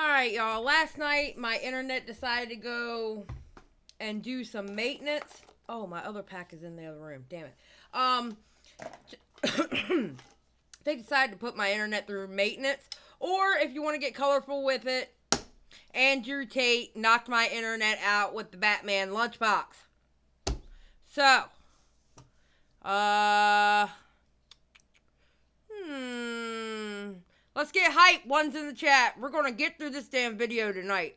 Alright, y'all. Last night, my internet decided to go and do some maintenance. Oh, my other pack is in the other room. Damn it. They decided to put my internet through maintenance. Or, if you want to get colorful with it, Andrew Tate knocked my internet out with the Batman Lunchbox. So, let's get hype, ones in the chat. We're going to get through this damn video tonight.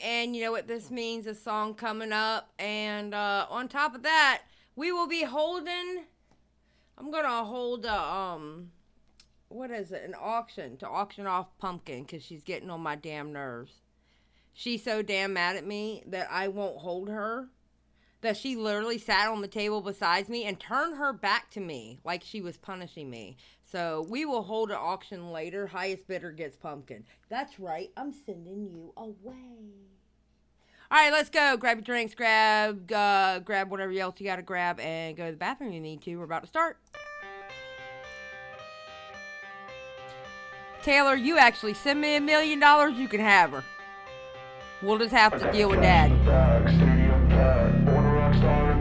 And you know what this means, a song coming up, and on top of that, we will be holding, I'm gonna hold what is it, an auction, to auction off Pumpkin, because she's getting on my damn nerves. She's so damn mad at me that I won't hold her, that she literally sat on the table beside me and turned her back to me like she was punishing me. So we will hold an auction later. Highest bidder gets Pumpkin. That's right, I'm sending you away. All right, let's go. Grab your drinks, grab whatever else you got to grab, and go to the bathroom if you need to. We're about to start. Taylor, you actually send me $1 million, you can have her. We'll just have to deal with that.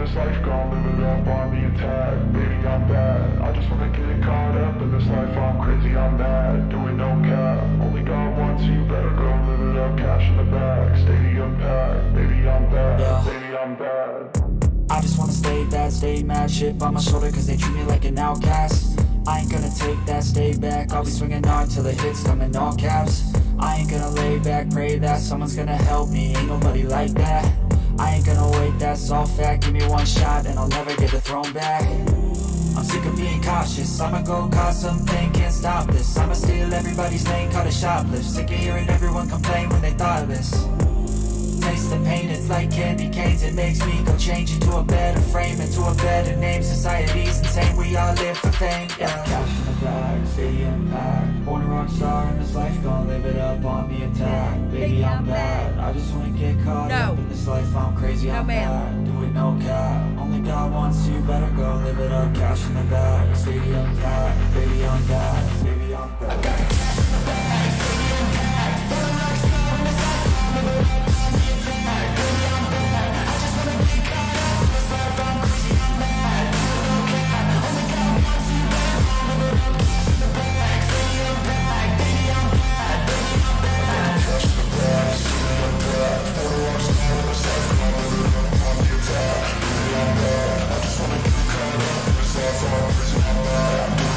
Life gone, live it up on the attack. Baby, I'm bad. I just wanna get caught up in this life. I'm crazy, I'm mad. Doing no cap. Only God wants you. Better go live it up. Cash in the bag. Stadium packed. Baby, I'm bad. Yeah. Baby, I'm bad. I just wanna stay bad, stay mad. Shit on my shoulder cause they treat me like an outcast. I ain't gonna take that, stay back. I'll be swinging hard till the hits come in all caps. I ain't gonna lay back, pray that someone's gonna help me. Ain't nobody like that. I ain't gonna wait, that's all fact. Give me one shot and I'll never get the throne back. I'm sick of being cautious. I'ma go cause something, can't stop this. I'ma steal everybody's lane, call it shoplift. Sick of hearing everyone complain when they thoughtless. Taste the pain, it's like candy canes. It makes me go change into a better frame, into a better name. Society's insane, we all live for fame. Yeah. Cash in the bag, stadium packed. Born a rock star in this life, gonna live it up on the attack. Baby, I'm bad. I just wanna get caught up in this life. I'm crazy, I'm bad. Doing no cap. Only God wants you. Better go live it up. Cash in the bag, stadium packed. Baby, I'm bad. Baby, I'm bad. I got cash in the bag, stadium packed. Born a rock star in this life, gonna live it up on the attack. Baby, I'm bad. I just wanna get caught up in this life. I'm crazy, I'm bad. Doing no cap. Only God wants you. Better go live it up. Cash in the bag, stadium packed. Baby, I'm bad. Baby, I'm bad. Cash in the bag, stadium packed. Born a rock star in this life, gonna live it up on the attack. Baby, I'm bad. I just wanna get caught up in this life. I'm crazy, I'm bad.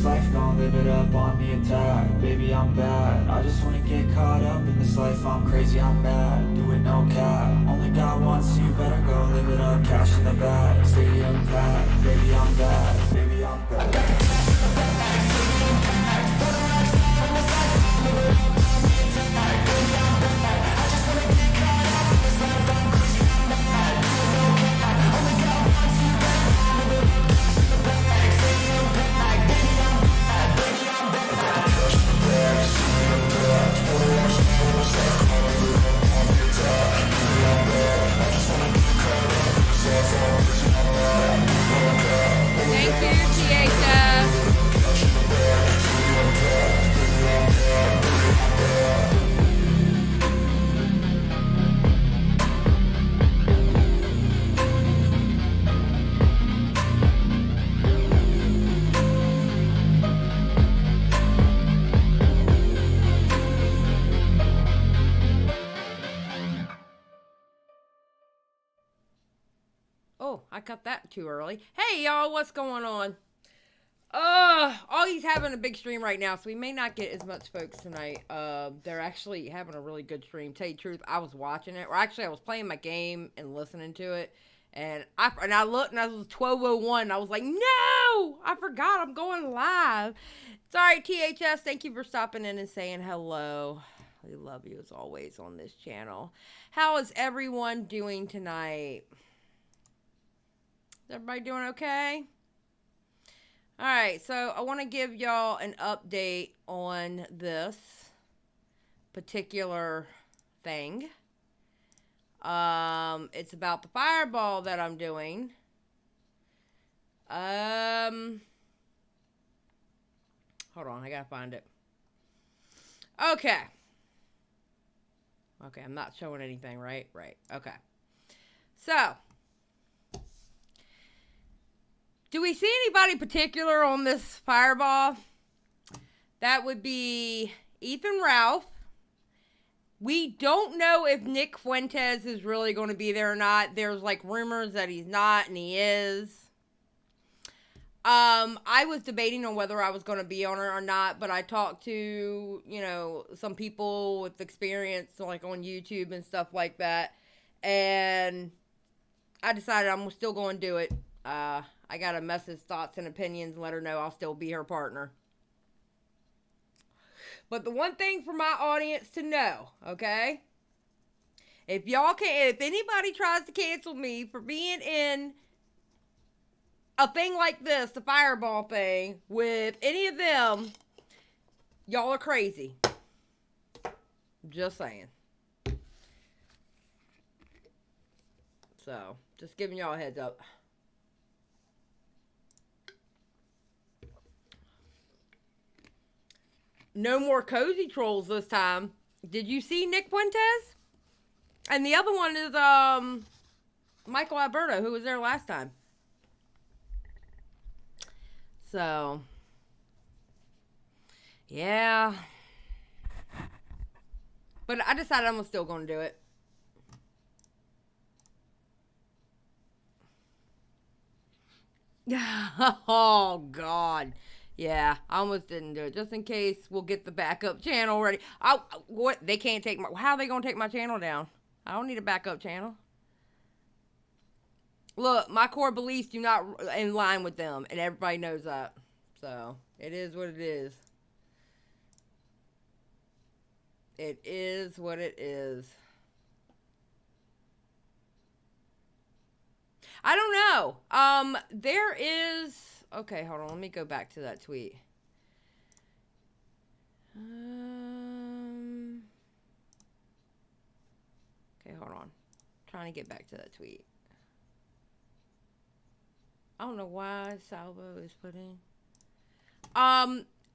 life, gon' live it up on the attack. Baby, I'm bad, I just wanna get caught up in this life. I'm crazy, I'm mad, do it no cap. Only got one, so you better go live it up. Cash in the bag, stadium packed. Baby, I'm bad, baby, I'm bad. Oh, I cut that too early. Hey, y'all, what's going on? He's having a big stream right now, so we may not get as much folks tonight. They're actually having a really good stream. Tell you the truth, I was watching it. Or actually, I was playing my game and listening to it. And I looked, and I was 12:01. And I was like, no! I forgot I'm going live. Sorry, THS. Thank you for stopping in and saying hello. We love you as always on this channel. How is everyone doing tonight? Is everybody doing okay? All right, so I want to give y'all an update on this particular thing. It's about the fireball that I'm doing. Hold on, I gotta find it. Okay. Okay, I'm not showing anything, right? Right, okay. So, do we see anybody particular on this fireball? That would be Ethan Ralph. We don't know if Nick Fuentes is really going to be there or not. There's like rumors that he's not and he is. I was debating on whether I was going to be on it or not, but I talked to, you know, some people with experience like on YouTube and stuff like that. And I decided I'm still going to do it. I got to message thoughts and opinions and let her know I'll still be her partner. But the one thing for my audience to know, okay? If anybody tries to cancel me for being in a thing like this, the fireball thing, with any of them, y'all are crazy. Just saying. So, just giving y'all a heads up. No more cozy trolls this time. Did you see Nick Fuentes? And the other one is Michael Alberto, who was there last time. So, yeah. But I decided I'm still going to do it. Oh, God. Yeah, I almost didn't do it. Just in case we'll get the backup channel ready. What? They can't take my... How are they going to take my channel down? I don't need a backup channel. Look, my core beliefs do not in line with them, and everybody knows that. So, it is what it is. It is what it is. I don't know. There is... Okay, hold on. Let me go back to that tweet. Okay, hold on. Trying to get back to that tweet. I don't know why Salvo is put in.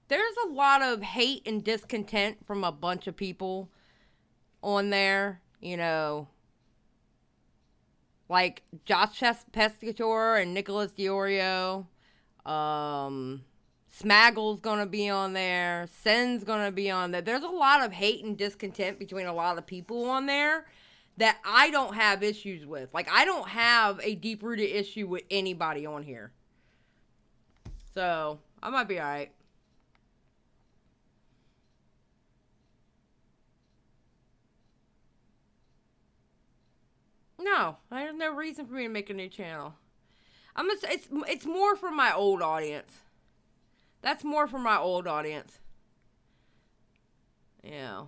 There's a lot of hate and discontent from a bunch of people on there. You know, like Josh Pescator and Nicholas Diorio. Smaggle's gonna be on there. Sen's gonna be on there. There's a lot of hate and discontent between a lot of people on there that I don't have issues with. Like, I don't have a deep-rooted issue with anybody on here. So, I might be alright. No, there's no reason for me to make a new channel. It's more for my old audience. That's more for my old audience. Yeah.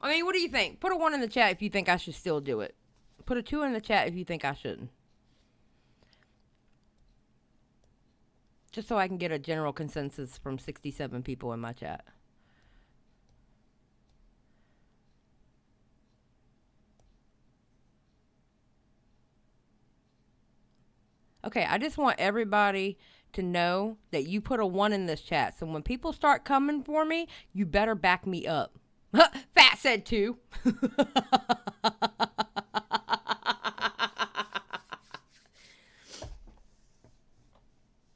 I mean, what do you think? Put a 1 in the chat if you think I should still do it. Put a 2 in the chat if you think I shouldn't. Just so I can get a general consensus from 67 people in my chat. Okay, I just want everybody to know that you put a 1 in this chat. So when people start coming for me, you better back me up. Fat said 2.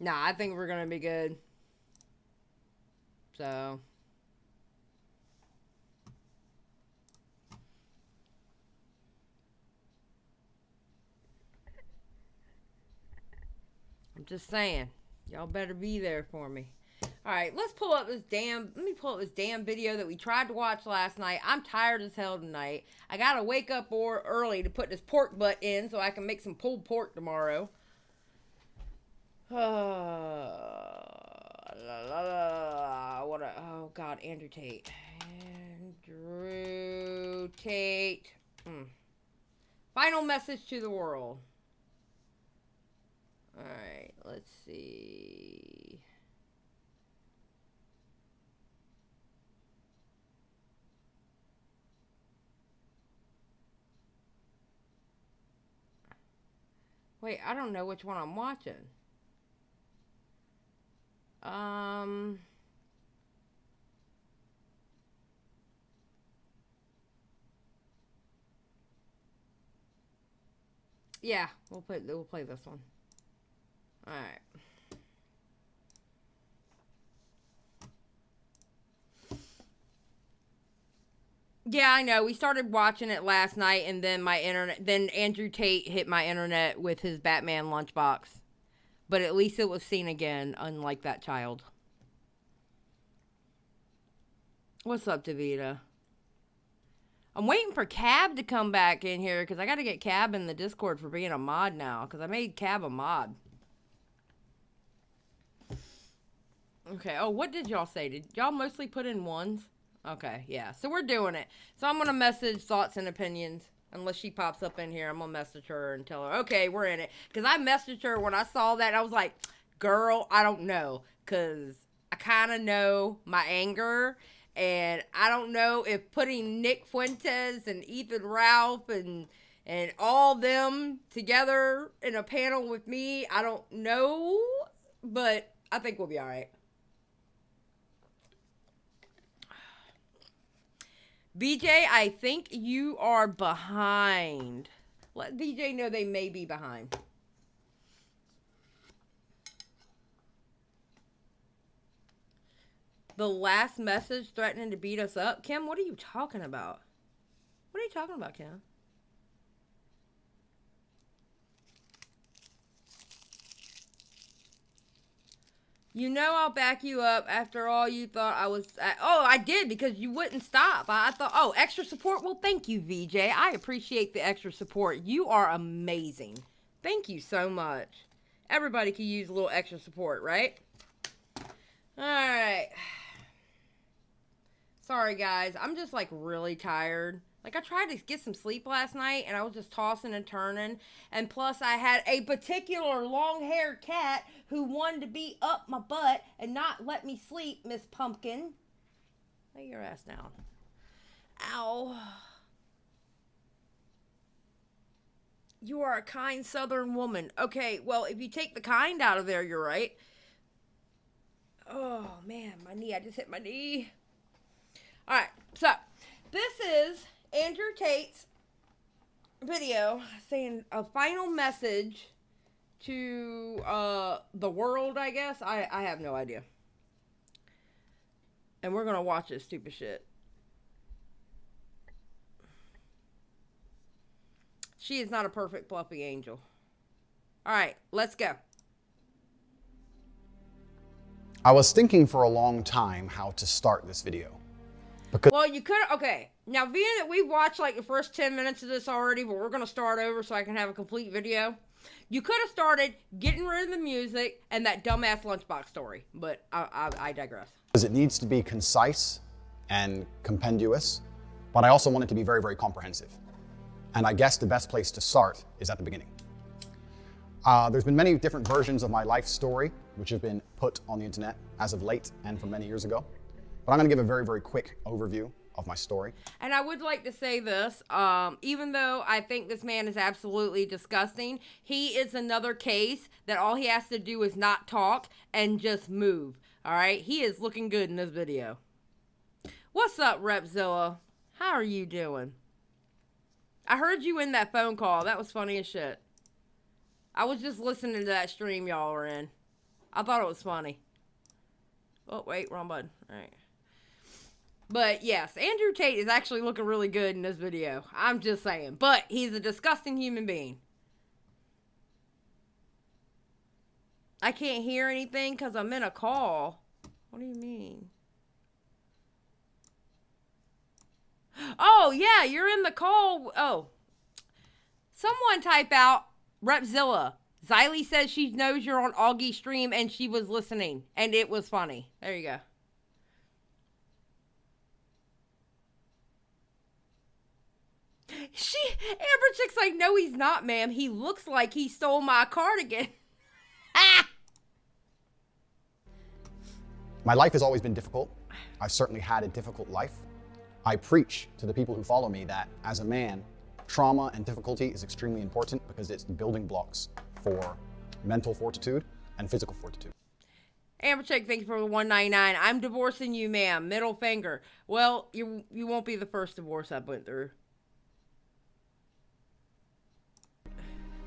Nah, I think we're going to be good. So. I'm just saying. Y'all better be there for me. Alright, let me pull up this damn video that we tried to watch last night. I'm tired as hell tonight. I gotta wake up early to put this pork butt in so I can make some pulled pork tomorrow. Oh God, Andrew Tate. Andrew Tate. Final message to the world. Alright, let's see. Wait, I don't know which one I'm watching. Yeah, we'll play this one. All right. Yeah, I know. We started watching it last night, and then then Andrew Tate hit my internet with his Batman Lunchbox. But at least it was seen again, unlike that child. What's up, Davita? I'm waiting for Cab to come back in here, because I got to get Cab in the Discord for being a mod now, because I made Cab a mod. Okay, oh, what did y'all say? Did y'all mostly put in 1s? Okay, yeah, so we're doing it. So I'm going to message Thoughts and Opinions. Unless she pops up in here, I'm going to message her and tell her, okay, we're in it. Because I messaged her when I saw that. I was like, girl, I don't know. Because I kind of know my anger. And I don't know if putting Nick Fuentes and Ethan Ralph and all them together in a panel with me, I don't know. But I think we'll be all right. VJ, I think you are behind. Let VJ know they may be behind. The last message threatening to beat us up? Kim, what are you talking about? What are you talking about, Kim? You know I'll back you up after all you thought I was... Oh, I did, because you wouldn't stop. I thought, oh, extra support? Well, thank you, VJ. I appreciate the extra support. You are amazing. Thank you so much. Everybody could use a little extra support, right? Alright. Sorry, guys. I'm just, like, really tired. Like, I tried to get some sleep last night, and I was just tossing and turning. And plus, I had a particular long-haired cat who wanted to be up my butt and not let me sleep, Miss Pumpkin. Lay your ass down. Ow. You are a kind Southern woman. Okay, well, if you take the kind out of there, you're right. Oh, man, my knee. I just hit my knee. All right, so this is Andrew Tate's video saying a final message to the world, I guess. I have no idea. And we're going to watch this stupid shit. She is not a perfect fluffy angel. All right, let's go. I was thinking for a long time how to start this video. Well, you could, okay, Now, being that we watched like the first 10 minutes of this already, but we're going to start over so I can have a complete video. You could have started getting rid of the music and that dumbass Lunchbox story, but I digress. Because it needs to be concise and compendious, but I also want it to be very, very comprehensive. And I guess the best place to start is at the beginning. There's been many different versions of my life story, which have been put on the internet as of late and from many years ago. But I'm going to give a very, very quick overview of my story. And I would like to say this, even though I think this man is absolutely disgusting, he is another case that all he has to do is not talk and just move. All right? He is looking good in this video. What's up, Repzilla? How are you doing? I heard you in that phone call. That was funny as shit. I was just listening to that stream y'all were in. I thought it was funny. Oh, wait, wrong button. All right. But yes, Andrew Tate is actually looking really good in this video. I'm just saying. But he's a disgusting human being. I can't hear anything because I'm in a call. What do you mean? Oh, yeah, you're in the call. Oh. Someone type out Repzilla. Xylie says she knows you're on Augie's stream and she was listening. And it was funny. There you go. Amber Chick's like, no, he's not, ma'am. He looks like he stole my cardigan. My life has always been difficult. I've certainly had a difficult life. I preach to the people who follow me that as a man, trauma and difficulty is extremely important because it's the building blocks for mental fortitude and physical fortitude. Amber Chick, thank you for the $1.99. I'm divorcing you, ma'am. Middle finger. Well, you won't be the first divorce I went through.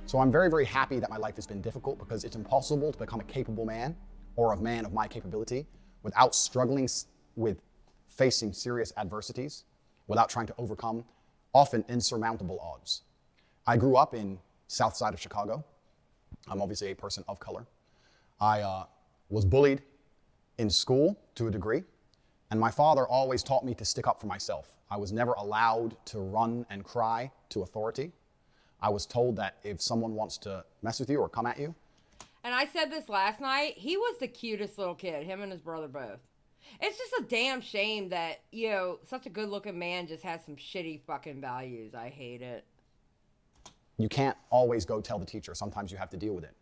So I'm very, very happy that my life has been difficult because it's impossible to become a capable man or a man of my capability without struggling with facing serious adversities, without trying to overcome often insurmountable odds. I grew up in South Side of Chicago. I'm obviously a person of color. I was bullied in school to a degree, and my father always taught me to stick up for myself. I was never allowed to run and cry to authority. I was told that if someone wants to mess with you or come at you. And I said this last night, he was the cutest little kid, him and his brother both. It's just a damn shame that, you know, such a good looking man just has some shitty fucking values. I hate it. You can't always go tell the teacher. Sometimes you have to deal with it.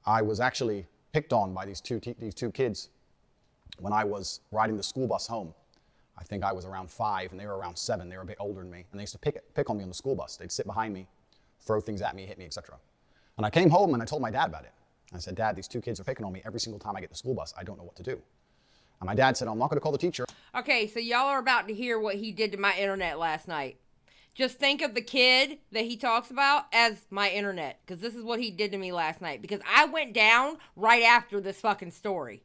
I was actually picked on by these two kids when I was riding the school bus home. I think I was around 5 and they were around 7. They were a bit older than me. And they used to pick on me on the school bus. They'd sit behind me, throw things at me, hit me, etc. And I came home and I told my dad about it. I said, Dad, these 2 kids are picking on me every single time I get the school bus. I don't know what to do. And my dad said, I'm not going to call the teacher. Okay, so y'all are about to hear what he did to my internet last night. Just think of the kid that he talks about as my internet, because this is what he did to me last night. Because I went down right after this fucking story.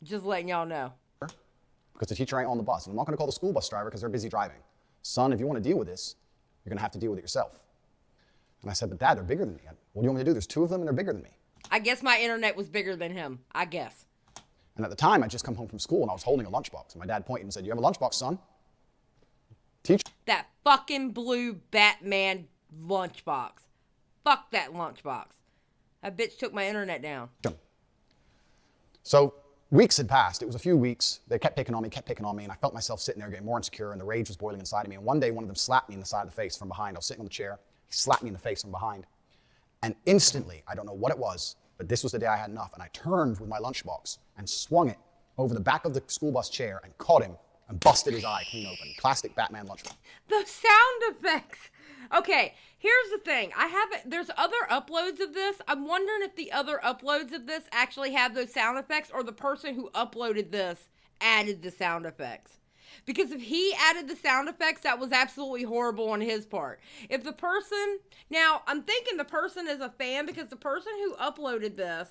Just letting y'all know. Because the teacher ain't on the bus. And I'm not going to call the school bus driver because they're busy driving. Son, if you want to deal with this, you're going to have to deal with it yourself. And I said, but Dad, they're bigger than me. What do you want me to do? There's 2 of them and they're bigger than me. I guess my internet was bigger than him. I guess. And at the time, I'd just come home from school and I was holding a lunchbox. And my dad pointed and said, you have a lunchbox, son? Teach. That fucking blue Batman lunchbox. Fuck that lunchbox. That bitch took my internet down. So weeks had passed. It was a few weeks. They kept picking on me, and I felt myself sitting there getting more insecure, and the rage was boiling inside of me. And one day, one of them slapped me in the side of the face from behind. I was sitting on the chair. He slapped me in the face from behind. And instantly, I don't know what it was, but this was the day I had enough, and I turned with my lunchbox and swung it over the back of the school bus chair and caught him and busted his eye clean open. Classic Batman lunchbox. The sound effects. Okay, here's the thing. There's other uploads of this. I'm wondering if the other uploads of this actually have those sound effects, or the person who uploaded this added the sound effects. Because if he added the sound effects, that was absolutely horrible on his part. If the person, now I'm thinking the person is a fan, because the person who uploaded this,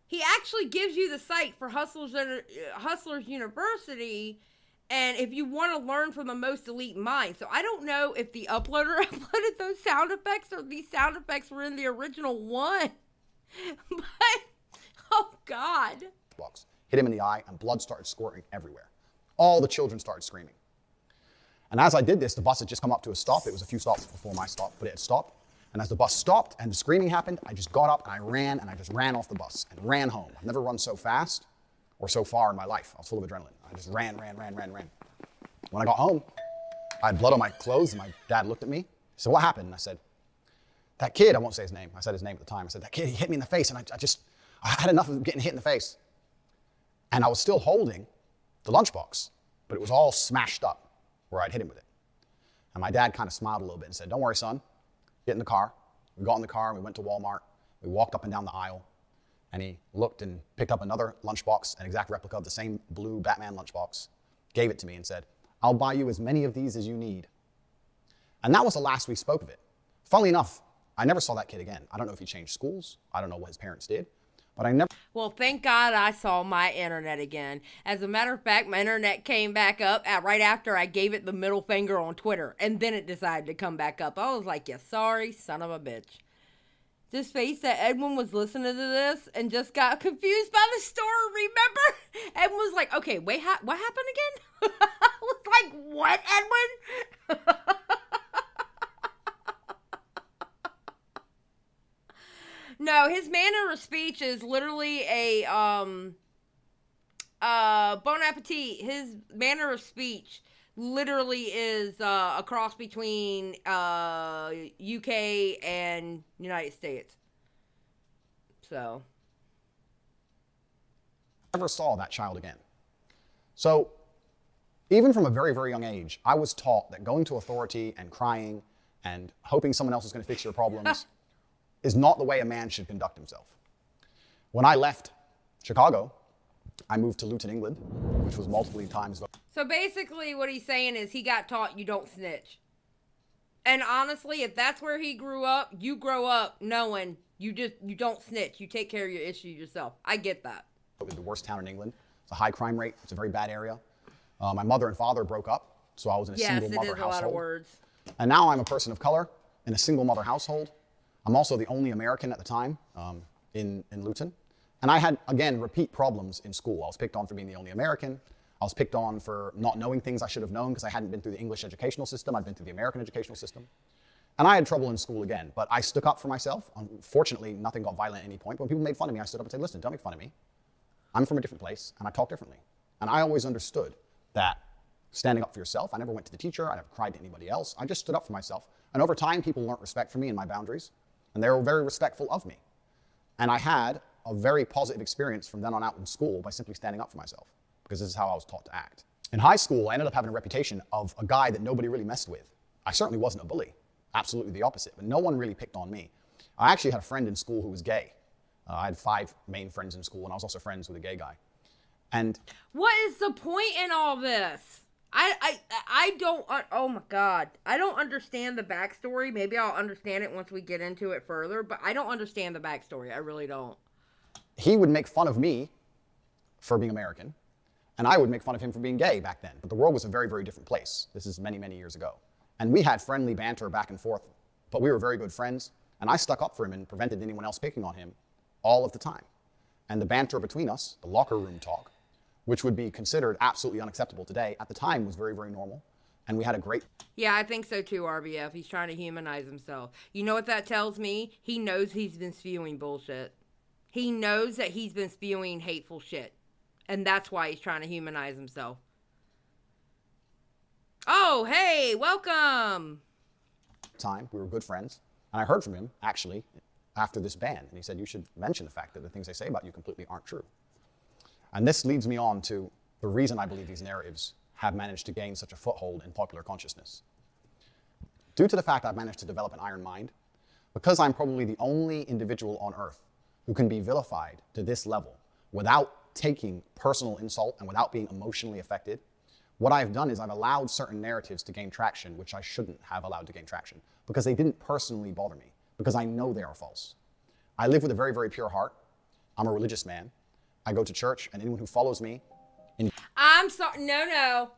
he actually gives you the site for Hustlers University, and if you want to learn from the most elite minds. So I don't know if the uploader uploaded those sound effects or these sound effects were in the original one. But, oh God. Hit him in the eye and blood started squirting everywhere. All the children started screaming. And as I did this, the bus had just come up to a stop. It was a few stops before my stop, but it had stopped. And as the bus stopped and the screaming happened, I just got up and I just ran off the bus and ran home. I've never run so fast or so far in my life. I was full of adrenaline. I just ran. When I got home, I had blood on my clothes, and my dad looked at me. He said, "What happened?" And I said, "That kid," I won't say his name. I said his name at the time. I said, "That kid, he hit me in the face," and I had enough of getting hit in the face. And I was still holding the lunchbox, but it was all smashed up where I'd hit him with it. And my dad kind of smiled a little bit and said, "Don't worry, son. Get in the car." We got in the car and we went to Walmart. We walked up and down the aisle, and he looked and picked up another lunchbox, an exact replica of the same blue Batman lunchbox, gave it to me and said, "I'll buy you as many of these as you need." And that was the last we spoke of it. Funnily enough, I never saw that kid again. I don't know if he changed schools. I don't know what his parents did, but I never. Well, thank God I saw my internet again. As a matter of fact, my internet came back up right after I gave it the middle finger on Twitter, and then it decided to come back up. I was like, "You sorry son of a bitch." Just face that Edwin was listening to this and just got confused by the story, remember? Edwin was like, "Okay, wait, what happened again?" I was like, "What, Edwin?" No, his manner of speech is literally a, bon appetit. His manner of speech literally is a cross between UK and United States. So. Never saw that child again. So even from a very, very young age, I was taught that going to authority and crying and hoping someone else is going to fix your problems is not the way a man should conduct himself. When I left Chicago, I moved to Luton, England, which was multiple times. So basically what he's saying is he got taught you don't snitch. And honestly, if that's where he grew up, you grow up knowing you don't snitch. You take care of your issues yourself. I get that. It was the worst town in England. It's a high crime rate. It's a very bad area. My mother and father broke up, so I was in a single mother household. Yes, it is a lot of words. And now I'm a person of color in a single mother household. I'm also the only American at the time in Luton. And I had, again, repeat problems in school. I was picked on for being the only American. I was picked on for not knowing things I should have known because I hadn't been through the English educational system. I'd been through the American educational system. And I had trouble in school again, but I stuck up for myself. Unfortunately, nothing got violent at any point. But when people made fun of me, I stood up and said, "Listen, don't make fun of me. I'm from a different place, and I talk differently." And I always understood that standing up for yourself, I never went to the teacher, I never cried to anybody else. I just stood up for myself. And over time, people learned respect for me and my boundaries, and they were very respectful of me. And I had a very positive experience from then on out in school by simply standing up for myself, because this is how I was taught to act. In high school, I ended up having a reputation of a guy that nobody really messed with. I certainly wasn't a bully, absolutely the opposite, but no one really picked on me. I actually had a friend in school who was gay. I had 5 main friends in school, and I was also friends with a gay guy. And what is the point in all this? I don't, oh my God. I don't understand the backstory. Maybe I'll understand it once we get into it further, but I don't understand the backstory. I really don't. He would make fun of me for being American, and I would make fun of him for being gay back then. But the world was a very, very different place. This is many, many years ago. And we had friendly banter back and forth, but we were very good friends, and I stuck up for him and prevented anyone else picking on him all of the time. And the banter between us, the locker room talk, which would be considered absolutely unacceptable today, at the time was very, very normal. And we had a great... Yeah, I think so too, RBF. He's trying to humanize himself. You know what that tells me? He knows he's been spewing bullshit. He knows that he's been spewing hateful shit. And that's why he's trying to humanize himself. Oh, hey, welcome. Time, we were good friends. And I heard from him, actually, after this ban. And he said, "You should mention the fact that the things they say about you completely aren't true." And this leads me on to the reason I believe these narratives have managed to gain such a foothold in popular consciousness. Due to the fact I've managed to develop an iron mind, because I'm probably the only individual on earth who can be vilified to this level without taking personal insult and without being emotionally affected, what I've done is I've allowed certain narratives to gain traction which I shouldn't have allowed to gain traction because they didn't personally bother me, because I know they are false. I live with a very, very pure heart. I'm a religious man. I go to church, and anyone who follows me... I'm sorry. No,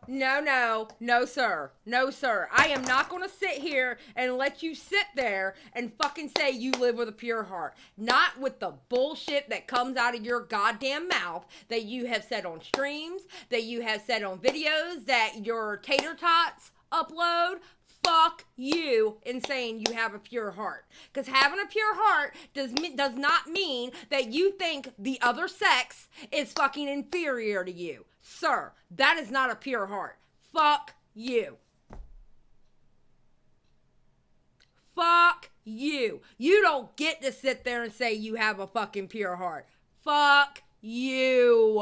sir. No, sir. I am not going to sit here and let you sit there and fucking say you live with a pure heart. Not with the bullshit that comes out of your goddamn mouth that you have said on streams, that you have said on videos, that your tater tots upload, fuck you in saying you have a pure heart. Because having a pure heart does not mean that you think the other sex is fucking inferior to you. Sir, that is not a pure heart. Fuck you. Fuck you. You don't get to sit there and say you have a fucking pure heart. Fuck you.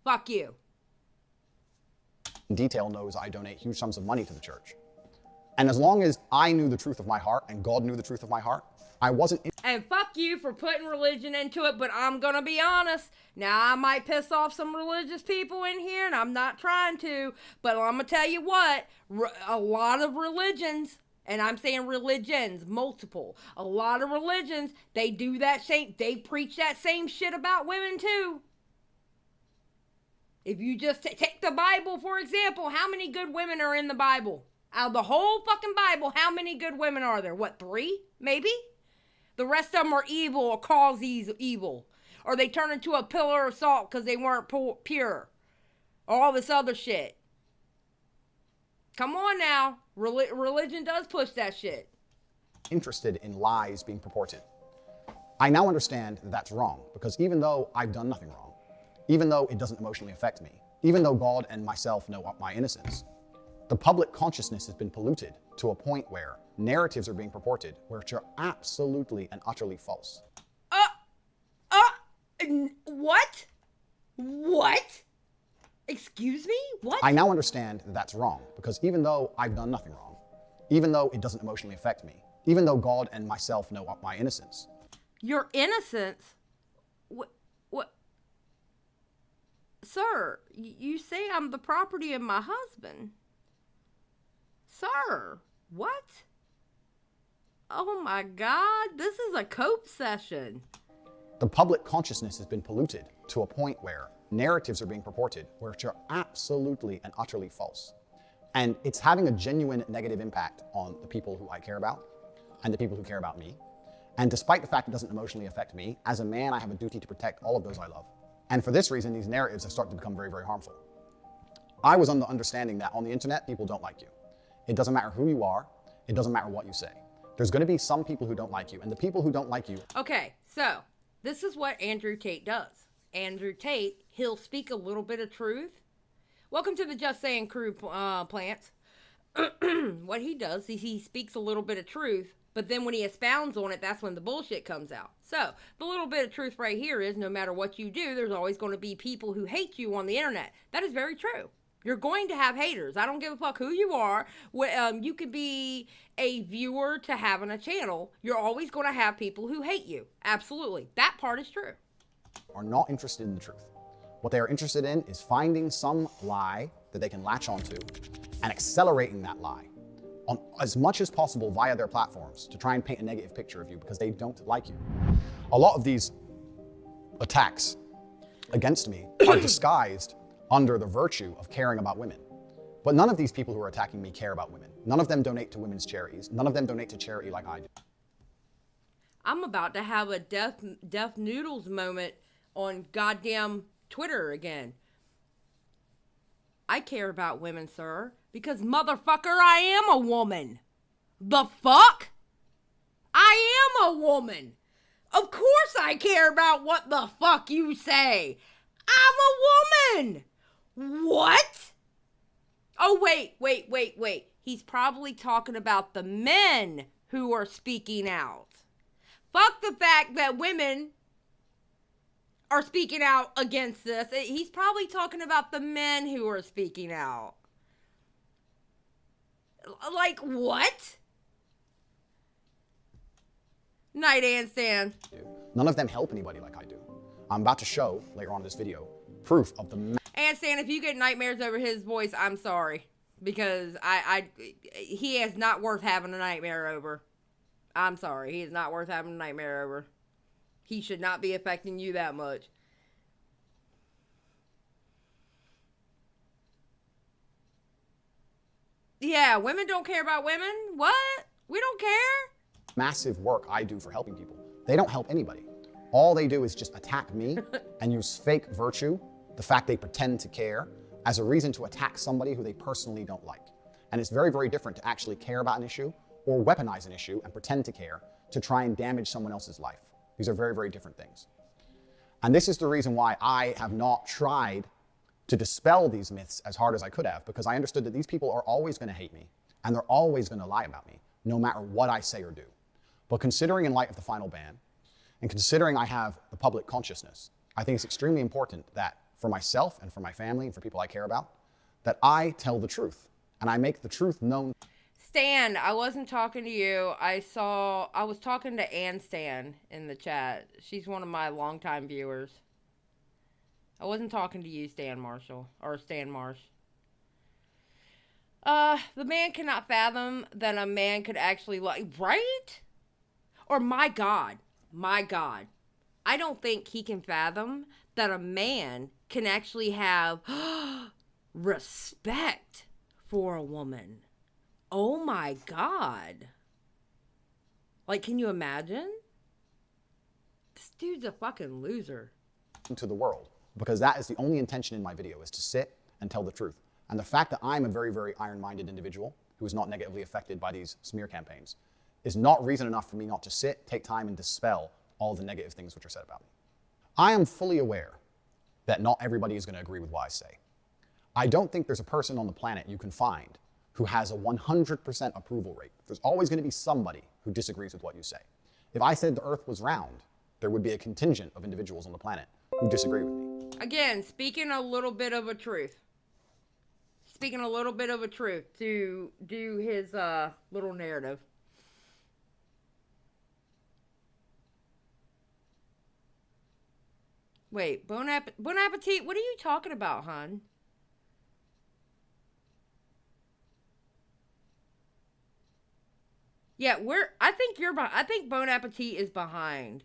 Fuck you. In detail knows I donate huge sums of money to the church. And as long as I knew the truth of my heart and God knew the truth of my heart, I wasn't... And fuck you for putting religion into it, but I'm gonna be honest. Now, I might piss off some religious people in here, and I'm not trying to, but I'm gonna tell you what, a lot of religions, and I'm saying religions, multiple, a lot of religions, they do that same, they preach that same shit about women too. If you just take the Bible, for example, how many good women are in the Bible? Out of the whole fucking Bible, how many good women are there? What, 3? Maybe? The rest of them are evil or cause evil. Or they turn into a pillar of salt because they weren't pure. Or all this other shit. Come on now. Religion does push that shit. Interested in lies being purported. I now understand that that's wrong, because even though I've done nothing wrong, even though it doesn't emotionally affect me, even though God and myself know my innocence, the public consciousness has been polluted to a point where narratives are being purported which are absolutely and utterly false. What? What? Excuse me? What? I now understand that that's wrong, because even though I've done nothing wrong, even though it doesn't emotionally affect me, even though God and myself know my innocence. Your innocence? What? Sir, you say I'm the property of my husband. Sir, what? Oh my God, this is a cope session. The public consciousness has been polluted to a point where narratives are being purported which are absolutely and utterly false. And it's having a genuine negative impact on the people who I care about and the people who care about me. And despite the fact it doesn't emotionally affect me, as a man, I have a duty to protect all of those I love. And for this reason, these narratives have started to become very, very harmful. I was under understanding that on the internet, people don't like you. It doesn't matter who you are. It doesn't matter what you say. There's going to be some people who don't like you, and the people who don't like you. Okay, so this is what Andrew Tate does. Andrew Tate, he'll speak a little bit of truth. Welcome to the Just Saying crew, plants. What he does is he speaks a little bit of truth, but then when he expounds on it, that's when the bullshit comes out. So, the little bit of truth right here is no matter what you do, there's always going to be people who hate you on the internet. That is very true. You're going to have haters. I don't give a fuck who you are. You could be a viewer to having a channel. You're always going to have people who hate you. Absolutely. That part is true. Are not interested in the truth. What they are interested in is finding some lie that they can latch onto and accelerating that lie on as much as possible via their platforms to try and paint a negative picture of you because they don't like you. A lot of these attacks against me are disguised under the virtue of caring about women. But none of these people who are attacking me care about women. None of them donate to women's charities. None of them donate to charity like I do. I'm about to have a death noodles moment on goddamn Twitter again. I care about women, sir, because motherfucker, I am a woman. The fuck? I am a woman. Of course I care about what the fuck you say. I'm a woman. What? Oh, wait. He's probably talking about the men who are speaking out. Fuck the fact that women are speaking out against this. He's probably talking about the men who are speaking out. Like, what? Night handstand. None of them help anybody like I do. I'm about to show, later on in this video, proof of the... Handstand, if you get nightmares over his voice, I'm sorry. Because he is not worth having a nightmare over. I'm sorry. He is not worth having a nightmare over. He should not be affecting you that much. Yeah, women don't care about women? What? We don't care? Massive work I do for helping people. They don't help anybody. All they do is just attack me and use fake virtue, the fact they pretend to care, as a reason to attack somebody who they personally don't like. And it's very, very different to actually care about an issue or weaponize an issue and pretend to care to try and damage someone else's life. These are very, very different things. And this is the reason why I have not tried to dispel these myths as hard as I could have, because I understood that these people are always going to hate me and they're always going to lie about me, no matter what I say or do. But considering in light of the final ban, and considering I have the public consciousness, I think it's extremely important that for myself and for my family and for people I care about, that I tell the truth and I make the truth known. Stan, I wasn't talking to you. I was talking to Ann Stan in the chat. She's one of my longtime viewers. I wasn't talking to you, Stan Marshall, or Stan Marsh. The man cannot fathom that a man could actually lie, right? Or my God, I don't think he can fathom that a man can actually have respect for a woman. Oh my God. Like, can you imagine? This dude's a fucking loser. To the world, because that is the only intention in my video, is to sit and tell the truth. And the fact that I'm a very, very iron-minded individual who is not negatively affected by these smear campaigns is not reason enough for me not to sit, take time, and dispel all the negative things which are said about me. I am fully aware that not everybody is going to agree with what I say. I don't think there's a person on the planet you can find who has a 100% approval rate. There's always going to be somebody who disagrees with what you say. If I said the earth was round, there would be a contingent of individuals on the planet who disagree with me. Again, speaking a little bit of a truth. Speaking a little bit of a truth to do his little narrative. Wait, Bon Appetit? What are you talking about, hon? Yeah, I think Bon Appetit is behind.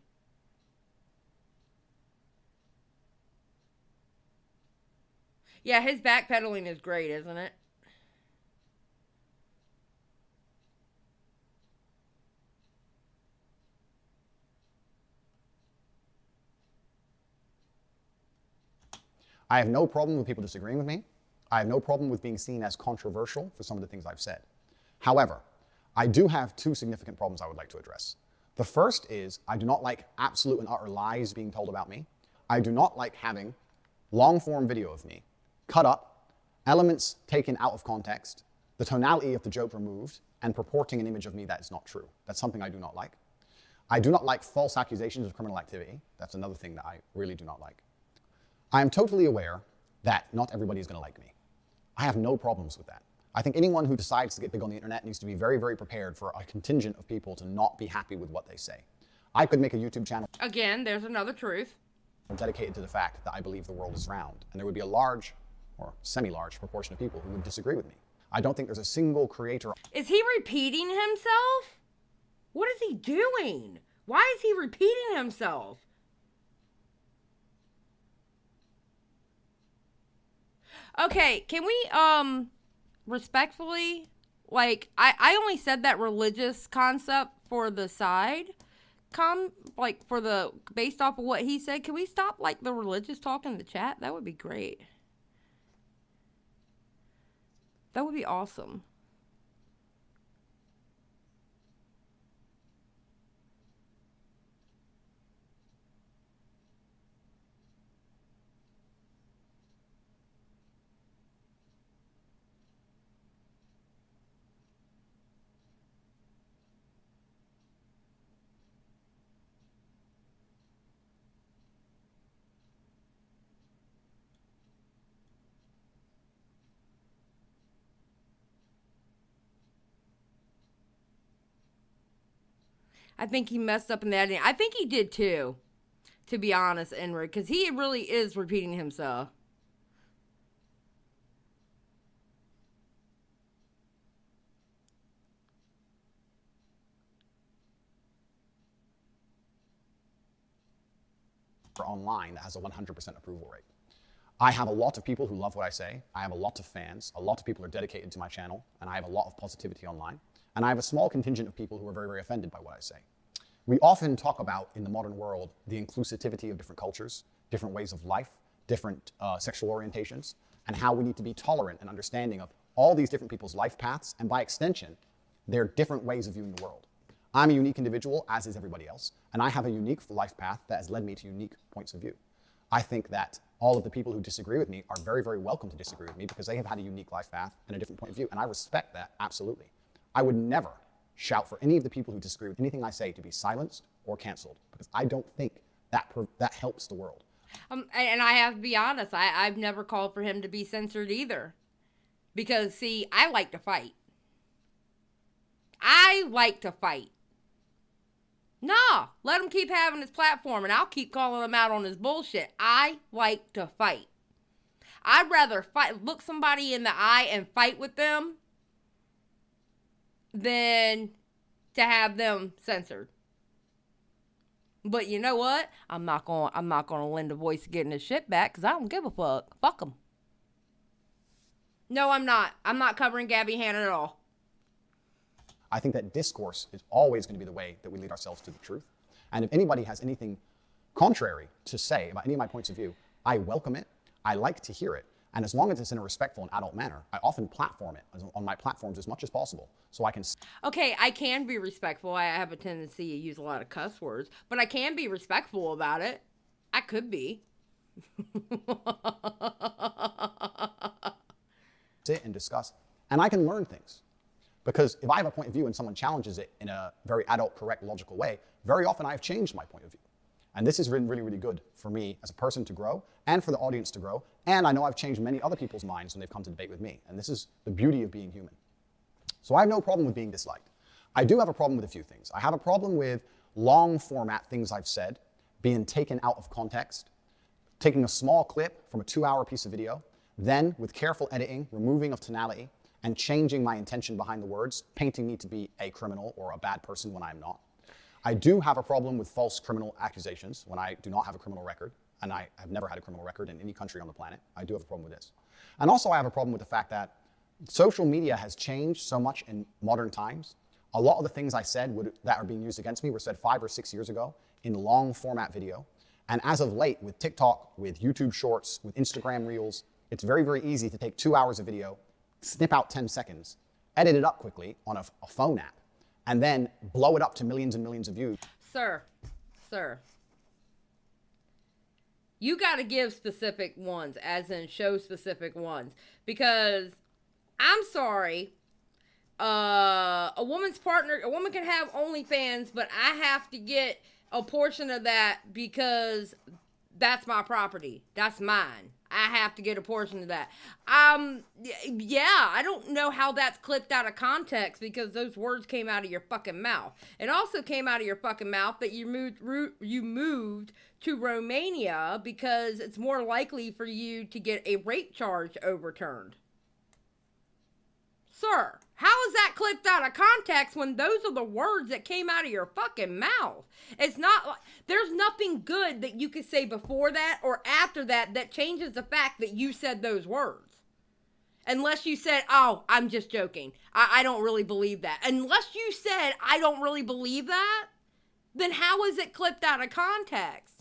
Yeah, his backpedaling is great, isn't it? I have no problem with people disagreeing with me. I have no problem with being seen as controversial for some of the things I've said. However, I do have two significant problems I would like to address. The first is I do not like absolute and utter lies being told about me. I do not like having long-form video of me cut up, elements taken out of context, the tonality of the joke removed, and purporting an image of me that is not true. That's something I do not like. I do not like false accusations of criminal activity. That's another thing that I really do not like. I am totally aware that not everybody is going to like me. I have no problems with that. I think anyone who decides to get big on the internet needs to be very, very prepared for a contingent of people to not be happy with what they say. I could make a YouTube channel. Again, there's another truth. Dedicated to the fact that I believe the world is round, and there would be a large or semi-large proportion of people who would disagree with me. I don't think there's a single creator. Is he repeating himself? What is he doing? Why is he repeating himself? Okay, can we, respectfully, like, I only said that religious concept for the side, based off of what he said. Can we stop, like, the religious talk in the chat? That would be great. That would be awesome. I think he messed up in the editing. I think he did too, to be honest, Enric, because he really is repeating himself. Online that has a 100% approval rate. I have a lot of people who love what I say. I have a lot of fans. A lot of people are dedicated to my channel, and I have a lot of positivity online. And I have a small contingent of people who are very, very offended by what I say. We often talk about, in the modern world, the inclusivity of different cultures, different ways of life, different sexual orientations, and how we need to be tolerant and understanding of all these different people's life paths, and by extension, their different ways of viewing the world. I'm a unique individual, as is everybody else, and I have a unique life path that has led me to unique points of view. I think that all of the people who disagree with me are very, very welcome to disagree with me because they have had a unique life path and a different point of view, and I respect that, absolutely. I would never shout for any of the people who disagree with anything I say to be silenced or canceled because I don't think that helps the world. And I have to be honest, I've never called for him to be censored either. Because, see, I like to fight. I like to fight. Nah, let him keep having his platform and I'll keep calling him out on his bullshit. I like to fight. I'd rather look somebody in the eye and fight with them than to have them censored. But you know what? I'm not gonna lend a voice to getting his shit back because I don't give a fuck. Fuck him. No, I'm not. I'm not covering Gabby Hanna at all. I think that discourse is always going to be the way that we lead ourselves to the truth. And if anybody has anything contrary to say about any of my points of view, I welcome it. I like to hear it. And as long as it's in a respectful and adult manner, I often platform it on my platforms as much as possible so I can... Okay, I can be respectful. I have a tendency to use a lot of cuss words, but I can be respectful about it. I could be. Sit and discuss. And I can learn things. Because if I have a point of view and someone challenges it in a very adult, correct, logical way, very often I've changed my point of view. And this has been really, really good for me as a person to grow and for the audience to grow. And I know I've changed many other people's minds when they've come to debate with me. And this is the beauty of being human. So I have no problem with being disliked. I do have a problem with a few things. I have a problem with long format things I've said being taken out of context, taking a small clip from a 2-hour piece of video, then with careful editing, removing of tonality, and changing my intention behind the words, painting me to be a criminal or a bad person when I'm not. I do have a problem with false criminal accusations when I do not have a criminal record, and I have never had a criminal record in any country on the planet. I do have a problem with this. And also I have a problem with the fact that social media has changed so much in modern times. A lot of the things I said that are being used against me were said 5 or 6 years ago in long format video. And as of late, with TikTok, with YouTube Shorts, with Instagram Reels, it's very, very easy to take 2 hours of video, snip out 10 seconds, edit it up quickly on a phone app, and then blow it up to millions and millions of views. Sir, you got to give specific ones, as in show specific ones, because I'm sorry, a woman can have OnlyFans, but I have to get a portion of that because that's my property. That's mine. I have to get a portion of that. Yeah, I don't know how that's clipped out of context because those words came out of your fucking mouth. It also came out of your fucking mouth that you moved to Romania because it's more likely for you to get a rape charge overturned. Sir, how is that clipped out of context when those are the words that came out of your fucking mouth? It's not like there's nothing good that you could say before that or after that that changes the fact that you said those words. Unless you said, oh, I'm just joking. I don't really believe that. Unless you said, I don't really believe that, then how is it clipped out of context?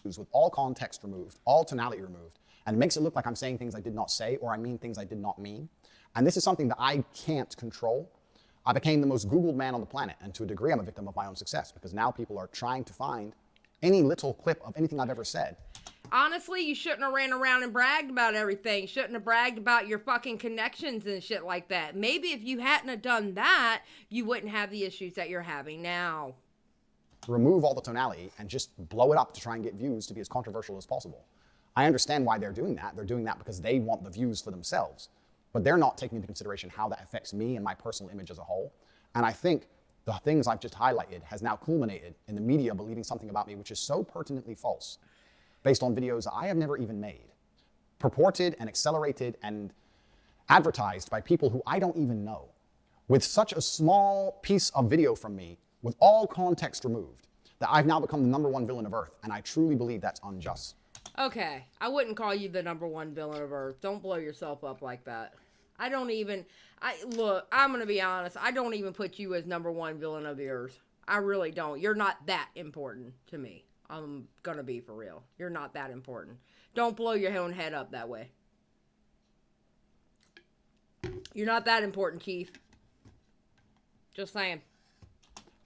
With all context removed, all tonality removed, and makes it look like I'm saying things I did not say or I mean things I did not mean. And this is something that I can't control. I became the most Googled man on the planet, and to a degree I'm a victim of my own success because now people are trying to find any little clip of anything I've ever said. Honestly, you shouldn't have ran around and bragged about everything. Shouldn't have bragged about your fucking connections and shit like that. Maybe if you hadn't have done that, you wouldn't have the issues that you're having now. Remove all the tonality and just blow it up to try and get views to be as controversial as possible. I understand why they're doing that. They're doing that because they want the views for themselves. But they're not taking into consideration how that affects me and my personal image as a whole. And I think the things I've just highlighted has now culminated in the media believing something about me which is so pertinently false, based on videos that I have never even made, purported and accelerated and advertised by people who I don't even know, with such a small piece of video from me with all context removed, that I've now become the #1 villain of Earth, and I truly believe that's unjust. Okay, I wouldn't call you the #1 villain of Earth. Don't blow yourself up like that. Look, I'm gonna be honest, I don't even put you as #1 villain of the Earth. I really don't. You're not that important to me. I'm gonna be for real. You're not that important. Don't blow your own head up that way. You're not that important, Keith. Just saying.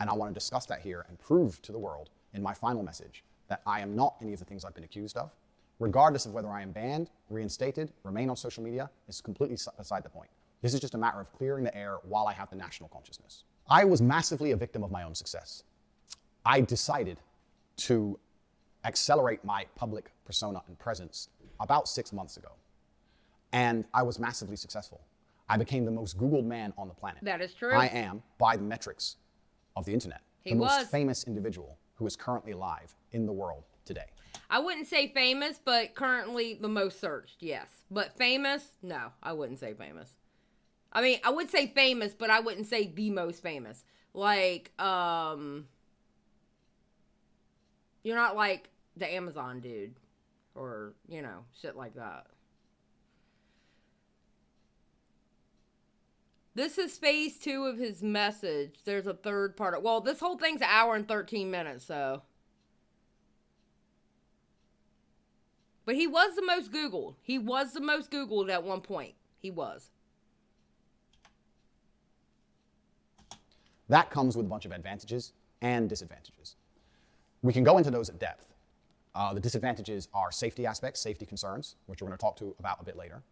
And I want to discuss that here and prove to the world in my final message that I am not any of the things I've been accused of. Regardless of whether I am banned, reinstated, remain on social media, is completely beside the point. This is just a matter of clearing the air while I have the national consciousness. I was massively a victim of my own success. I decided to accelerate my public persona and presence about 6 months ago. And I was massively successful. I became the most Googled man on the planet. That is true. I am, by the metrics of the internet, the most famous individual who is currently alive in the world today. I wouldn't say famous, but currently the most searched, yes. But famous? No, I wouldn't say famous. I mean, I would say famous, but I wouldn't say the most famous. Like, you're not like the Amazon dude or, you know, shit like that. This is phase 2 of his message. There's a third part. Well, this whole thing's an hour and 13 minutes, so. But he was the most Googled. He was the most Googled at one point. He was. That comes with a bunch of advantages and disadvantages. We can go into those at depth. The disadvantages are safety aspects, safety concerns, which we're going to talk about a bit later.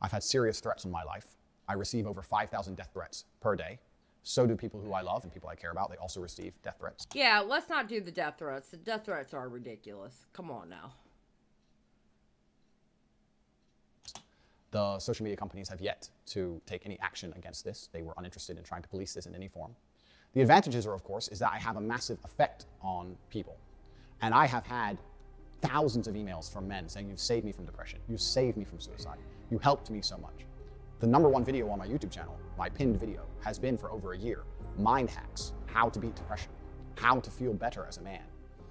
I've had serious threats in my life. I receive over 5,000 death threats per day. So do people who I love and people I care about. They also receive death threats. Yeah, let's not do the death threats. The death threats are ridiculous. Come on now. The social media companies have yet to take any action against this. They were uninterested in trying to police this in any form. The advantages are, of course, is that I have a massive effect on people. And I have had thousands of emails from men saying, you've saved me from depression. You've saved me from suicide. You helped me so much. The #1 video on my YouTube channel, my pinned video, has been for over a year. Mind hacks, how to beat depression, how to feel better as a man.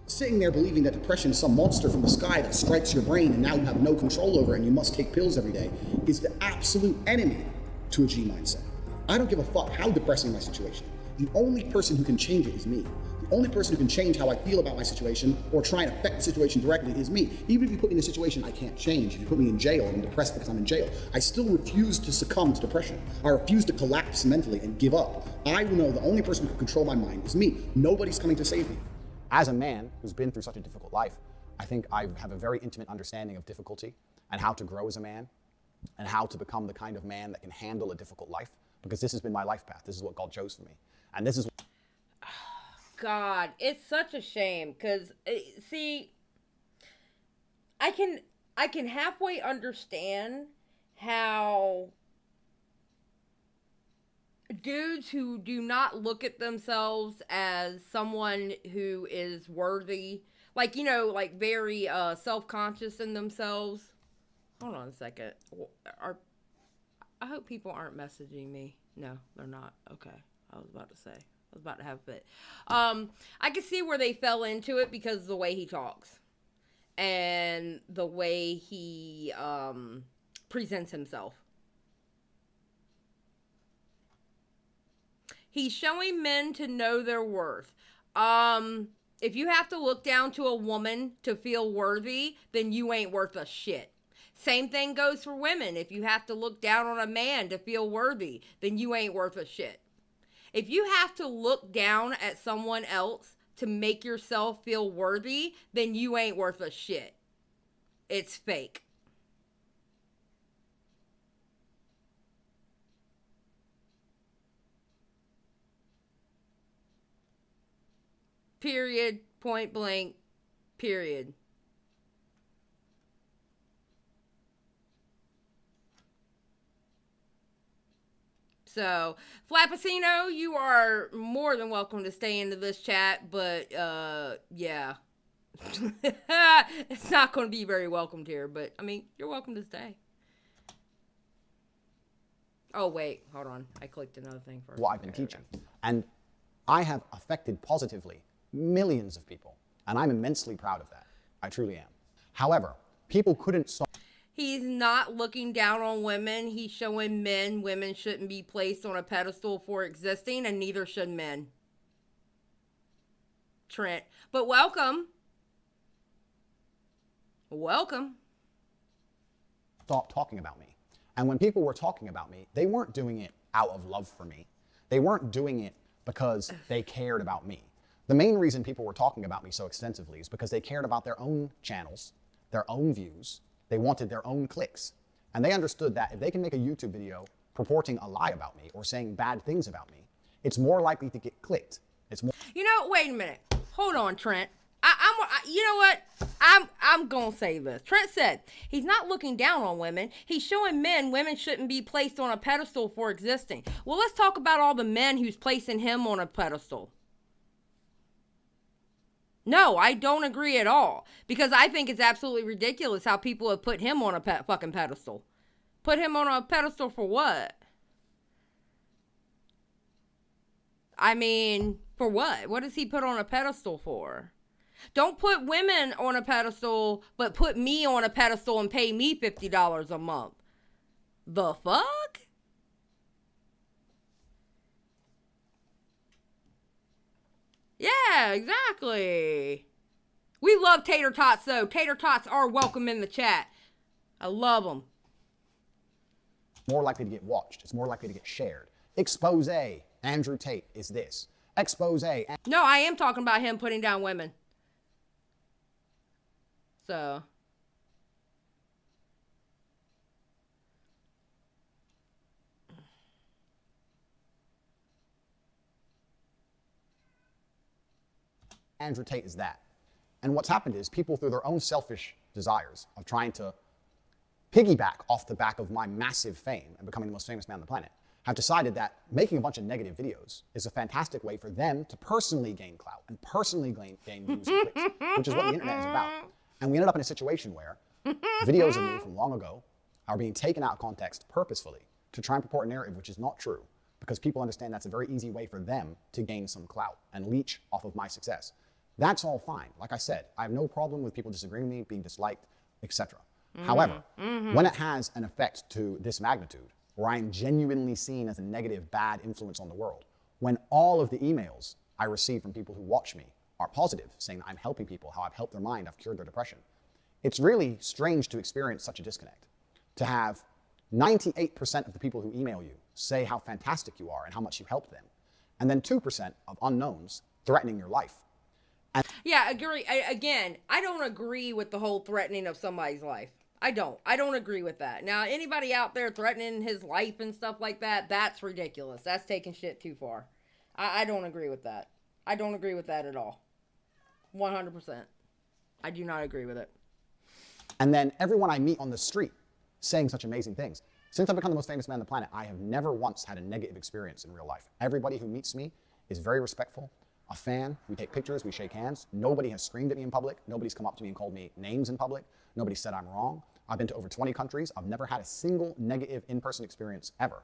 Sitting there believing that depression is some monster from the sky that strikes your brain and now you have no control over it and you must take pills every day is the absolute enemy to a G mindset. I don't give a fuck how depressing my situation. The only person who can change it is me. The only person who can change how I feel about my situation or try and affect the situation directly is me. Even if you put me in a situation I can't change, if you put me in jail and I'm depressed because I'm in jail, I still refuse to succumb to depression. I refuse to collapse mentally and give up. I know the only person who can control my mind is me. Nobody's coming to save me. As a man who's been through such a difficult life, I think I have a very intimate understanding of difficulty and how to grow as a man and how to become the kind of man that can handle a difficult life, because this has been my life path. This is what God chose for me. And this is... God, it's such a shame because, see, I can halfway understand how dudes who do not look at themselves as someone who is worthy, like, you know, like very self-conscious in themselves. Hold on a second. I hope people aren't messaging me. No, they're not. Okay. I was about to say. I was about to have a fit. I can see where they fell into it because of the way he talks and the way he presents himself. He's showing men to know their worth. If you have to look down to a woman to feel worthy, then you ain't worth a shit. Same thing goes for women. If you have to look down on a man to feel worthy, then you ain't worth a shit. If you have to look down at someone else to make yourself feel worthy, then you ain't worth a shit. It's fake. Period. Point blank. Period. So, Flapacino, you are more than welcome to stay into this chat, but, yeah. It's not going to be very welcomed here, but, I mean, you're welcome to stay. Oh, wait, hold on. I clicked another thing first. What I've been teaching. And I have affected positively millions of people, and I'm immensely proud of that. I truly am. However, people couldn't solve... He's not looking down on women. He's showing men women shouldn't be placed on a pedestal for existing, and neither should men. Trent. But welcome. Welcome. Stop talking about me. And when people were talking about me, they weren't doing it out of love for me. They weren't doing it because they cared about me. The main reason people were talking about me so extensively is because they cared about their own channels, their own views. They wanted their own clicks. And they understood that if they can make a YouTube video purporting a lie about me or saying bad things about me, it's more likely to get clicked. It's more. You know, wait a minute. Hold on, Trent. You know what? I'm gonna say this. Trent said he's not looking down on women. He's showing women shouldn't be placed on a pedestal for existing. Well, let's talk about all the men who's placing him on a pedestal. No, I don't agree at all, because I think it's absolutely ridiculous how people have put him on a fucking pedestal. Put him on a pedestal for what? I mean, for what? What is he put on a pedestal for? Don't put women on a pedestal, but put me on a pedestal and pay me $50 a month. The fuck? Yeah, exactly. We love tater tots, though. Tater tots are welcome in the chat. I love them. More likely to get watched. It's more likely to get shared. Expose. Andrew Tate is this. Expose. No, I am talking about him putting down women. So. Andrew Tate is that. And what's happened is people, through their own selfish desires of trying to piggyback off the back of my massive fame and becoming the most famous man on the planet, have decided that making a bunch of negative videos is a fantastic way for them to personally gain clout and personally gain views and clicks, which is what the internet is about. And we ended up in a situation where videos of me from long ago are being taken out of context purposefully to try and purport a narrative which is not true, because people understand that's a very easy way for them to gain some clout and leech off of my success. That's all fine. Like I said, I have no problem with people disagreeing with me, being disliked, etc. However, when it has an effect to this magnitude, where I am genuinely seen as a negative, bad influence on the world, when all of the emails I receive from people who watch me are positive, saying that I'm helping people, how I've helped their mind, I've cured their depression, it's really strange to experience such a disconnect. To have 98% of the people who email you say how fantastic you are and how much you helped them, and then 2% of unknowns threatening your life. Yeah, agree. I don't agree with the whole threatening of somebody's life. I don't agree with that. Now, anybody out there threatening his life and stuff like that, that's ridiculous. That's taking shit too far. I don't agree with that. I don't agree with that at all. 100%. I do not agree with it. And then everyone I meet on the street saying such amazing things. Since I've become the most famous man on the planet, I have never once had a negative experience in real life. Everybody who meets me is very respectful, a fan. We take pictures, we shake hands. Nobody has screamed at me in public. Nobody's come up to me and called me names in public. Nobody said I'm wrong. I've been to over 20 countries. I've never had a single negative in-person experience ever.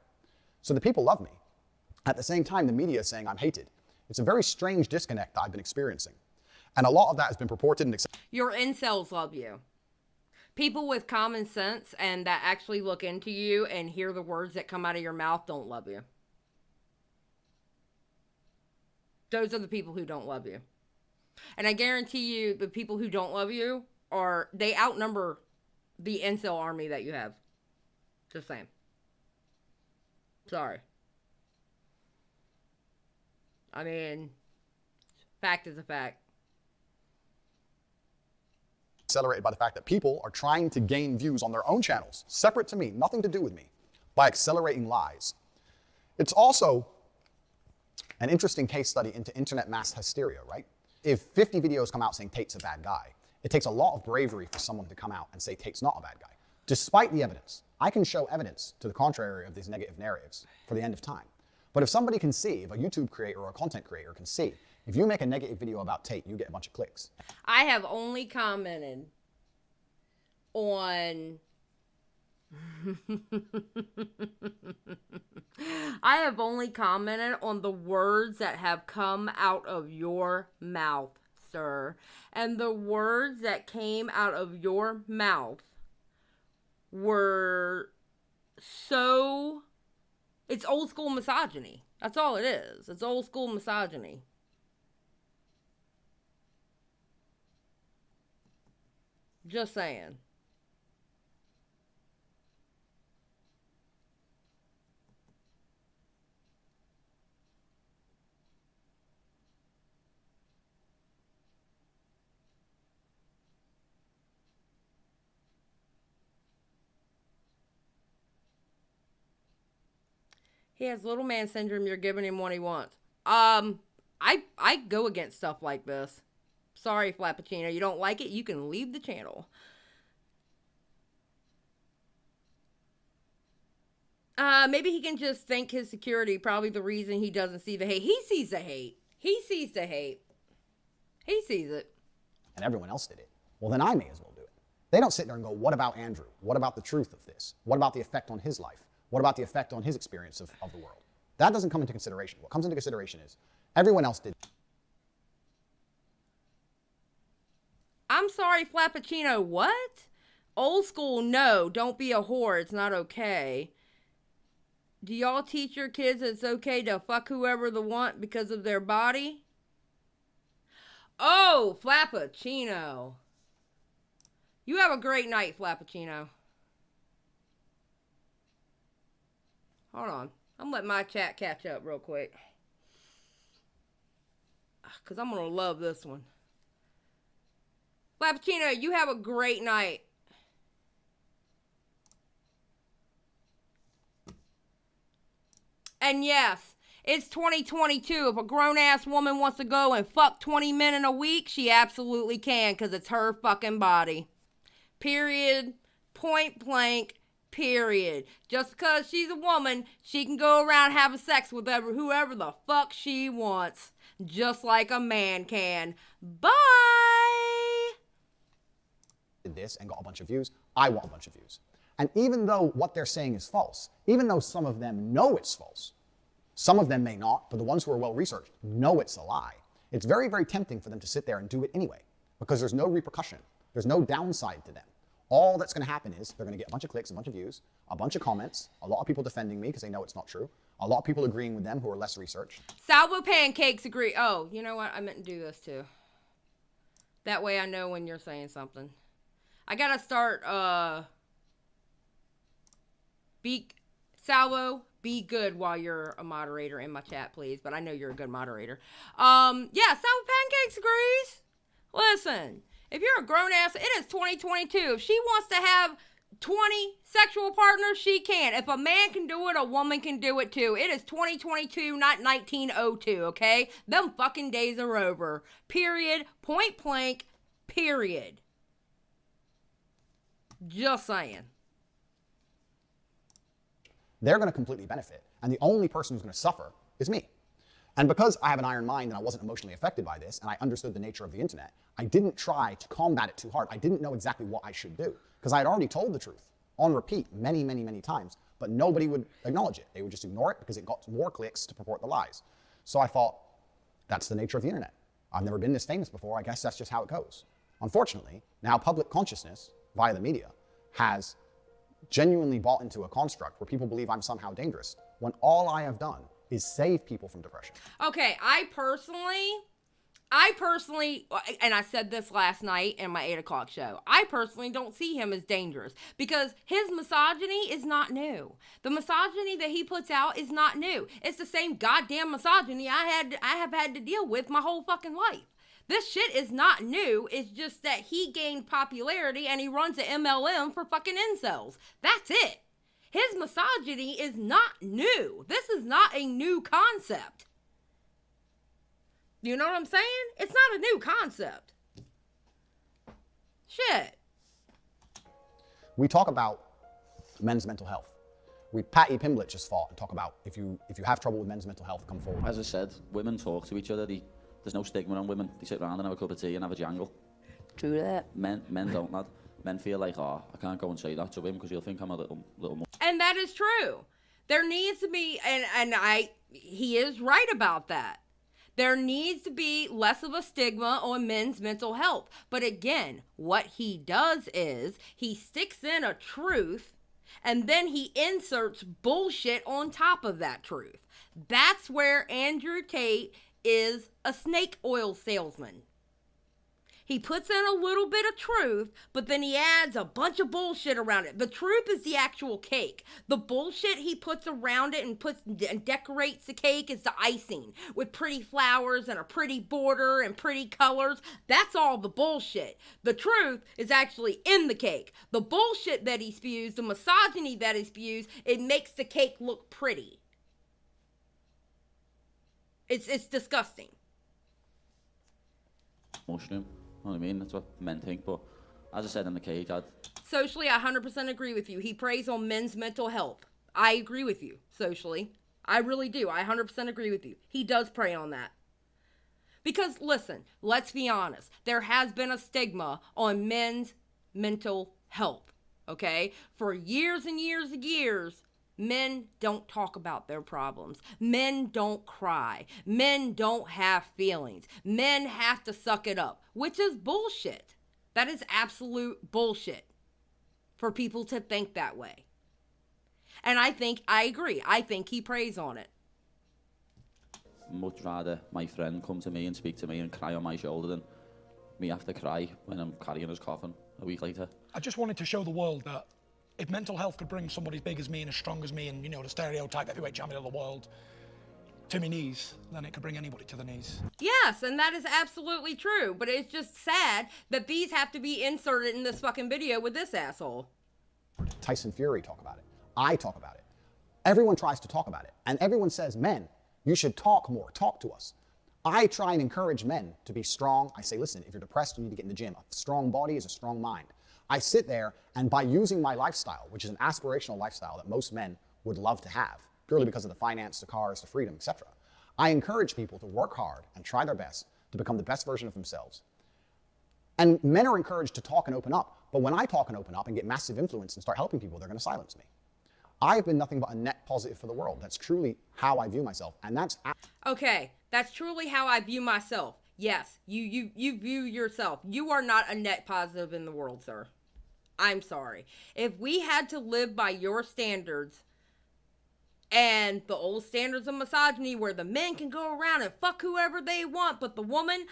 So the people love me. At the same time, the media is saying I'm hated. It's a very strange disconnect that I've been experiencing. And a lot of that has been purported and accepted. Your incels love you. People with common sense and that actually look into you and hear the words that come out of your mouth don't love you. Those are the people who don't love you. And I guarantee you the people who don't love you they outnumber the incel army that you have. Just saying. Sorry. I mean, fact is a fact. Accelerated by the fact that people are trying to gain views on their own channels, separate to me, nothing to do with me, by accelerating lies. It's also an interesting case study into internet mass hysteria, right? If 50 videos come out saying Tate's a bad guy, it takes a lot of bravery for someone to come out and say Tate's not a bad guy. Despite the evidence, I can show evidence to the contrary of these negative narratives for the end of time. But if somebody can see, if a YouTube creator or a content creator can see, if you make a negative video about Tate, you get a bunch of clicks. I have only commented on I have only commented on the words that have come out of your mouth, sir. And the words that came out of your mouth were so... It's old school misogyny. That's all it is. It's old school misogyny. Just saying. He has little man syndrome. You're giving him what he wants. I go against stuff like this. Sorry, Flappuccino. You don't like it? You can leave the channel. Maybe he can just thank his security. Probably the reason he doesn't see the hate. He sees the hate. He sees the hate. He sees it. And everyone else did it. Well, then I may as well do it. They don't sit there and go, what about Andrew? What about the truth of this? What about the effect on his life? What about the effect on his experience of the world? That doesn't come into consideration. What comes into consideration is everyone else did. I'm sorry, Flappuccino. What? Old school, no. Don't be a whore. It's not okay. Do y'all teach your kids it's okay to fuck whoever they want because of their body? Oh, Flappuccino. You have a great night, Flappuccino. Hold on. I'm letting my chat catch up real quick. Because I'm going to love this one. Flappuccino, you have a great night. And yes, it's 2022. If a grown-ass woman wants to go and fuck 20 men in a week, she absolutely can because it's her fucking body. Period. Point blank. Period. Just because she's a woman, she can go around having sex with whoever the fuck she wants. Just like a man can. Bye! Did this and got a bunch of views. I want a bunch of views. And even though what they're saying is false, even though some of them know it's false, some of them may not, but the ones who are well-researched know it's a lie. It's very, very tempting for them to sit there and do it anyway because there's no repercussion. There's no downside to them. All that's going to happen is they're going to get a bunch of clicks, a bunch of views, a bunch of comments, a lot of people defending me because they know it's not true, a lot of people agreeing with them who are less researched. Salvo Pancakes agree. Oh, you know what? I meant to do this too. That way I know when you're saying something. I got to start, Salvo, be good while you're a moderator in my chat, please. But I know you're a good moderator. Yeah, Salvo Pancakes agrees. Listen, if you're a grown-ass, it is 2022. If she wants to have 20 sexual partners, she can. If a man can do it, a woman can do it too. It is 2022, not 1902, okay? Them fucking days are over. Period. Point blank. Period. Just saying. They're going to completely benefit. And the only person who's going to suffer is me. And because I have an iron mind and I wasn't emotionally affected by this, and I understood the nature of the internet, I didn't try to combat it too hard. I didn't know exactly what I should do. Because I had already told the truth on repeat many, many, many times, but nobody would acknowledge it. They would just ignore it because it got more clicks to purport the lies. So I thought, that's the nature of the internet. I've never been this famous before. I guess that's just how it goes. Unfortunately, now public consciousness via the media has genuinely bought into a construct where people believe I'm somehow dangerous when all I have done is save people from depression. Okay, I personally, and I said this last night in my 8 o'clock show, I personally don't see him as dangerous because his misogyny is not new. The misogyny that he puts out is not new. It's the same goddamn misogyny I have had to deal with my whole fucking life. This shit is not new. It's just that he gained popularity and he runs an MLM for fucking incels. That's it. His misogyny is not new. This is not a new concept. You know what I'm saying? It's not a new concept. Shit. We talk about men's mental health. Patty Pimblett just fought and talk about if you have trouble with men's mental health, come forward. As I said, women talk to each other. There's no stigma on women. They sit around and have a cup of tea and have a jangle. True that. Men don't, lad. Men feel like, oh, I can't go and say that to him because he'll think I'm a little more. And that is true. There needs to be, he is right about that. There needs to be less of a stigma on men's mental health. But again, what he does is he sticks in a truth and then he inserts bullshit on top of that truth. That's where Andrew Tate is a snake oil salesman. He puts in a little bit of truth, but then he adds a bunch of bullshit around it. The truth is the actual cake. The bullshit he puts around it and decorates the cake is the icing with pretty flowers and a pretty border and pretty colors. That's all the bullshit. The truth is actually in the cake. The bullshit that he spews, the misogyny that he spews, it makes the cake look pretty. It's disgusting. Mushroom. You know what I mean? That's what men think. But as I said in the cage, Socially, I 100% agree with you. He preys on men's mental health. I agree with you, socially. I really do. I 100% agree with you. He does prey on that. Because, listen, let's be honest. There has been a stigma on men's mental health, okay? For years and years and years, men don't talk about their problems. Men don't cry. Men don't have feelings. Men have to suck it up, which is bullshit. That is absolute bullshit for people to think that way. And I agree. I think he preys on it. much rather my friend come to me and speak to me and cry on my shoulder than me have to cry when I'm carrying his coffin a week later. I just wanted to show the world that if mental health could bring somebody as big as me and as strong as me and, you know, the stereotype heavyweight champion of the world to my knees, then it could bring anybody to the knees. Yes, and that is absolutely true, but it's just sad that these have to be inserted in this fucking video with this asshole. Tyson Fury talk about it. I talk about it. Everyone tries to talk about it. And everyone says, men, you should talk more. Talk to us. I try and encourage men to be strong. I say, listen, if you're depressed, you need to get in the gym. A strong body is a strong mind. I sit there, and by using my lifestyle, which is an aspirational lifestyle that most men would love to have, purely because of the finance, the cars, the freedom, etc., I encourage people to work hard and try their best to become the best version of themselves. And men are encouraged to talk and open up. But when I talk and open up and get massive influence and start helping people, they're going to silence me. I've been nothing but a net positive for the world. That's truly how I view myself. And that's... Okay, that's truly how I view myself. Yes, you view yourself. You are not a net positive in the world, sir. I'm sorry. If we had to live by your standards and the old standards of misogyny where the men can go around and fuck whoever they want, but the woman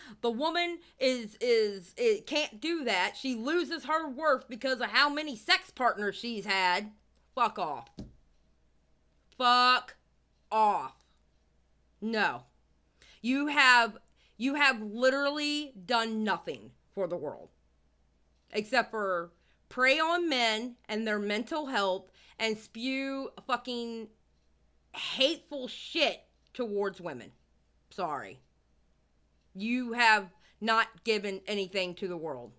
can't do that. She loses her worth because of how many sex partners she's had. Fuck off. Fuck off. No. You have literally done nothing for the world. Except for prey on men and their mental health and spew fucking hateful shit towards women. Sorry. You have not given anything to the world.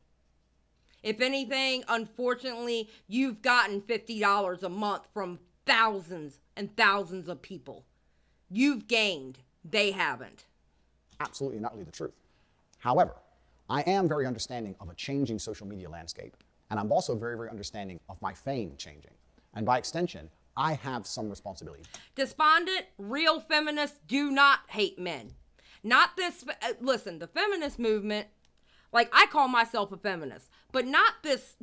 If anything, unfortunately, you've gotten $50 a month from thousands and thousands of people. You've gained. They haven't. Absolutely and utterly the truth. However, I am very understanding of a changing social media landscape, and I'm also very, very understanding of my fame changing. And by extension, I have some responsibility. Despondent, real feminists do not hate men. Not this, listen, the feminist movement, like, I call myself a feminist, but not this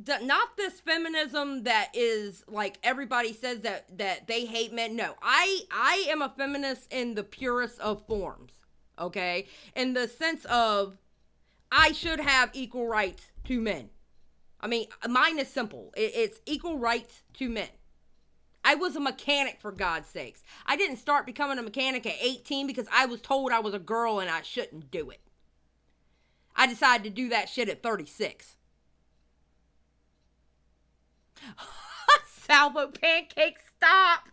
feminism that is like everybody says that they hate men. No, I am a feminist in the purest of forms, okay? In the sense of I should have equal rights to men. I mean, mine is simple. It's equal rights to men. I was a mechanic, for God's sakes. I didn't start becoming a mechanic at 18 because I was told I was a girl and I shouldn't do it. I decided to do that shit at 36. Salvo pancake, stop!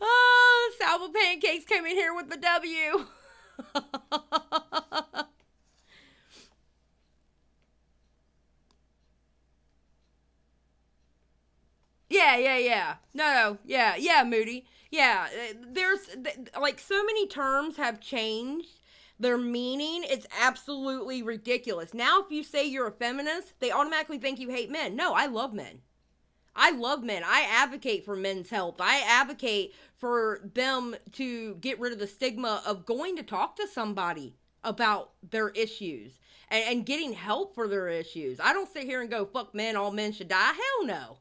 Oh, Salvo pancakes came in here with the W. Yeah. No, yeah, Moody. Yeah, there's, like, so many terms have changed their meaning. It's absolutely ridiculous. Now, if you say you're a feminist, they automatically think you hate men. No, I love men. I love men. I advocate for men's health. I advocate for them to get rid of the stigma of going to talk to somebody about their issues and getting help for their issues. I don't sit here and go, fuck men, all men should die. Hell no.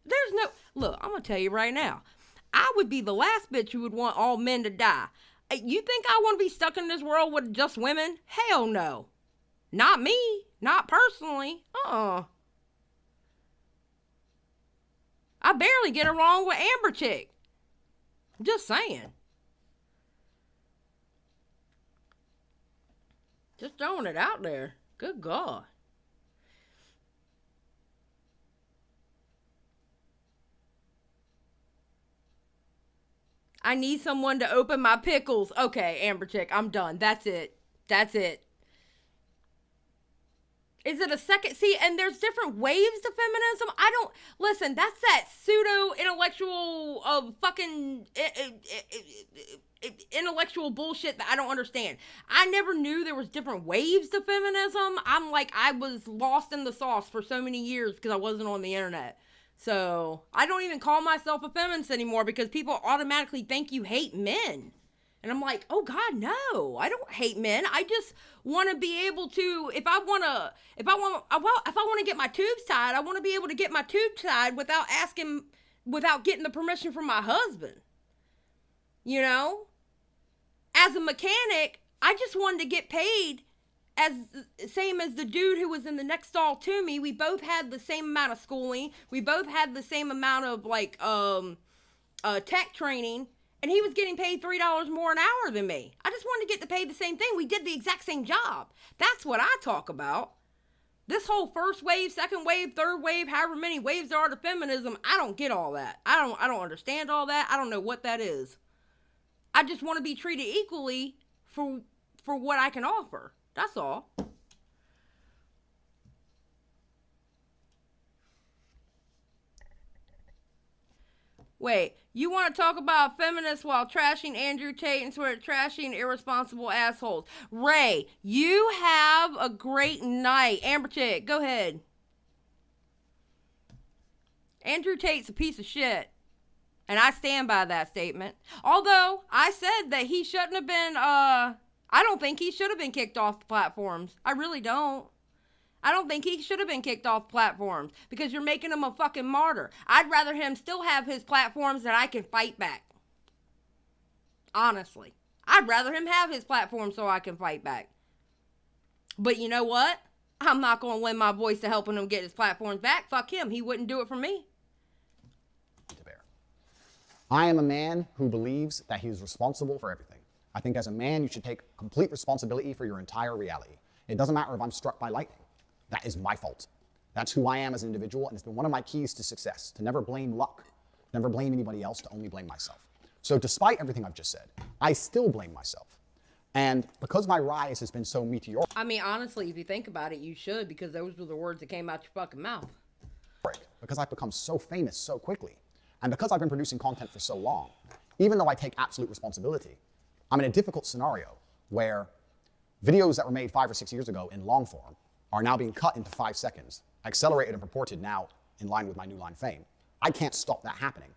There's no, look, I'm going to tell you right now. I would be the last bitch who would want all men to die. You think I want to be stuck in this world with just women? Hell no. Not me. Not personally. I barely get along with Amber Chick. Just saying. Just throwing it out there. Good God. I need someone to open my pickles. Okay, Amber Chick, I'm done. That's it. That's it. Is it a second? See, and there's different waves of feminism. I don't, listen, that's that pseudo-intellectual fucking intellectual bullshit that I don't understand. I never knew there was different waves of feminism. I'm like, I was lost in the sauce for so many years because I wasn't on the internet. So I don't even call myself a feminist anymore because people automatically think you hate men. And I'm like, oh God, no, I don't hate men. I just want to be able to, if I want to get my tubes tied, I want to be able to get my tube tied without getting the permission from my husband. You know, as a mechanic, I just wanted to get paid as same as the dude who was in the next stall to me. We both had the same amount of schooling. We both had the same amount of tech training. And he was getting paid $3 more an hour than me. I just wanted to get to pay the same thing. We did the exact same job. That's what I talk about. This whole first wave, second wave, third wave, however many waves there are to feminism, I don't get all that. I don't understand all that. I don't know what that is. I just want to be treated equally for what I can offer. That's all. Wait, you want to talk about feminists while trashing Andrew Tate and sort of trashing irresponsible assholes. Ray, you have a great night. Amber Chick, go ahead. Andrew Tate's a piece of shit. And I stand by that statement. Although, I said that he shouldn't have been, I don't think he should have been kicked off the platforms. I really don't. I don't think he should have been kicked off platforms because you're making him a fucking martyr. I'd rather him still have his platforms that I can fight back. Honestly. I'd rather him have his platform so I can fight back. But you know what? I'm not going to lend my voice to helping him get his platforms back. Fuck him. He wouldn't do it for me. I am a man who believes that he is responsible for everything. I think as a man, you should take complete responsibility for your entire reality. It doesn't matter if I'm struck by lightning. That is my fault. That's who I am as an individual, and it's been one of my keys to success, to never blame luck, never blame anybody else, to only blame myself. So despite everything I've just said, I still blame myself. And because my rise has been so meteoric, I mean, honestly, if you think about it, you should, because those were the words that came out your fucking mouth. Because I've become so famous so quickly, and because I've been producing content for so long, even though I take absolute responsibility, I'm in a difficult scenario where videos that were made 5 or 6 years ago in long form are now being cut into 5 seconds, accelerated and purported now in line with my new line fame. I can't stop that happening.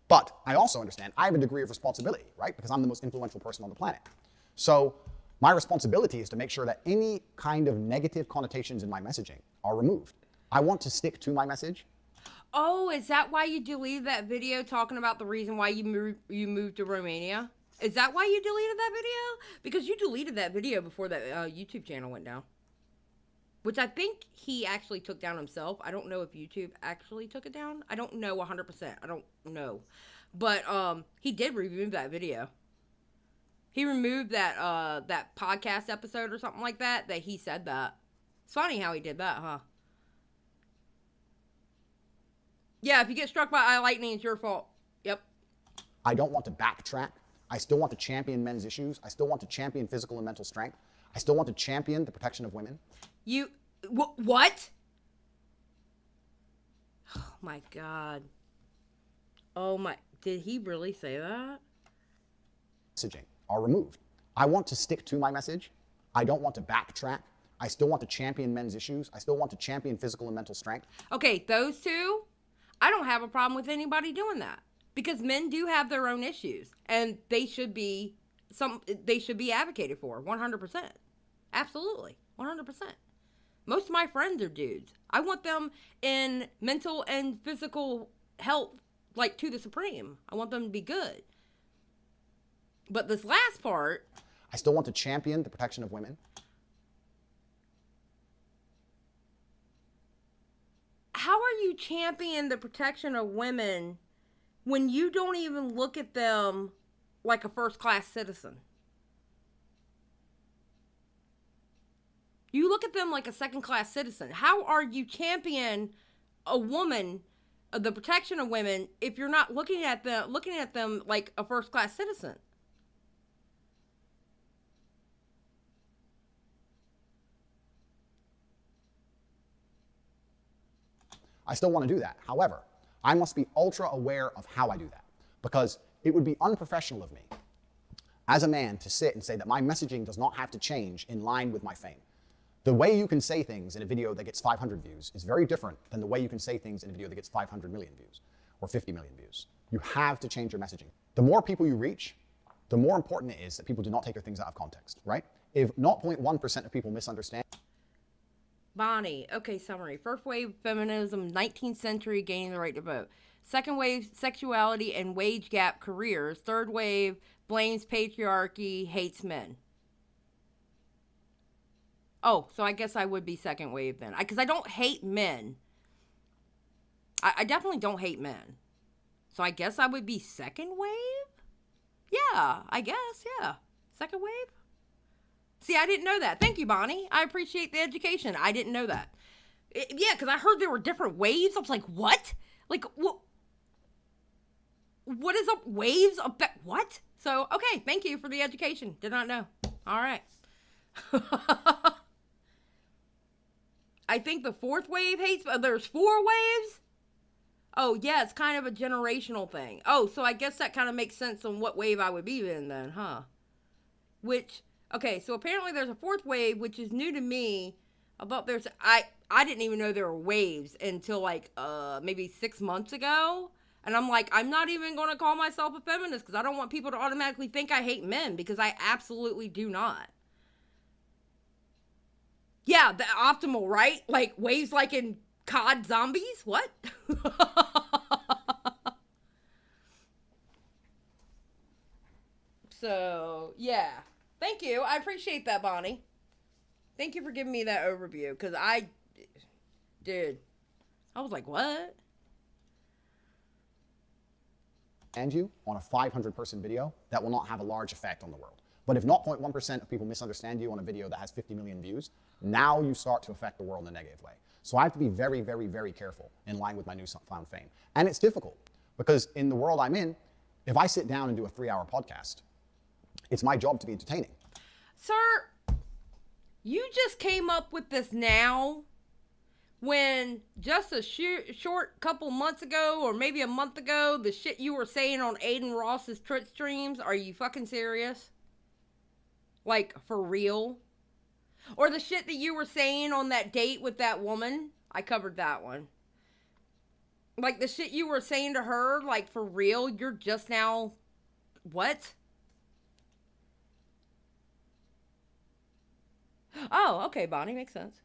But I also understand I have a degree of responsibility, right? Because I'm the most influential person on the planet. So my responsibility is to make sure that any kind of negative connotations in my messaging are removed. I want to stick to my message. Oh, is that why you deleted that video talking about the reason why you moved to Romania? Is that why you deleted that video? Because you deleted that video before that YouTube channel went down. Which I think he actually took down himself. I don't know if YouTube actually took it down. I don't know 100%. I don't know. But he did remove that video. He removed that that podcast episode or something like that he said that. It's funny how he did that, huh? Yeah, if you get struck by lightning, it's your fault. Yep. I don't want to backtrack. I still want to champion men's issues. I still want to champion physical and mental strength. I still want to champion the protection of women. What? Oh my God. Oh my, did he really say that? Messaging are removed. I want to stick to my message. I don't want to backtrack. I still want to champion men's issues. I still want to champion physical and mental strength. Okay, those two, I don't have a problem with anybody doing that because men do have their own issues and they should be advocated for 100%. Absolutely. 100%. Most of my friends are dudes. I want them in mental and physical health, like, to the supreme. I want them to be good. But this last part... I still want to champion the protection of women. How are you championing the protection of women when you don't even look at them like a first-class citizen? You look at them like a second-class citizen. How are you championing a woman, the protection of women, if you're not looking at them like a first-class citizen? I still want to do that. However, I must be ultra aware of how I do that, because it would be unprofessional of me as a man to sit and say that my messaging does not have to change in line with my fame. The way you can say things in a video that gets 500 views is very different than the way you can say things in a video that gets 500 million views or 50 million views. You have to change your messaging. The more people you reach, the more important it is that people do not take your things out of context, right? If 0.1% of people misunderstand... Bonnie, okay, summary. First wave feminism, 19th century, gaining the right to vote. Second wave, sexuality and wage gap careers. Third wave, blames patriarchy, hates men. Oh, so I guess I would be second wave then. Because I don't hate men. I definitely don't hate men. So I guess I would be second wave? Yeah, I guess, yeah. Second wave? See, I didn't know that. Thank you, Bonnie. I appreciate the education. I didn't know that. Yeah, because I heard there were different waves. I was like, what? Like, what is up? Waves? What? So, okay, thank you for the education. Did not know. All right. I think the fourth wave hates... there's 4 waves? Oh, yeah, it's kind of a generational thing. Oh, so I guess that kind of makes sense on what wave I would be in then, huh? Which... Okay, so apparently there's a 4th wave, which is new to me. I thought there's... I didn't even know there were waves until, like, maybe 6 months ago. And I'm like, I'm not even going to call myself a feminist because I don't want people to automatically think I hate men, because I absolutely do not. Yeah, the optimal, right? Like, waves like in COD Zombies? What? So, yeah. Thank you. I appreciate that, Bonnie. Thank you for giving me that overview, because I was like, what? And you on a 500-person video, that will not have a large effect on the world. But if 0.1% of people misunderstand you on a video that has 50 million views, now you start to affect the world in a negative way. So I have to be very, very, very careful in line with my newfound fame. And it's difficult, because in the world I'm in, if I sit down and do a 3-hour podcast, it's my job to be entertaining. Sir, you just came up with this now, when just a short couple months ago, or maybe a month ago, the shit you were saying on Aiden Ross's Twitch streams, are you fucking serious? Like, for real? Or the shit that you were saying on that date with that woman? I covered that one. Like, the shit you were saying to her, like, for real? You're just now... What? Oh, okay, Bonnie, makes sense.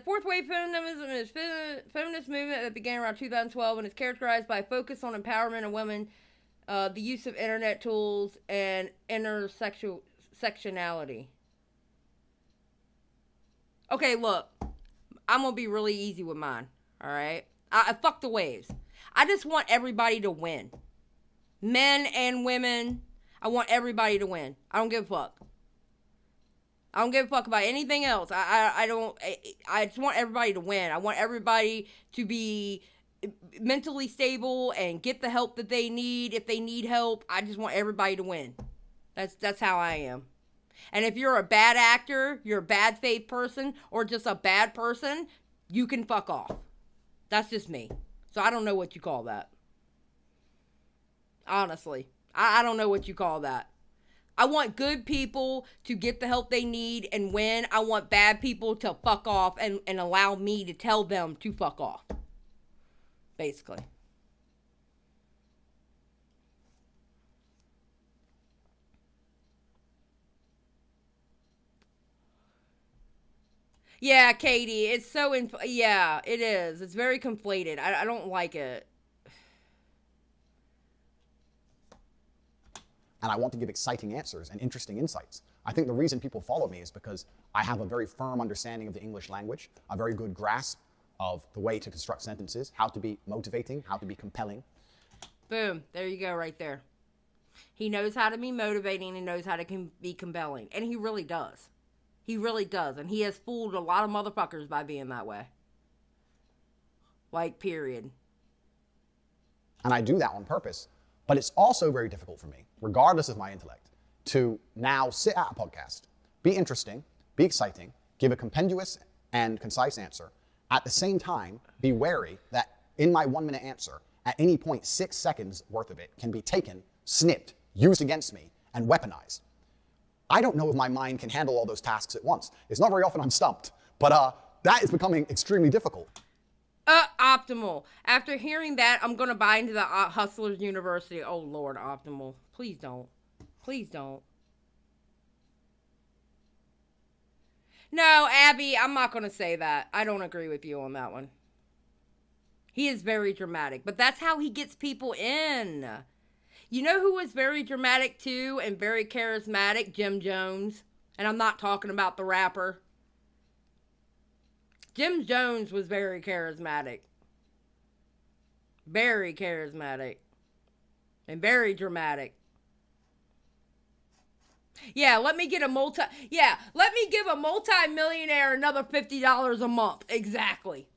Fourth wave feminism is a feminist movement that began around 2012 and is characterized by a focus on empowerment of women, the use of internet tools, and intersectionality. Okay, look, I'm gonna be really easy with mine, alright? I fuck the waves. I just want everybody to win. Men and women, I want everybody to win. I don't give a fuck. I don't give a fuck about anything else. I just want everybody to win. I want everybody to be mentally stable and get the help that they need. If they need help, I just want everybody to win. That's how I am. And if you're a bad actor, you're a bad faith person, or just a bad person, you can fuck off. That's just me. So I don't know what you call that. Honestly, I don't know what you call that. I want good people to get the help they need and win. I want bad people to fuck off and allow me to tell them to fuck off. Basically. Yeah, Katie, it's so, yeah, it is. It's very conflated. I don't like it. And I want to give exciting answers and interesting insights. I think the reason people follow me is because I have a very firm understanding of the English language, a very good grasp of the way to construct sentences, how to be motivating, how to be compelling. Boom. There you go right there. He knows how to be motivating and knows how to be compelling. And he really does. He really does. And he has fooled a lot of motherfuckers by being that way. Like, period. And I do that on purpose. But it's also very difficult for me, regardless of my intellect, to now sit at a podcast, be interesting, be exciting, give a compendious and concise answer, at the same time, be wary that in my 1 minute answer, at any point, 6 seconds worth of it can be taken, snipped, used against me, and weaponized. I don't know if my mind can handle all those tasks at once. It's not very often I'm stumped, but that is becoming extremely difficult. Optimal. After hearing that, I'm going to buy into the Hustlers University. Oh, Lord, Optimal. Please don't. Please don't. No, Abby, I'm not going to say that. I don't agree with you on that one. He is very dramatic, but that's how he gets people in. You know who was very dramatic too and very charismatic? Jim Jones. And I'm not talking about the rapper. Jim Jones was very charismatic. Very charismatic. And very dramatic. Yeah, let me give a multi-millionaire another $50 a month. Exactly.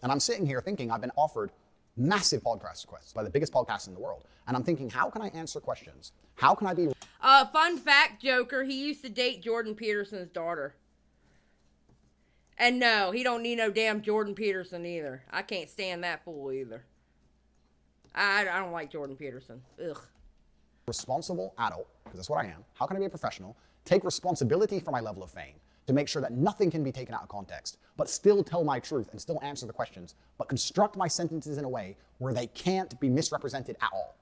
And I'm sitting here thinking I've been offered massive podcast requests by the biggest podcasts in the world. And I'm thinking, how can I answer questions? How can I be... Fun fact, Joker, he used to date Jordan Peterson's daughter. And no, he don't need no damn Jordan Peterson either. I can't stand that fool either. I don't like Jordan Peterson. Ugh. Responsible adult, because that's what I am. How can I be a professional? Take responsibility for my level of fame to make sure that nothing can be taken out of context, but still tell my truth and still answer the questions, but construct my sentences in a way where they can't be misrepresented at all.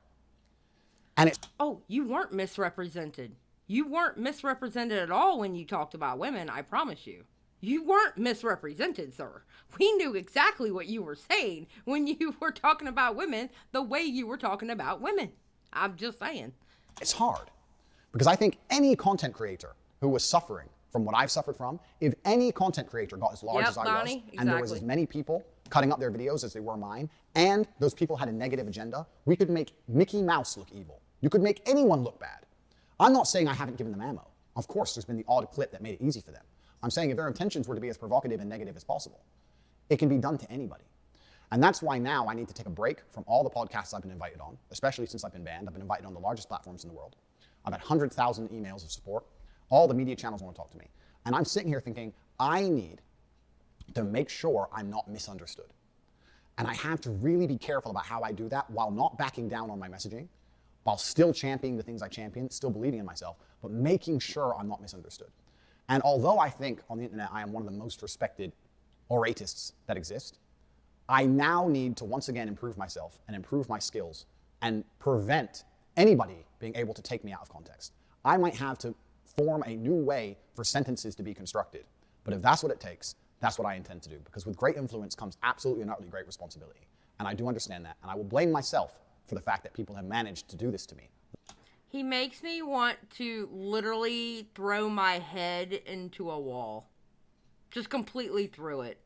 And it's... Oh, you weren't misrepresented. You weren't misrepresented at all when you talked about women, I promise you. You weren't misrepresented, sir. We knew exactly what you were saying when you were talking about women the way you were talking about women. I'm just saying. It's hard because I think any content creator who was suffering from what I've suffered from, if any content creator got as large as I was, and there was as many people cutting up their videos as they were mine, and those people had a negative agenda, we could make Mickey Mouse look evil. You could make anyone look bad. I'm not saying I haven't given them ammo. Of course, there's been the odd clip that made it easy for them. I'm saying if their intentions were to be as provocative and negative as possible, it can be done to anybody. And that's why now I need to take a break from all the podcasts I've been invited on, especially since I've been banned. I've been invited on the largest platforms in the world. I've had 100,000 emails of support. All the media channels want to talk to me. And I'm sitting here thinking, I need to make sure I'm not misunderstood. And I have to really be careful about how I do that while not backing down on my messaging, while still championing the things I champion, still believing in myself, but making sure I'm not misunderstood. And although I think on the internet I am one of the most respected oratists that exist, I now need to once again improve myself and improve my skills and prevent anybody being able to take me out of context. I might have to form a new way for sentences to be constructed. But if that's what it takes, that's what I intend to do. Because with great influence comes absolutely and utterly great responsibility. And I do understand that. And I will blame myself for the fact that people have managed to do this to me. He makes me want to literally throw my head into a wall. Just completely through it.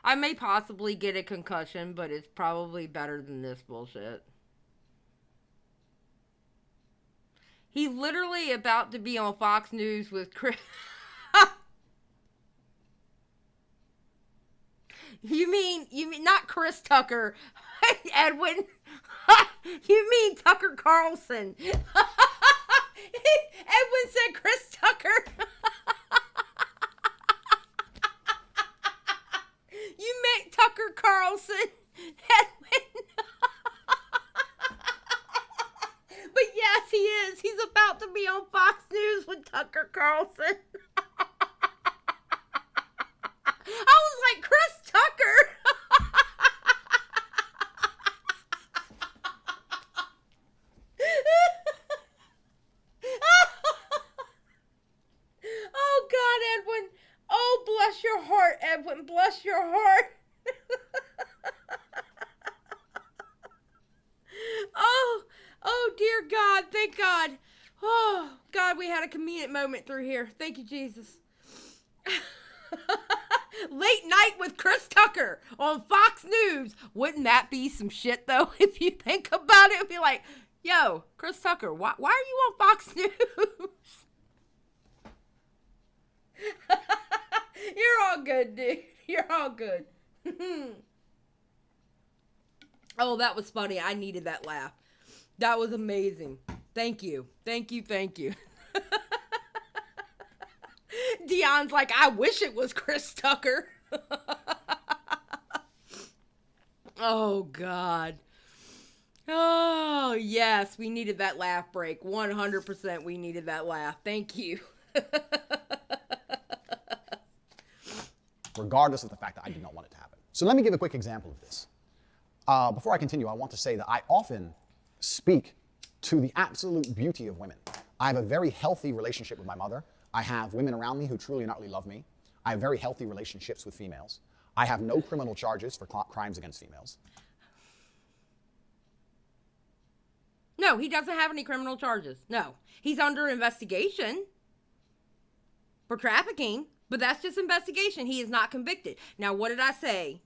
I may possibly get a concussion, but it's probably better than this bullshit. He's literally about to be on Fox News with Chris. You mean not Chris Tucker, Edwin? You mean Tucker Carlson? Edwin said Chris Tucker. You meant Tucker Carlson, Edwin. But yes, he is. He's about to be on Fox News with Tucker Carlson. I was like, Chris Tucker? Oh, God, Edwin, bless your heart. Oh, dear God. Thank God. Oh, God, we had a comedic moment through here. Thank you, Jesus. Late night with Chris Tucker on Fox News. Wouldn't that be some shit, though? If you think about it, it'd be like, yo, Chris Tucker, why are you on Fox News? You're all good, dude. You're all good. Oh, that was funny. I needed that laugh. That was amazing. Thank you. Thank you. Thank you. Dion's like, I wish it was Chris Tucker. Oh, God. Oh, yes. We needed that laugh break. 100% we needed that laugh. Thank you. Regardless of the fact that I did not want it to happen. So let me give a quick example of this. Before I continue, I want to say that I often speak to the absolute beauty of women. I have a very healthy relationship with my mother. I have women around me who truly and utterly love me. I have very healthy relationships with females. I have no criminal charges for crimes against females. No, he doesn't have any criminal charges. No. He's under investigation for trafficking, but that's just investigation. He is not convicted. Now, what did I say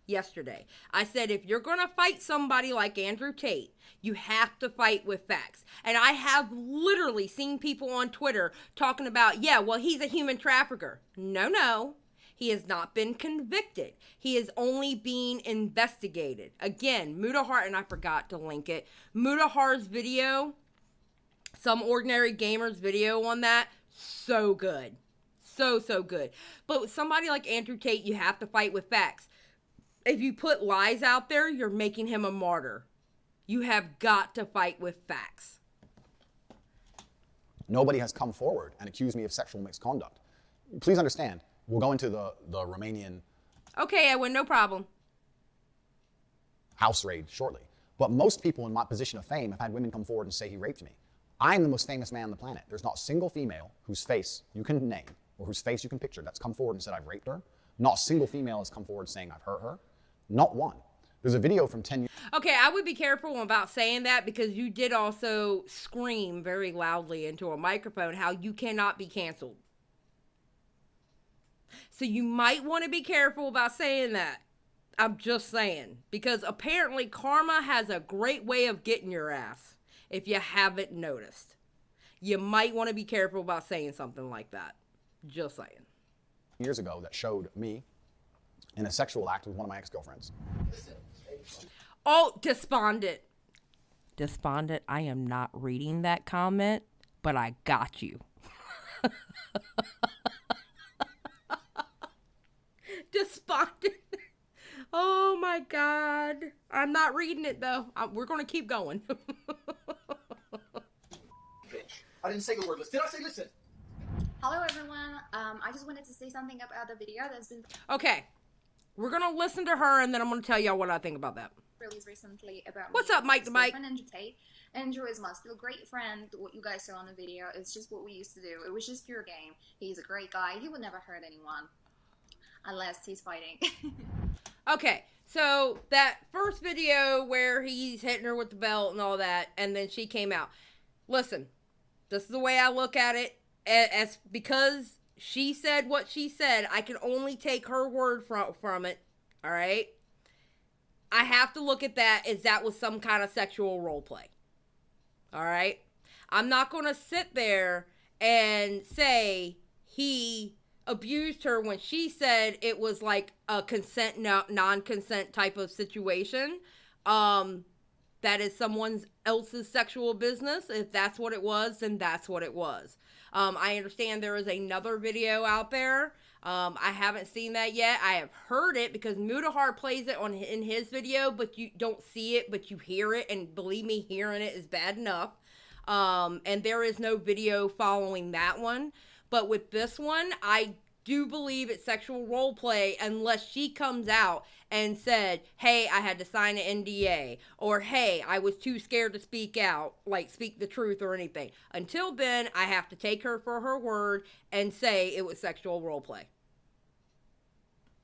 yesterday? I said, if you're going to fight somebody like Andrew Tate, you have to fight with facts. And I have literally seen people on Twitter talking about, yeah, well, he's a human trafficker. No. He has not been convicted. He is only being investigated. Again, Mutahar, and I forgot to link it, Mutahar's video, Some Ordinary Gamer's video on that, so good. So good. But with somebody like Andrew Tate, you have to fight with facts. If you put lies out there, you're making him a martyr. You have got to fight with facts. Nobody has come forward and accused me of sexual misconduct. Please understand, we'll go into the Romanian Okay, Edwin, no problem. house raid shortly. But most people in my position of fame have had women come forward and say he raped me. I'm the most famous man on the planet. There's not a single female whose face you can name or whose face you can picture that's come forward and said I've raped her. Not a single female has come forward saying I've hurt her. Not one. There's a video from 10 years. Okay, I would be careful about saying that because you did also scream very loudly into a microphone how you cannot be canceled. So you might want to be careful about saying that. I'm just saying. Because apparently karma has a great way of getting your ass if you haven't noticed. You might want to be careful about saying something like that. Just saying. Years ago that showed me in a sexual act with one of my ex-girlfriends. Oh, despondent. Despondent, I am not reading that comment, but I got you. Despondent. Oh my God. I'm not reading it though. We're going to keep going. I didn't say the word listen. Did I say listen? Hello everyone, I just wanted to say something about the video that's been Okay, we're going to listen to her and then I'm going to tell y'all what I think about that. released recently about What's me up, Mike and to my Mike? friend Andrew Tate. Andrew is my still great friend. What you guys saw on the video, it's just what we used to do. It was just pure game. He's a great guy. He would never hurt anyone unless he's fighting. Okay, so that first video where he's hitting her with the belt and all that, and then she came out. Listen, this is the way I look at it. As because she said what she said, I can only take her word from it. All right? I have to look at that as that was some kind of sexual role play. All right? I'm not going to sit there and say he abused her when she said it was like a consent, non-consent type of situation. That is someone else's sexual business. If that's what it was, then that's what it was. I understand there is another video out there. I haven't seen that yet. I have heard it because Mutahar plays it in his video, but you don't see it, but you hear it. And believe me, hearing it is bad enough. And there is no video following that one. But with this one, I do believe it's sexual role play unless she comes out and said, hey, I had to sign an NDA, or hey, I was too scared to speak out, like speak the truth or anything. Until then, I have to take her for her word and say it was sexual role play.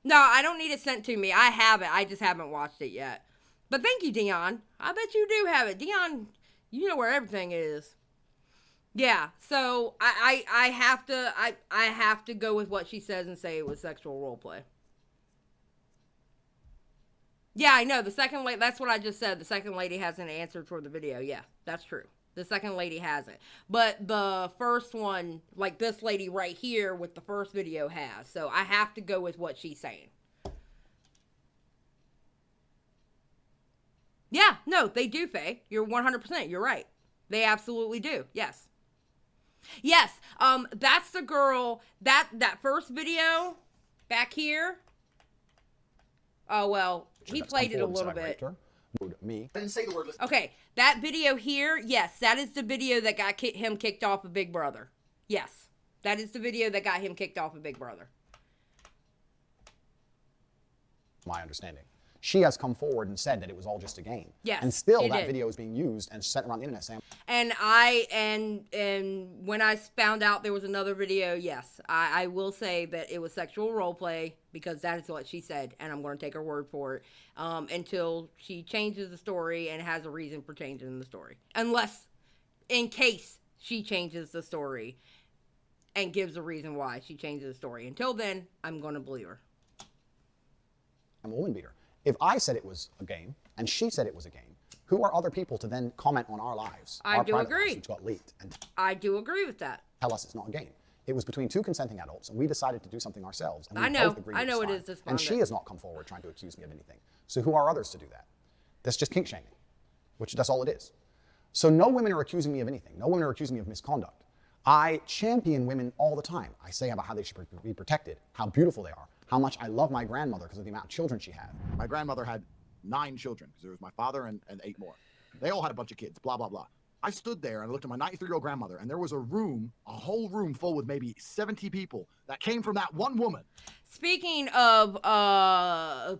No, I don't need it sent to me. I have it. I just haven't watched it yet. But thank you, Dion. I bet you do have it. Dion, you know where everything is. Yeah, so I have to go with what she says and say it was sexual role play. Yeah, I know. The second lady, that's what I just said. The second lady hasn't answered for the video. Yeah, that's true. The second lady hasn't. But the first one, like this lady right here with the first video has. So I have to go with what she's saying. Yeah, no, they do, Faye. You're 100%. You're right. They absolutely do. Yes. Yes, that's the girl, that first video back here. Oh, well, he played it a little bit. Me. I didn't say the word. Okay, that video here, yes, that is the video that got him kicked off of Big Brother. Yes, that is the video that got him kicked off of Big Brother. My understanding. She has come forward and said that it was all just a game. Yes, and still it that did. video is being used and sent around the internet saying. And when I found out there was another video, yes, I will say that it was sexual role play because that is what she said, and I'm going to take her word for it until she changes the story and has a reason for changing the story. Unless, in case she changes the story and gives a reason why she changes the story. Until then, I'm going to believe her. I'm a woman beater. If I said it was a game and she said it was a game, who are other people to then comment on our lives? I our do private agree. lives, which got leaked, and I do agree with that. tell us it's not a game. It was between two consenting adults, and we decided to do something ourselves. And we I know. both agreed I was know it fine. is despondent. And she has not come forward trying to accuse me of anything. So who are others to do that? That's just kink shaming, which that's all it is. So no women are accusing me of anything. No women are accusing me of misconduct. I champion women all the time. I say about how they should be protected, how beautiful they are, how much I love my grandmother because of the amount of children she had. My grandmother had 9 children because there was my father and 8 more. They all had a bunch of kids, blah, blah, blah. I stood there and I looked at my 93-year-old grandmother, and there was a whole room full with maybe 70 people that came from that one woman. Speaking of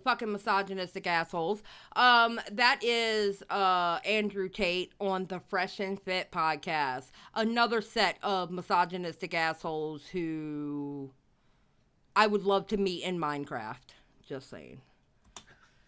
fucking misogynistic assholes, that is Andrew Tate on the Fresh and Fit podcast. Another set of misogynistic assholes who I would love to meet in Minecraft. Just saying.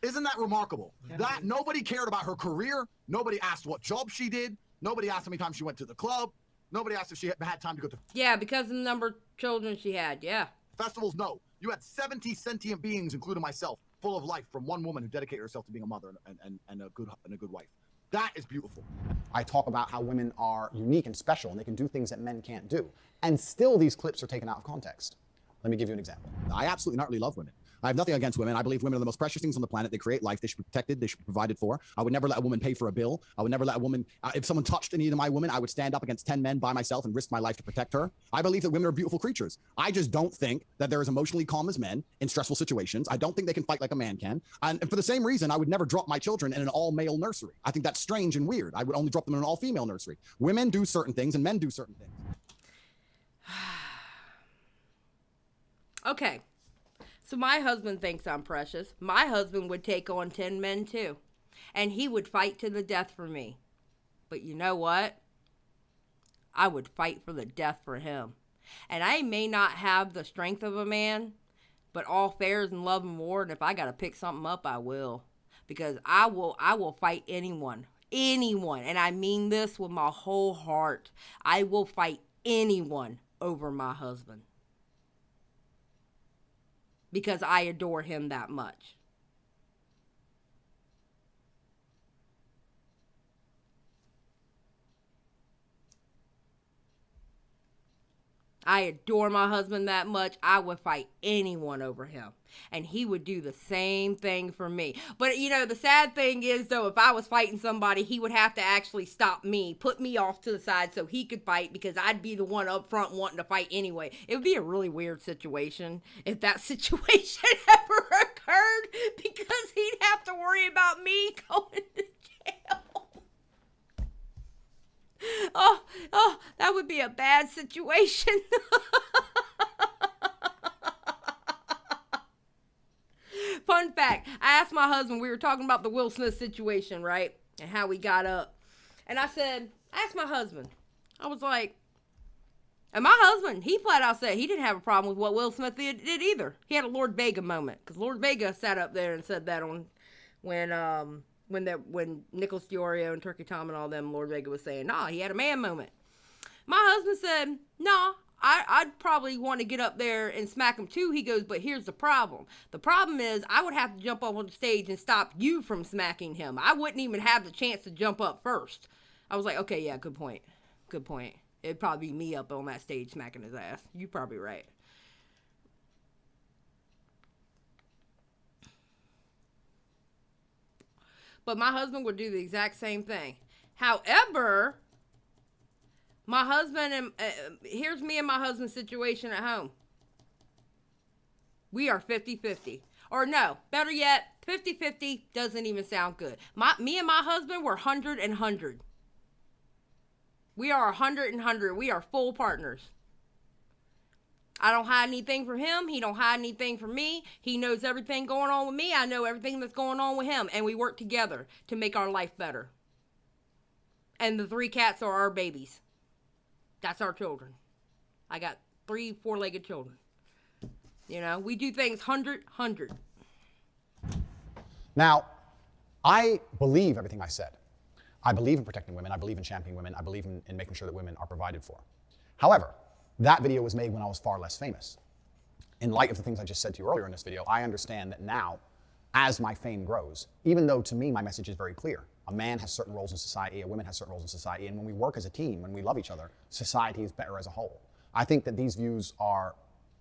Isn't that remarkable? That nobody cared about her career. Nobody asked what job she did. Nobody asked how many times she went to the club. Nobody asked if she had time to go to Yeah, because of the number of children she had. Yeah. festivals. No, you had 70 sentient beings, including myself, full of life from one woman who dedicated herself to being a mother and a good wife. That is beautiful. I talk about how women are unique and special and they can do things that men can't do. And still these clips are taken out of context. Let me give you an example. I absolutely not really love women. I have nothing against women. I believe women are the most precious things on the planet. They create life. They should be protected. They should be provided for. I would never let a woman pay for a bill. I would never let a woman, if someone touched any of my women, I would stand up against 10 men by myself and risk my life to protect her. I believe that women are beautiful creatures. I just don't think that they're as emotionally calm as men in stressful situations. I don't think they can fight like a man can. And for the same reason, I would never drop my children in an all-male nursery. I think that's strange and weird. I would only drop them in an all-female nursery. Women do certain things and men do certain things. Okay. So my husband thinks I'm precious. My husband would take on 10 men too. And he would fight to the death for me. But you know what? I would fight for the death for him. And I may not have the strength of a man, but all fair is in love and war. And if I got to pick something up, I will. Because I will fight anyone. Anyone. And I mean this with my whole heart. I will fight anyone over my husband. Because I adore him that much. I adore my husband that much. I would fight anyone over him. And he would do the same thing for me. But, you know, the sad thing is, though, if I was fighting somebody, he would have to actually stop me, put me off to the side so he could fight because I'd be the one up front wanting to fight anyway. It would be a really weird situation if that situation ever occurred because he'd have to worry about me going to jail. Oh, that would be a bad situation. Fun fact, I asked my husband, we were talking about the Will Smith situation, right? And how he got up. And I asked my husband, I was like, And my husband, he flat out said he didn't have a problem with what Will Smith did either. He had a Lord Vega moment, because Lord Vega sat up there and said that on when Nicholas Diorio and Turkey Tom and all them, Lord Vega was saying, nah, he had a man moment. My husband said, nah, I'd probably want to get up there and smack him too. He goes, but here's the problem. The problem is I would have to jump up on the stage and stop you from smacking him. I wouldn't even have the chance to jump up first. I was like, okay, yeah, good point. Good point. It'd probably be me up on that stage smacking his ass. You're probably right. But my husband would do the exact same thing. However, my husband and here's me and my husband's situation at home. We are 50-50. Or no, better yet, 50-50 doesn't even sound good. Me and my husband were 100 and 100. We are 100 and 100. We are full partners. I don't hide anything from him. He don't hide anything from me. He knows everything going on with me. I know everything that's going on with him. And we work together to make our life better. And the 3 cats are our babies. That's our children. I got 3 4-legged children. You know, we do things 100. Now, I believe everything I said. I believe in protecting women. I believe in championing women. I believe in making sure that women are provided for. However, that video was made when I was far less famous. In light of the things I just said to you earlier in this video, I understand that now, as my fame grows, even though to me my message is very clear, a man has certain roles in society, a woman has certain roles in society, and when we work as a team, when we love each other, society is better as a whole. I think that these views are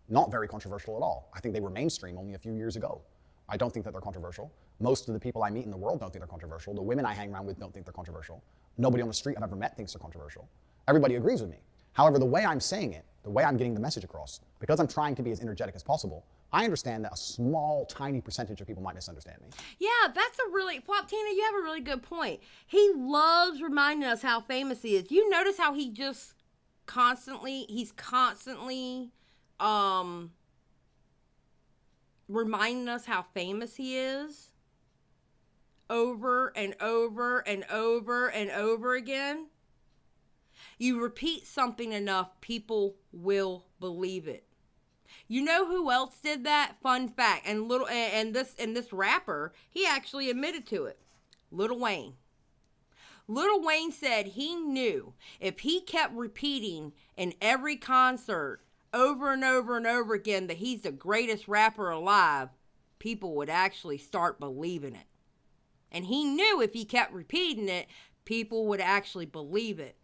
not very controversial at all. I think they were mainstream only a few years ago. I don't think that they're controversial. Most of the people I meet in the world don't think they're controversial. The women I hang around with don't think they're controversial. Nobody on the street I've ever met thinks they're controversial. Everybody agrees with me. However, the way I'm saying it, the way I'm getting the message across, because I'm trying to be as energetic as possible, I understand that a small, tiny percentage of people might misunderstand me. Yeah, that's a really, Tina, you have a really good point. He loves reminding us how famous he is. You notice how he just he's constantly reminding us how famous he is over and over and over and over again. You repeat something enough, people will believe it. You know who else did that? Fun fact, and this rapper, he actually admitted to it. Lil Wayne. Lil Wayne said he knew if he kept repeating in every concert over and over and over again that he's the greatest rapper alive, people would actually start believing it. And he knew if he kept repeating it, people would actually believe it.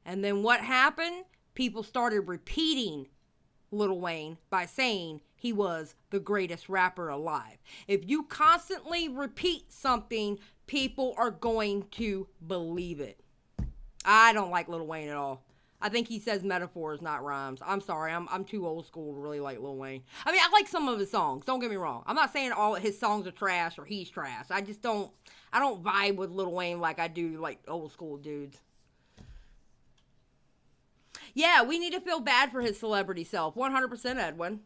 And then what happened? People started repeating Lil Wayne by saying he was the greatest rapper alive. If you constantly repeat something, people are going to believe it. I don't like Lil Wayne at all. I think he says metaphors, not rhymes. I'm sorry. I'm too old school to really like Lil Wayne. I mean, I like some of his songs. Don't get me wrong. I'm not saying all of his songs are trash or he's trash. I don't vibe with Lil Wayne like I do like old school dudes. Yeah, we need to feel bad for his celebrity self. 100% Edwin.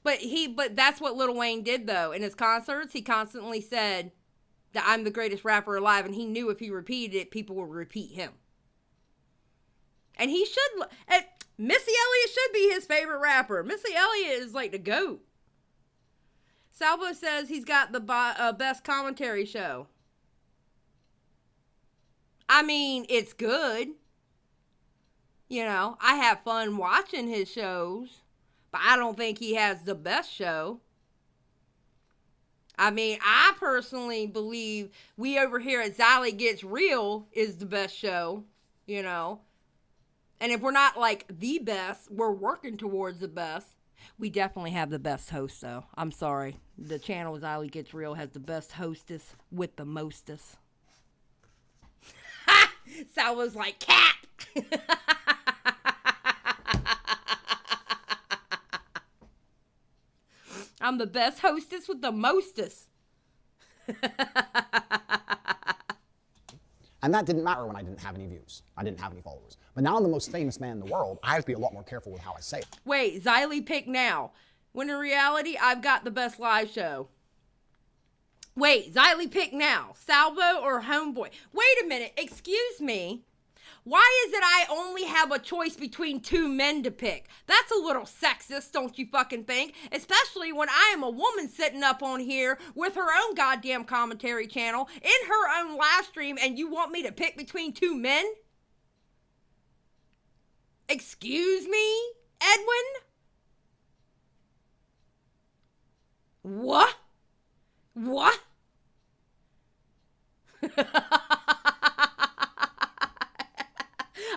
But that's what Lil Wayne did though. In his concerts, he constantly said that I'm the greatest rapper alive, and he knew if he repeated it, people would repeat him. And he should, Missy Elliott should be his favorite rapper. Missy Elliott is like the GOAT. Salvo says he's got the best commentary show. I mean, it's good. You know, I have fun watching his shows, but I don't think he has the best show. I mean, I personally believe we over here at Xylie Gets Real is the best show, you know. And if we're not like the best, we're working towards the best. We definitely have the best host, though. I'm sorry. The channel Xylie Gets Real has the best hostess with the mostest. Salvo's like, cap! I'm the best hostess with the mostest. And that didn't matter when I didn't have any views. I didn't have any followers. But now I'm the most famous man in the world. I have to be a lot more careful with how I say it. Wait, Xylie pick now. When in reality, I've got the best live show. Wait, Xylie pick now. Salvo or Homeboy? Wait a minute. Excuse me. Why is it I only have a choice between 2 men to pick? That's a little sexist, don't you fucking think? Especially when I am a woman sitting up on here with her own goddamn commentary channel in her own live stream, and you want me to pick between 2 men? Excuse me, Edwin? What? What?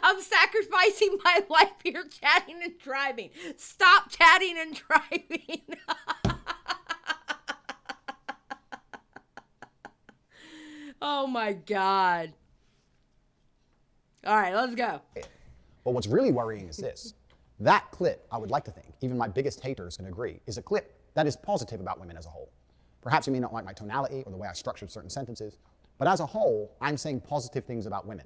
I'm sacrificing my life here chatting and driving. Stop chatting and driving. Oh my God. All right, let's go. But what's really worrying is this. That clip, I would like to think, even my biggest haters can agree, is a clip that is positive about women as a whole. Perhaps you may not like my tonality or the way I structured certain sentences, but as a whole, I'm saying positive things about women.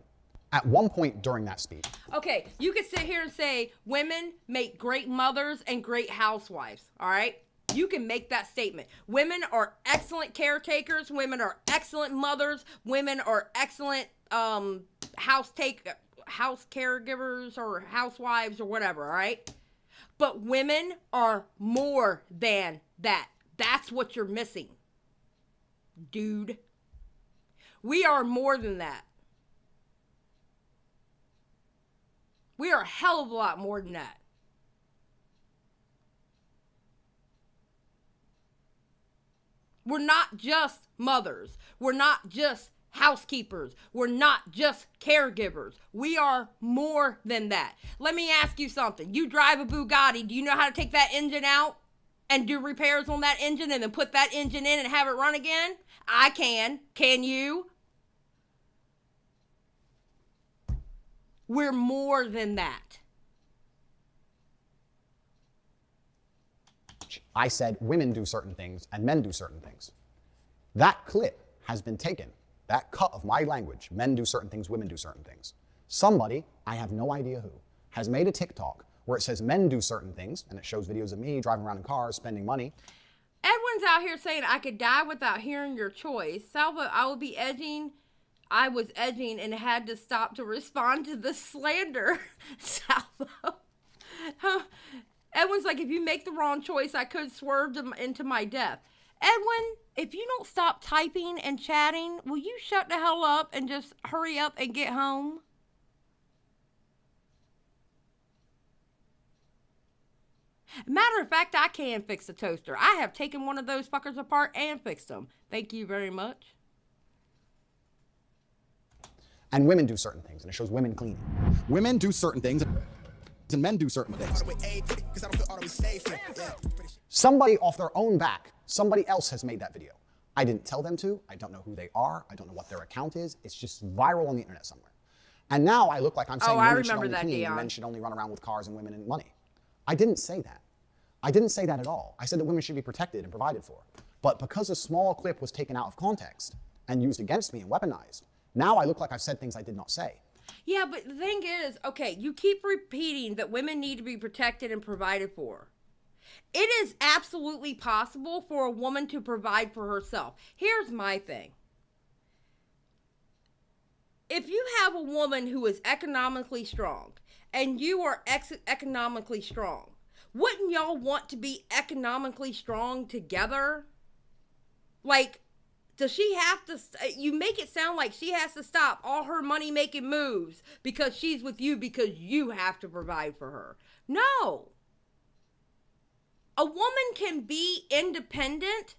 At one point during that speech. Okay, you could sit here and say women make great mothers and great housewives, all right? You can make that statement. Women are excellent caretakers. Women are excellent mothers. Women are excellent house caregivers or housewives or whatever, all right? But women are more than that. That's what you're missing, dude. We are more than that. We are a hell of a lot more than that. We're not just mothers. We're not just housekeepers. We're not just caregivers. We are more than that. Let me ask you something. You drive a Bugatti. Do you know how to take that engine out and do repairs on that engine and then put that engine in and have it run again? I can. Can you? We're more than that. I said women do certain things and men do certain things. That clip has been taken, that cut of my language, men do certain things, women do certain things. Somebody, I have no idea who, has made a TikTok where it says men do certain things, and it shows videos of me driving around in cars, spending money. Edwin's out here saying, I could die without hearing your choice. Salva, I was edging and had to stop to respond to the slander. Salvo. Edwin's like, if you make the wrong choice, I could swerve into my death. Edwin, if you don't stop typing and chatting, will you shut the hell up and just hurry up and get home? Matter of fact, I can fix a toaster. I have taken one of those fuckers apart and fixed them. Thank you very much. And women do certain things, and it shows women cleaning. Women do certain things, and men do certain things. Somebody off their own back, somebody else has made that video. I didn't tell them to. I don't know who they are. I don't know what their account is. It's just viral on the internet somewhere. And now I look like I'm saying women should only clean and men should only run around with cars and women and money. I didn't say that. I didn't say that at all. I said that women should be protected and provided for. But because a small clip was taken out of context and used against me and weaponized, now I look like I've said things I did not say. Yeah, but the thing is, okay, you keep repeating that women need to be protected and provided for. It is absolutely possible for a woman to provide for herself. Here's my thing. If you have a woman who is economically strong and you are economically strong, wouldn't y'all want to be economically strong together? Like, does she have to, you make it sound like she has to stop all her money-making moves because she's with you because you have to provide for her. No. A woman can be independent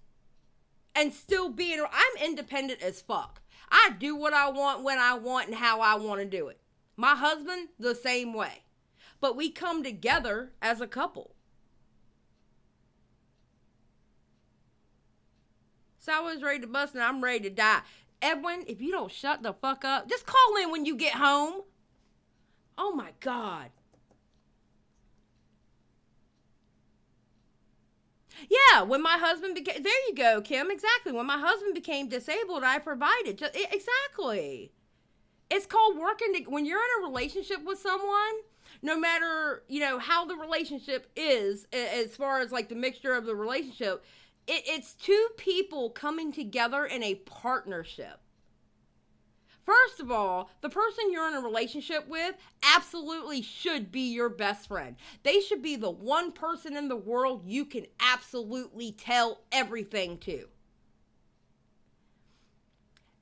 and still be, I'm independent as fuck. I do what I want, when I want, and how I want to do it. My husband, the same way. But we come together as a couple. So I was ready to bust and I'm ready to die. Edwin, if you don't shut the fuck up, just call in when you get home. Oh my God. Yeah, when my husband became, there you go, Kim, exactly. When my husband became disabled, I provided. Exactly. It's called working. When you're in a relationship with someone, no matter, how the relationship is, as far as like the mixture of the relationship, it's two people coming together in a partnership. First of all, the person you're in a relationship with absolutely should be your best friend. They should be the one person in the world you can absolutely tell everything to.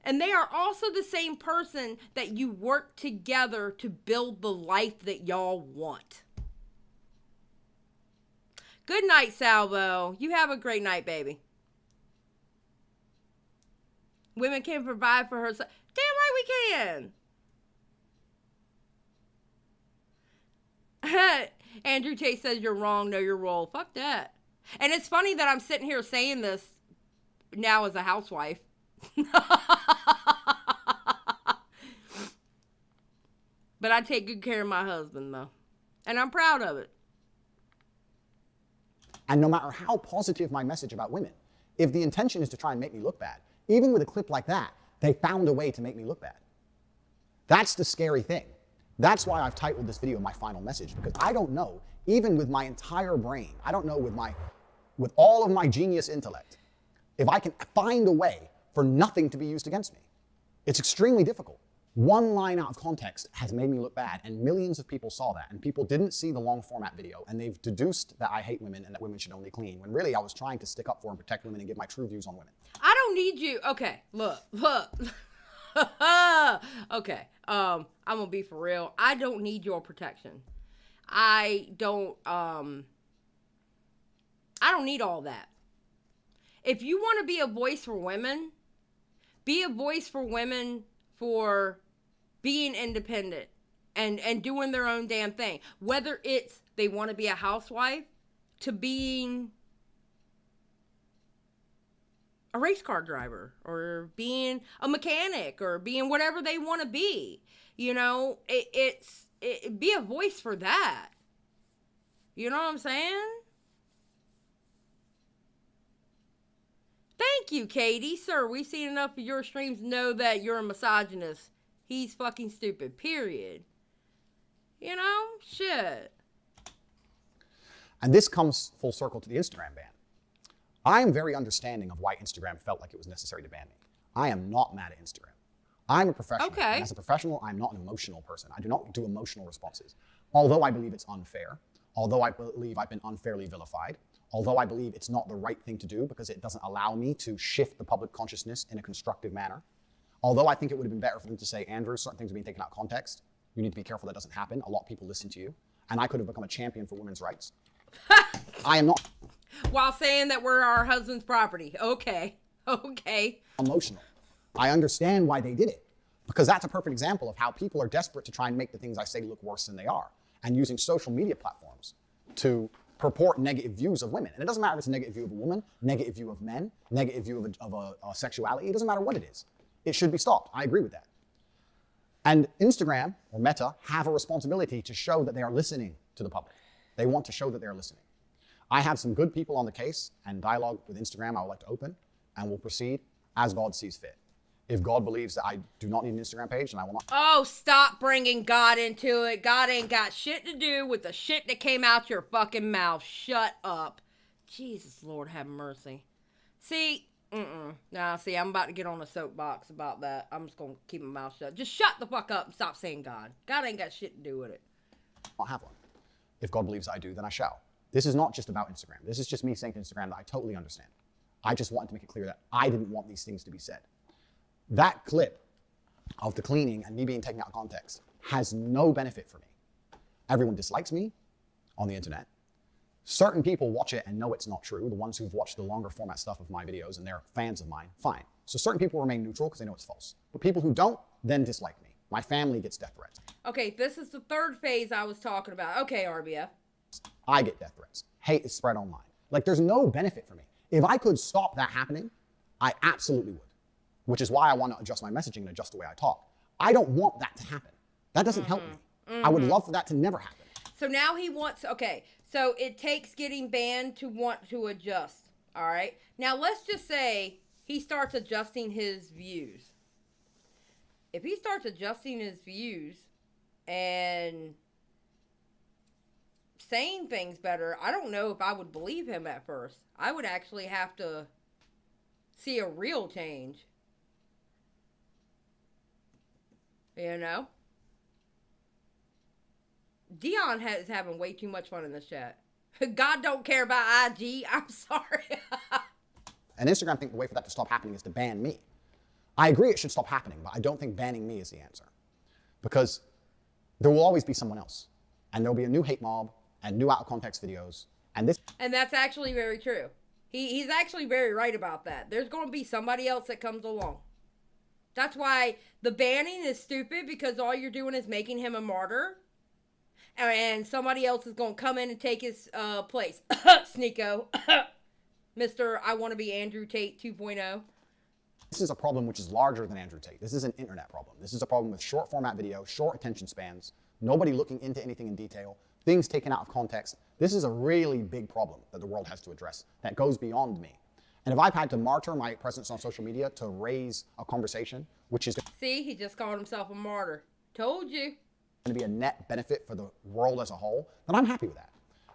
And they are also the same person that you work together to build the life that y'all want. Good night, Salvo. You have a great night, baby. Women can provide for herself. Damn right we can. Andrew Tate says you're wrong. Know your role. Fuck that. And it's funny that I'm sitting here saying this now as a housewife. But I take good care of my husband, though. And I'm proud of it. And no matter how positive my message about women, if the intention is to try and make me look bad, even with a clip like that, they found a way to make me look bad. That's the scary thing. That's why I've titled this video My Final Message, because I don't know, even with my entire brain, I don't know with all of my genius intellect, if I can find a way for nothing to be used against me. It's extremely difficult. One line out of context has made me look bad, and millions of people saw that, and people didn't see the long format video, and they've deduced that I hate women and that women should only clean, when really I was trying to stick up for and protect women and give my true views on women. I don't need you. Okay, look. Okay, I'm gonna be for real. I don't need your protection. I don't need all that. If you want to be a voice for women, be a voice for women for being independent and doing their own damn thing. Whether it's they want to be a housewife to being a race car driver or being a mechanic or being whatever they want to be. You know, be a voice for that. You know what I'm saying? Thank you, Katie. Sir, we've seen enough of your streams to know that you're a misogynist. He's fucking stupid, period. You know? Shit. And this comes full circle to the Instagram ban. I am very understanding of why Instagram felt like it was necessary to ban me. I am not mad at Instagram. I'm a professional. Okay. And as a professional, I'm not an emotional person. I do not do emotional responses. Although I believe it's unfair, although I believe I've been unfairly vilified, although I believe it's not the right thing to do because it doesn't allow me to shift the public consciousness in a constructive manner, although I think it would have been better for them to say, Andrew, certain things are being taken out of context. You need to be careful that doesn't happen. A lot of people listen to you. And I could have become a champion for women's rights. I am not. While saying that we're our husband's property. Okay. Emotional. I understand why they did it. Because that's a perfect example of how people are desperate to try and make the things I say look worse than they are. And using social media platforms to purport negative views of women. And it doesn't matter if it's a negative view of a woman, negative view of men, negative view of a sexuality. It doesn't matter what it is. It should be stopped. I agree with that. And Instagram, or Meta, have a responsibility to show that they are listening to the public. They want to show that they're listening. I have some good people on the case, and dialogue with Instagram I would like to open, and we'll proceed as God sees fit. If God believes that I do not need an Instagram page, then I will not. Oh, stop bringing God into it. God ain't got shit to do with the shit that came out your fucking mouth. Shut up. Jesus, Lord, have mercy. See, Nah, see, I'm about to get on a soapbox about that. I'm just going to keep my mouth shut. Just shut the fuck up and stop saying God. God ain't got shit to do with it. I'll have one. If God believes I do, then I shall. This is not just about Instagram. This is just me saying to Instagram that I totally understand. I just wanted to make it clear that I didn't want these things to be said. That clip of the cleaning and me being taken out of context has no benefit for me. Everyone dislikes me on the internet. Certain people watch it and know it's not true. The ones who've watched the longer format stuff of my videos and they're fans of mine, fine. So certain people remain neutral because they know it's false. But people who don't then dislike me. My family gets death threats. Okay, this is the third phase I was talking about. Okay, RBF. I get death threats. Hate is spread online. Like, there's no benefit for me. If I could stop that happening, I absolutely would. Which is why I want to adjust my messaging and adjust the way I talk. I don't want that to happen. That doesn't help me. I would love for that to never happen. So now he wants, okay, so it takes getting banned to want to adjust, all right? Now let's just say he starts adjusting his views. If he starts adjusting his views and saying things better, I don't know if I would believe him at first. I would actually have to see a real change. You know? Dion is having way too much fun in this chat. God don't care about IG. I'm sorry. And Instagram think the way for that to stop happening is to ban me. I agree it should stop happening, but I don't think banning me is the answer. Because there will always be someone else. And there'll be a new hate mob and new out of context videos. And that's actually very true. He's actually very right about that. There's going to be somebody else that comes along. That's why the banning is stupid, because all you're doing is making him a martyr. And somebody else is going to come in and take his place. Sneeko. Mr. I want to be Andrew Tate 2.0. This is a problem which is larger than Andrew Tate. This is an internet problem. This is a problem with short format video, short attention spans, nobody looking into anything in detail, things taken out of context. This is a really big problem that the world has to address that goes beyond me. And if I've had to martyr my presence on social media to raise a conversation, which is See, he just called himself a martyr. Told you. going to be a net benefit for the world as a whole, then I'm happy with that.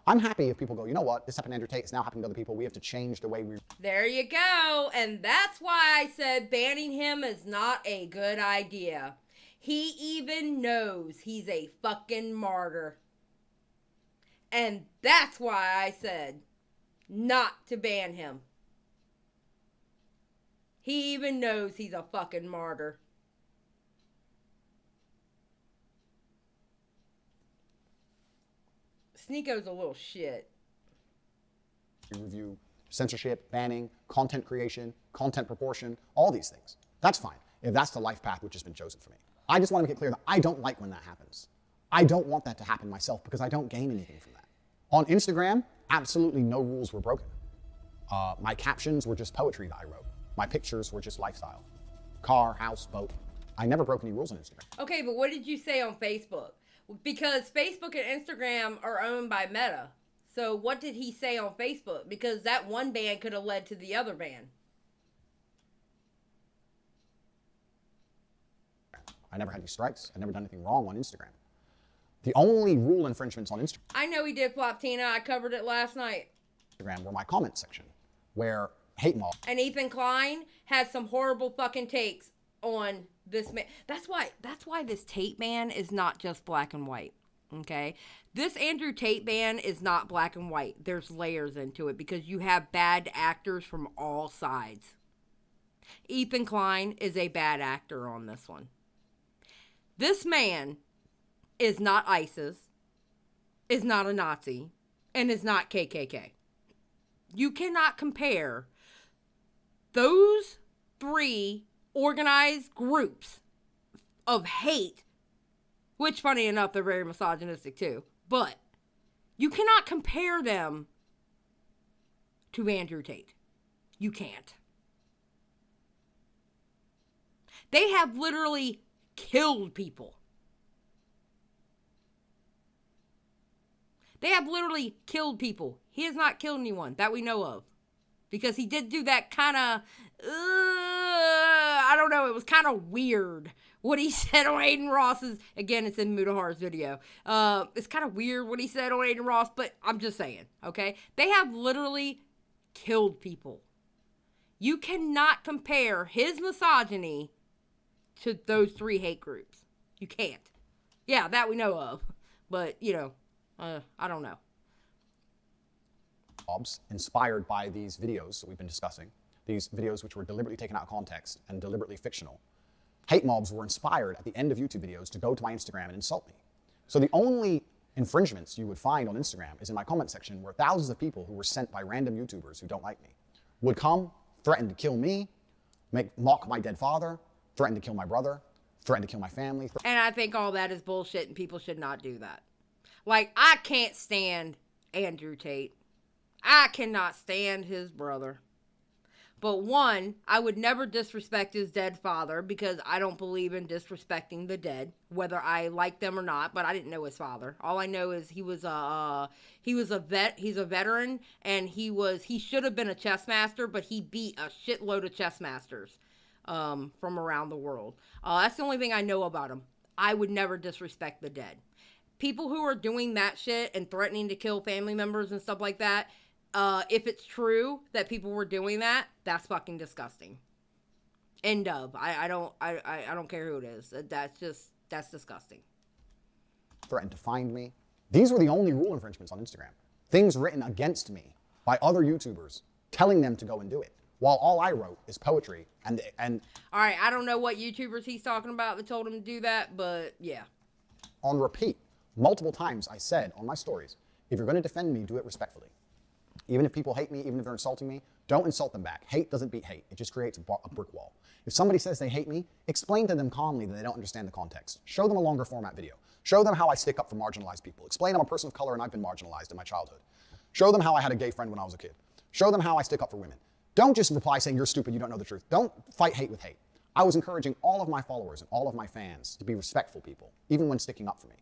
I'm happy if people go, you know what, this happened to Andrew Tate, it's now happening to other people, we have to change the way we... There you go. And that's why I said banning him is not a good idea. He even knows he's a fucking martyr. And that's why I said not to ban him. He even knows he's a fucking martyr. Sneeko's a little shit. We review censorship, banning, content creation, content proportion, all these things. That's fine, if that's the life path which has been chosen for me. I just want to make it clear that I don't like when that happens. I don't want that to happen myself because I don't gain anything from that. On Instagram, absolutely no rules were broken. My captions were just poetry that I wrote. My pictures were just lifestyle. Car, house, boat. I never broke any rules on Instagram. Okay, but what did you say on Facebook? Because Facebook and Instagram are owned by Meta. So what did he say on Facebook? Because that one ban could have led to the other ban. I never had any strikes. I never done anything wrong on Instagram. The only rule infringements on I know he did, Flop Tina. I covered it last night. Instagram were my comment section, where hate mob. And Ethan Klein had some horrible fucking takes on this man. That's why this Tate ban is not just black and white. Okay? This Andrew Tate ban is not black and white. There's layers into it because you have bad actors from all sides. Ethan Klein is a bad actor on this one. This man is not ISIS, is not a Nazi, and is not KKK. You cannot compare those three organized groups of hate, which, funny enough, they're very misogynistic too, but you cannot compare them to Andrew Tate. You can't. They have literally killed people. They have literally killed people. He has not killed anyone that we know of. Because he did do that kind of, I don't know, it was kind of weird what he said on Aiden Ross's, again, it's in Mudahar's video. It's kind of weird what he said on Aiden Ross, but I'm just saying, okay? They have literally killed people. You cannot compare his misogyny to those three hate groups. You can't. Yeah, that we know of. But, you know, I don't know. Inspired by these videos that we've been discussing, these videos which were deliberately taken out of context and deliberately fictional. Hate mobs were inspired at the end of YouTube videos to go to my Instagram and insult me. So the only infringements you would find on Instagram is in my comment section, where thousands of people who were sent by random YouTubers who don't like me would come, threaten to kill me, mock my dead father, threaten to kill my brother, threaten to kill my family. And I think all that is bullshit and people should not do that. Like, I can't stand Andrew Tate. I cannot stand his brother. But one, I would never disrespect his dead father because I don't believe in disrespecting the dead, whether I like them or not. But I didn't know his father. All I know is he was a vet. He's a veteran, and he should have been a chess master, but he beat a shitload of chess masters from around the world. That's the only thing I know about him. I would never disrespect the dead. People who are doing that shit and threatening to kill family members and stuff like that. If it's true that people were doing that, that's fucking disgusting. End of. I don't care who it is. That's disgusting. Threatened to find me. These were the only rule infringements on Instagram. Things written against me by other YouTubers telling them to go and do it, while all I wrote is poetry and all right, I don't know what YouTubers he's talking about that told him to do that, but yeah. On repeat, multiple times I said on my stories, if you're going to defend me, do it respectfully. Even if people hate me, even if they're insulting me, don't insult them back. Hate doesn't beat hate. It just creates a brick wall. If somebody says they hate me, explain to them calmly that they don't understand the context. Show them a longer format video. Show them how I stick up for marginalized people. Explain I'm a person of color and I've been marginalized in my childhood. Show them how I had a gay friend when I was a kid. Show them how I stick up for women. Don't just reply saying you're stupid, you don't know the truth. Don't fight hate with hate. I was encouraging all of my followers and all of my fans to be respectful people, even when sticking up for me.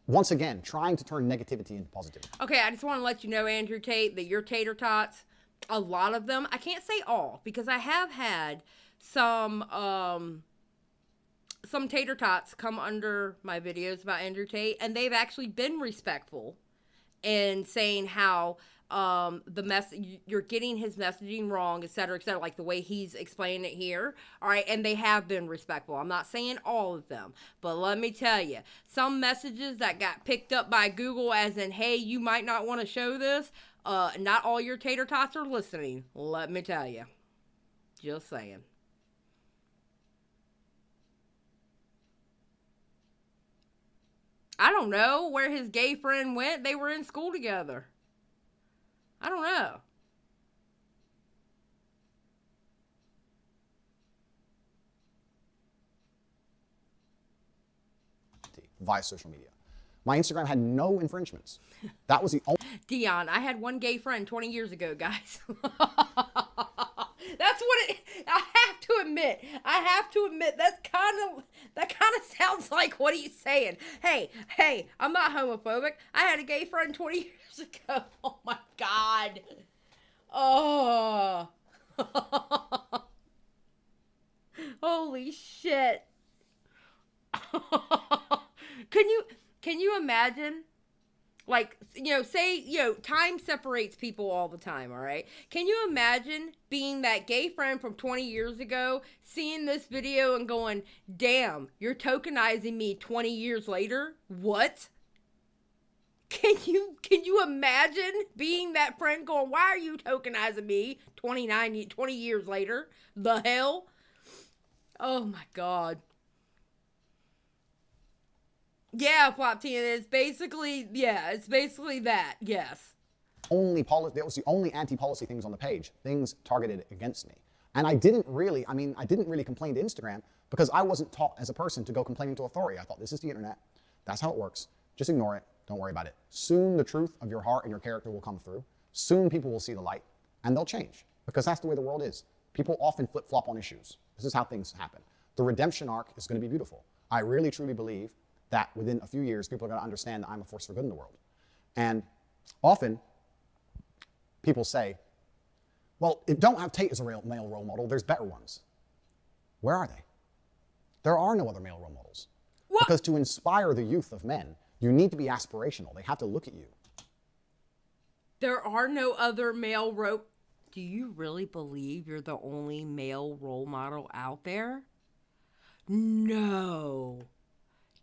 Once again, trying to turn negativity into positivity. Okay, I just want to let you know, Andrew Tate, that your tater tots, a lot of them, I can't say all, because I have had some tater tots come under my videos about Andrew Tate, and they've actually been respectful in saying how you're getting his messaging wrong, et cetera, like the way he's explaining it here. All right. And they have been respectful. I'm not saying all of them, but let me tell you, some messages that got picked up by Google as in, hey, you might not want to show this. Not all your tater tots are listening. Let me tell you. Just saying. I don't know where his gay friend went. They were in school together. I don't know. Via social media. My Instagram had no infringements. That was the only... Dion, I had one gay friend 20 years ago, guys. That's what it... I have to admit, that kind of sounds like what he's saying. Hey, I'm not homophobic. I had a gay friend 20 years ago. Oh my God. Oh. Holy shit. Can you imagine? Like, say, time separates people all the time, all right? Can you imagine being that gay friend from 20 years ago, seeing this video and going, damn, you're tokenizing me 20 years later? What? Can you imagine being that friend going, why are you tokenizing me 20 years later? The hell? Oh my God. Yeah, Plop Tina, it's basically that, yes. That was the only anti-policy things on the page, things targeted against me. And I didn't really complain to Instagram because I wasn't taught as a person to go complaining to authority. I thought, this is the internet. That's how it works. Just ignore it. Don't worry about it. Soon the truth of your heart and your character will come through. Soon people will see the light and they'll change because that's the way the world is. People often flip-flop on issues. This is how things happen. The redemption arc is going to be beautiful. I really, truly believe that within a few years, people are going to understand that I'm a force for good in the world. And often, people say, well, don't have Tate as a male role model. There's better ones. Where are they? There are no other male role models. What? Because to inspire the youth of men, you need to be aspirational. They have to look at you. There are no other male role... Do you really believe you're the only male role model out there? No.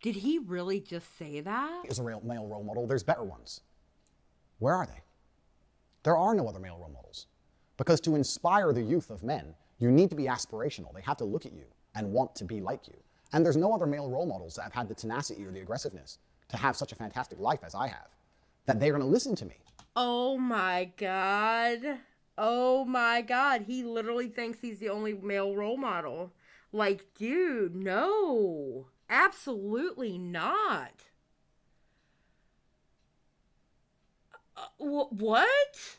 Did he really just say that? As a male role model, there's better ones. Where are they? There are no other male role models. Because to inspire the youth of men, you need to be aspirational. They have to look at you and want to be like you. And there's no other male role models that have had the tenacity or the aggressiveness to have such a fantastic life as I have, that they're going to listen to me. Oh my God. Oh my God. He literally thinks he's the only male role model. Like, dude, no. Absolutely not. What?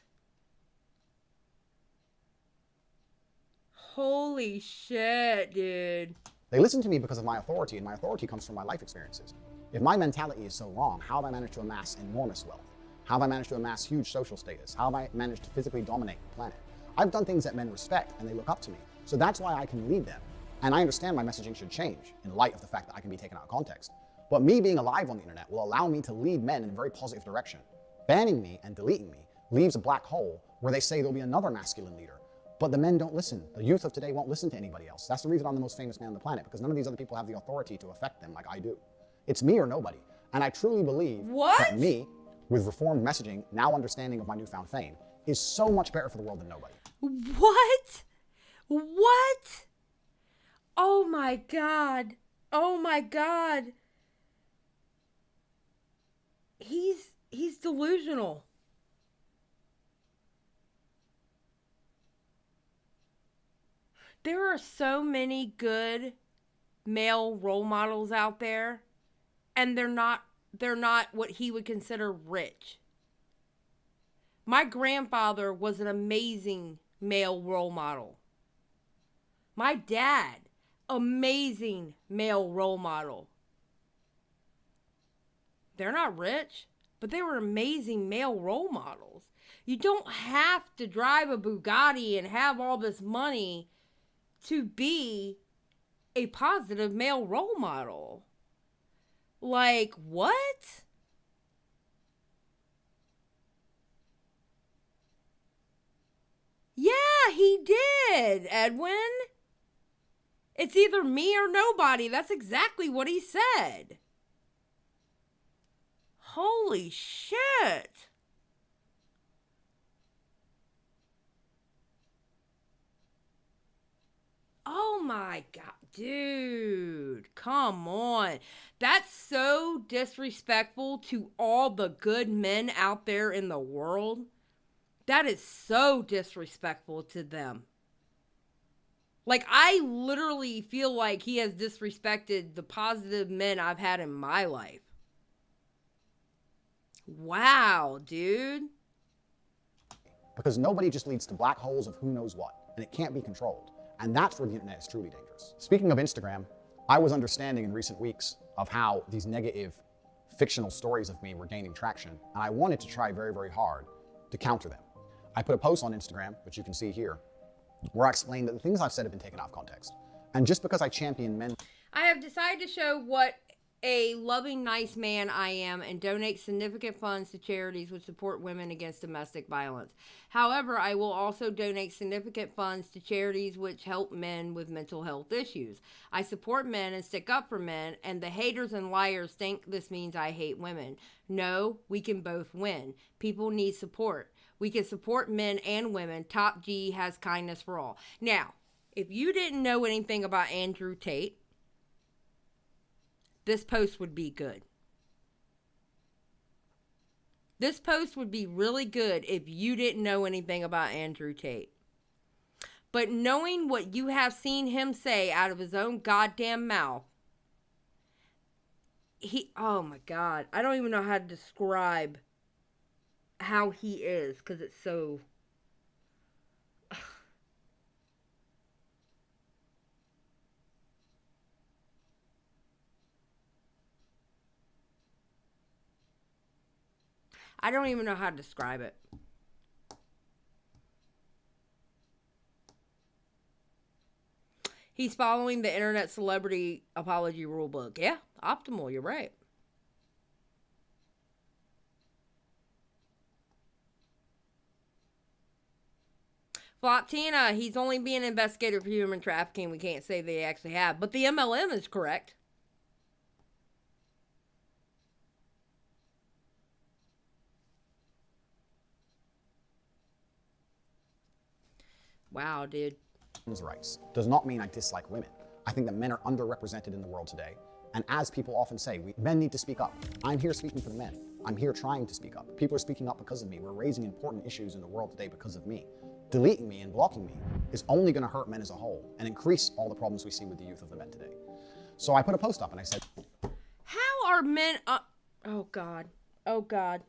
Holy shit, dude. They listen to me because of my authority, and my authority comes from my life experiences. If my mentality is so wrong, how have I managed to amass enormous wealth? How have I managed to amass huge social status? How have I managed to physically dominate the planet? I've done things that men respect, and they look up to me. So that's why I can lead them. And I understand my messaging should change in light of the fact that I can be taken out of context. But me being alive on the internet will allow me to lead men in a very positive direction. Banning me and deleting me leaves a black hole where they say there'll be another masculine leader. But the men don't listen. The youth of today won't listen to anybody else. That's the reason I'm the most famous man on the planet, because none of these other people have the authority to affect them like I do. It's me or nobody. And I truly believe that me, with reformed messaging, now understanding of my newfound fame, is so much better for the world than nobody. What? What? Oh my God. Oh my God. He's delusional. There are so many good male role models out there, and they're not what he would consider rich. My grandfather was an amazing male role model. My dad, amazing male role model. They're not rich, but they were amazing male role models. You don't have to drive a Bugatti and have all this money to be a positive male role model. Like, what? Yeah, he did, Edwin. It's either me or nobody. That's exactly what he said. Holy shit. Oh my God, dude, come on. That's so disrespectful to all the good men out there in the world. That is so disrespectful to them. Like, I literally feel like he has disrespected the positive men I've had in my life. Wow, dude. Because nobody just leads to black holes of who knows what, and it can't be controlled. And that's where the internet is truly dangerous. Speaking of Instagram, I was understanding in recent weeks of how these negative fictional stories of me were gaining traction, and I wanted to try very, very hard to counter them. I put a post on Instagram, which you can see here, where I explained that the things I've said have been taken out of context. And just because I champion men... I have decided to show what a loving, nice man I am and donate significant funds to charities which support women against domestic violence. However, I will also donate significant funds to charities which help men with mental health issues. I support men and stick up for men, and the haters and liars think this means I hate women. No, we can both win. People need support. We can support men and women. Top G has kindness for all. Now, if you didn't know anything about Andrew Tate, this post would be good. This post would be really good if you didn't know anything about Andrew Tate. But knowing what you have seen him say out of his own goddamn mouth, oh my God, I don't even know how to describe how he is, because it's so... I don't even know how to describe it. He's following the internet celebrity apology rulebook. Yeah, optimal, you're right. Floptina, he's only being investigated for human trafficking. We can't say they actually have, but the MLM is correct. Wow, dude. Rights does not mean I dislike women. I think that men are underrepresented in the world today. And as people often say, men need to speak up. I'm here speaking for the men. I'm here trying to speak up. People are speaking up because of me. We're raising important issues in the world today because of me. Deleting me and blocking me is only going to hurt men as a whole and increase all the problems we see with the youth of the men today. So I put a post up and I said, how are men... oh, God. Oh, God.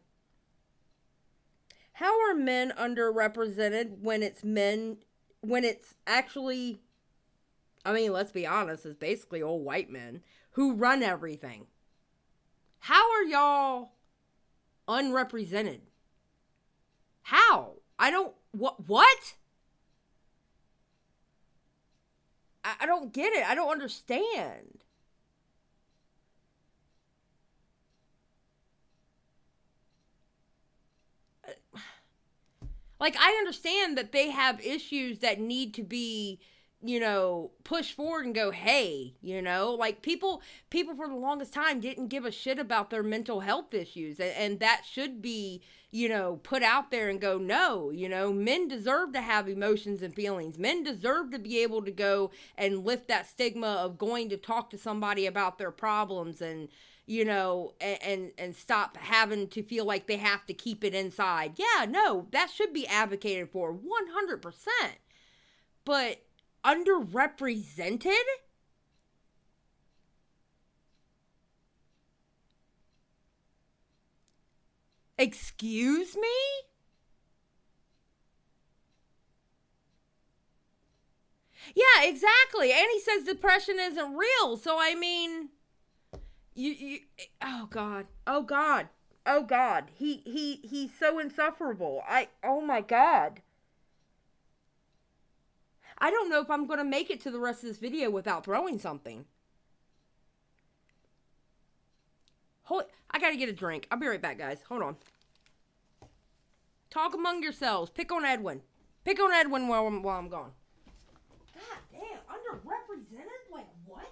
How are men underrepresented when it's men... when it's actually... I mean, let's be honest, it's basically old white men who run everything. How are y'all unrepresented? How? I don't... What? I don't get it. I don't understand. Like, I understand that they have issues that need to be, you know, push forward and go, hey, you know, like people for the longest time didn't give a shit about their mental health issues, and that should be, you know, put out there and go, no, you know, men deserve to have emotions and feelings. Men deserve to be able to go and lift that stigma of going to talk to somebody about their problems, and, you know, and stop having to feel like they have to keep it inside. Yeah, no, that should be advocated for 100%. But underrepresented? Excuse me? Yeah, exactly. And he says depression isn't real. So, I mean, oh God. Oh God. Oh God. He's so insufferable. Oh my God. I don't know if I'm going to make it to the rest of this video without throwing something. I got to get a drink. I'll be right back, guys. Hold on. Talk among yourselves. Pick on Edwin. Pick on Edwin while I'm gone. God damn. Underrepresented? Like what?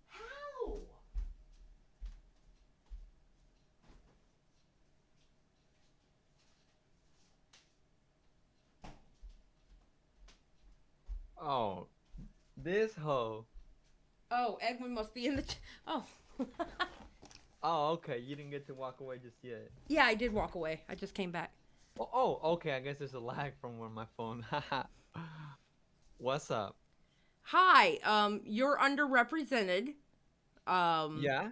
How? Oh, this hoe. Oh, Edwin must be in the... Oh. Oh, okay. You didn't get to walk away just yet. Yeah, I did walk away. I just came back. Oh, okay. I guess there's a lag from where my phone. What's up? Hi. You're underrepresented. Yeah?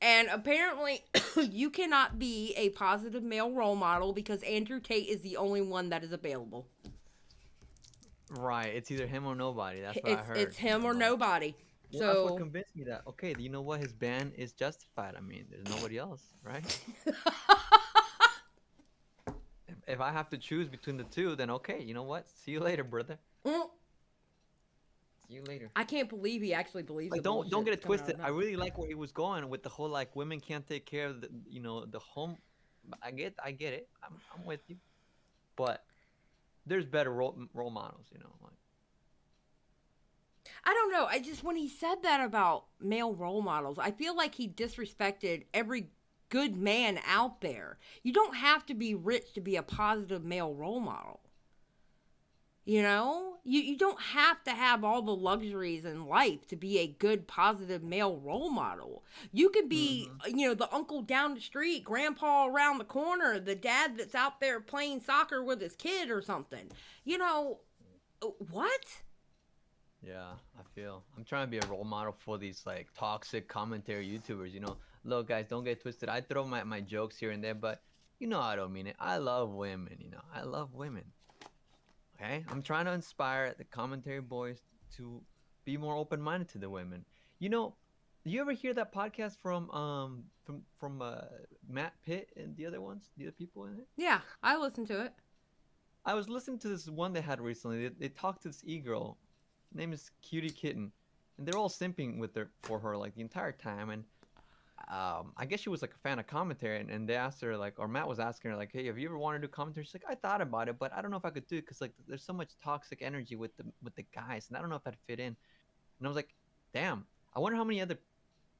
And apparently, you cannot be a positive male role model because Andrew Tate is the only one that is available. Right. It's either him or nobody. That's what I heard. It's him or nobody. Well, So that's what convinced me that, okay, you know what? His ban is justified. I mean, there's nobody else, right? if I have to choose between the two, then okay, you know what? See you later, brother. See you later. I can't believe he actually believes like, it. don't get it twisted. I really like where he was going with the whole, like, women can't take care of the, you know, the home. I get it. I'm with you. But there's better role models, you know, like. I don't know. I just, when he said that about male role models, I feel like he disrespected every good man out there. You don't have to be rich to be a positive male role model. You know? You don't have to have all the luxuries in life to be a good, positive male role model. You could be, you know, the uncle down the street, grandpa around the corner, the dad that's out there playing soccer with his kid or something. You know, what? Yeah, I'm trying to be a role model for these, like, toxic commentary YouTubers, you know. Look, guys, don't get twisted. I throw my jokes here and there, but you know I don't mean it. I love women, you know. I love women. Okay? I'm trying to inspire the commentary boys to be more open-minded to the women. You know, you ever hear that podcast from Matt Pitt and the other people in it? Yeah, I listened to it. I was listening to this one they had recently. They talked to this e-girl. Her name is Cutie Kitten, and they're all simping for her like the entire time. And I guess she was like a fan of commentary, and they asked her, like, or Matt was asking her, like, hey, have you ever wanted to do commentary? She's like, I thought about it, but I don't know if I could do it because, like, there's so much toxic energy with the guys, and I don't know if I'd fit in. And I was like, damn, I wonder how many other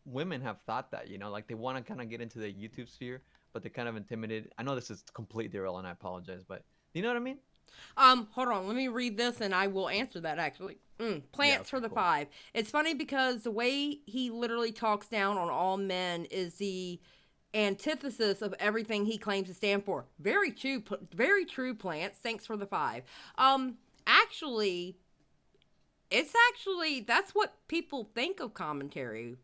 women have thought that, you know, like they want to kind of get into the YouTube sphere, but they're kind of intimidated. I know this is completely irrelevant, I apologize, but you know what I mean? Hold on, let me read this and I will answer that actually. Plants for the 5. It's funny because the way he literally talks down on all men is the antithesis of everything he claims to stand for. Very true, Plants. Thanks for the 5. Actually, that's what people think of commentary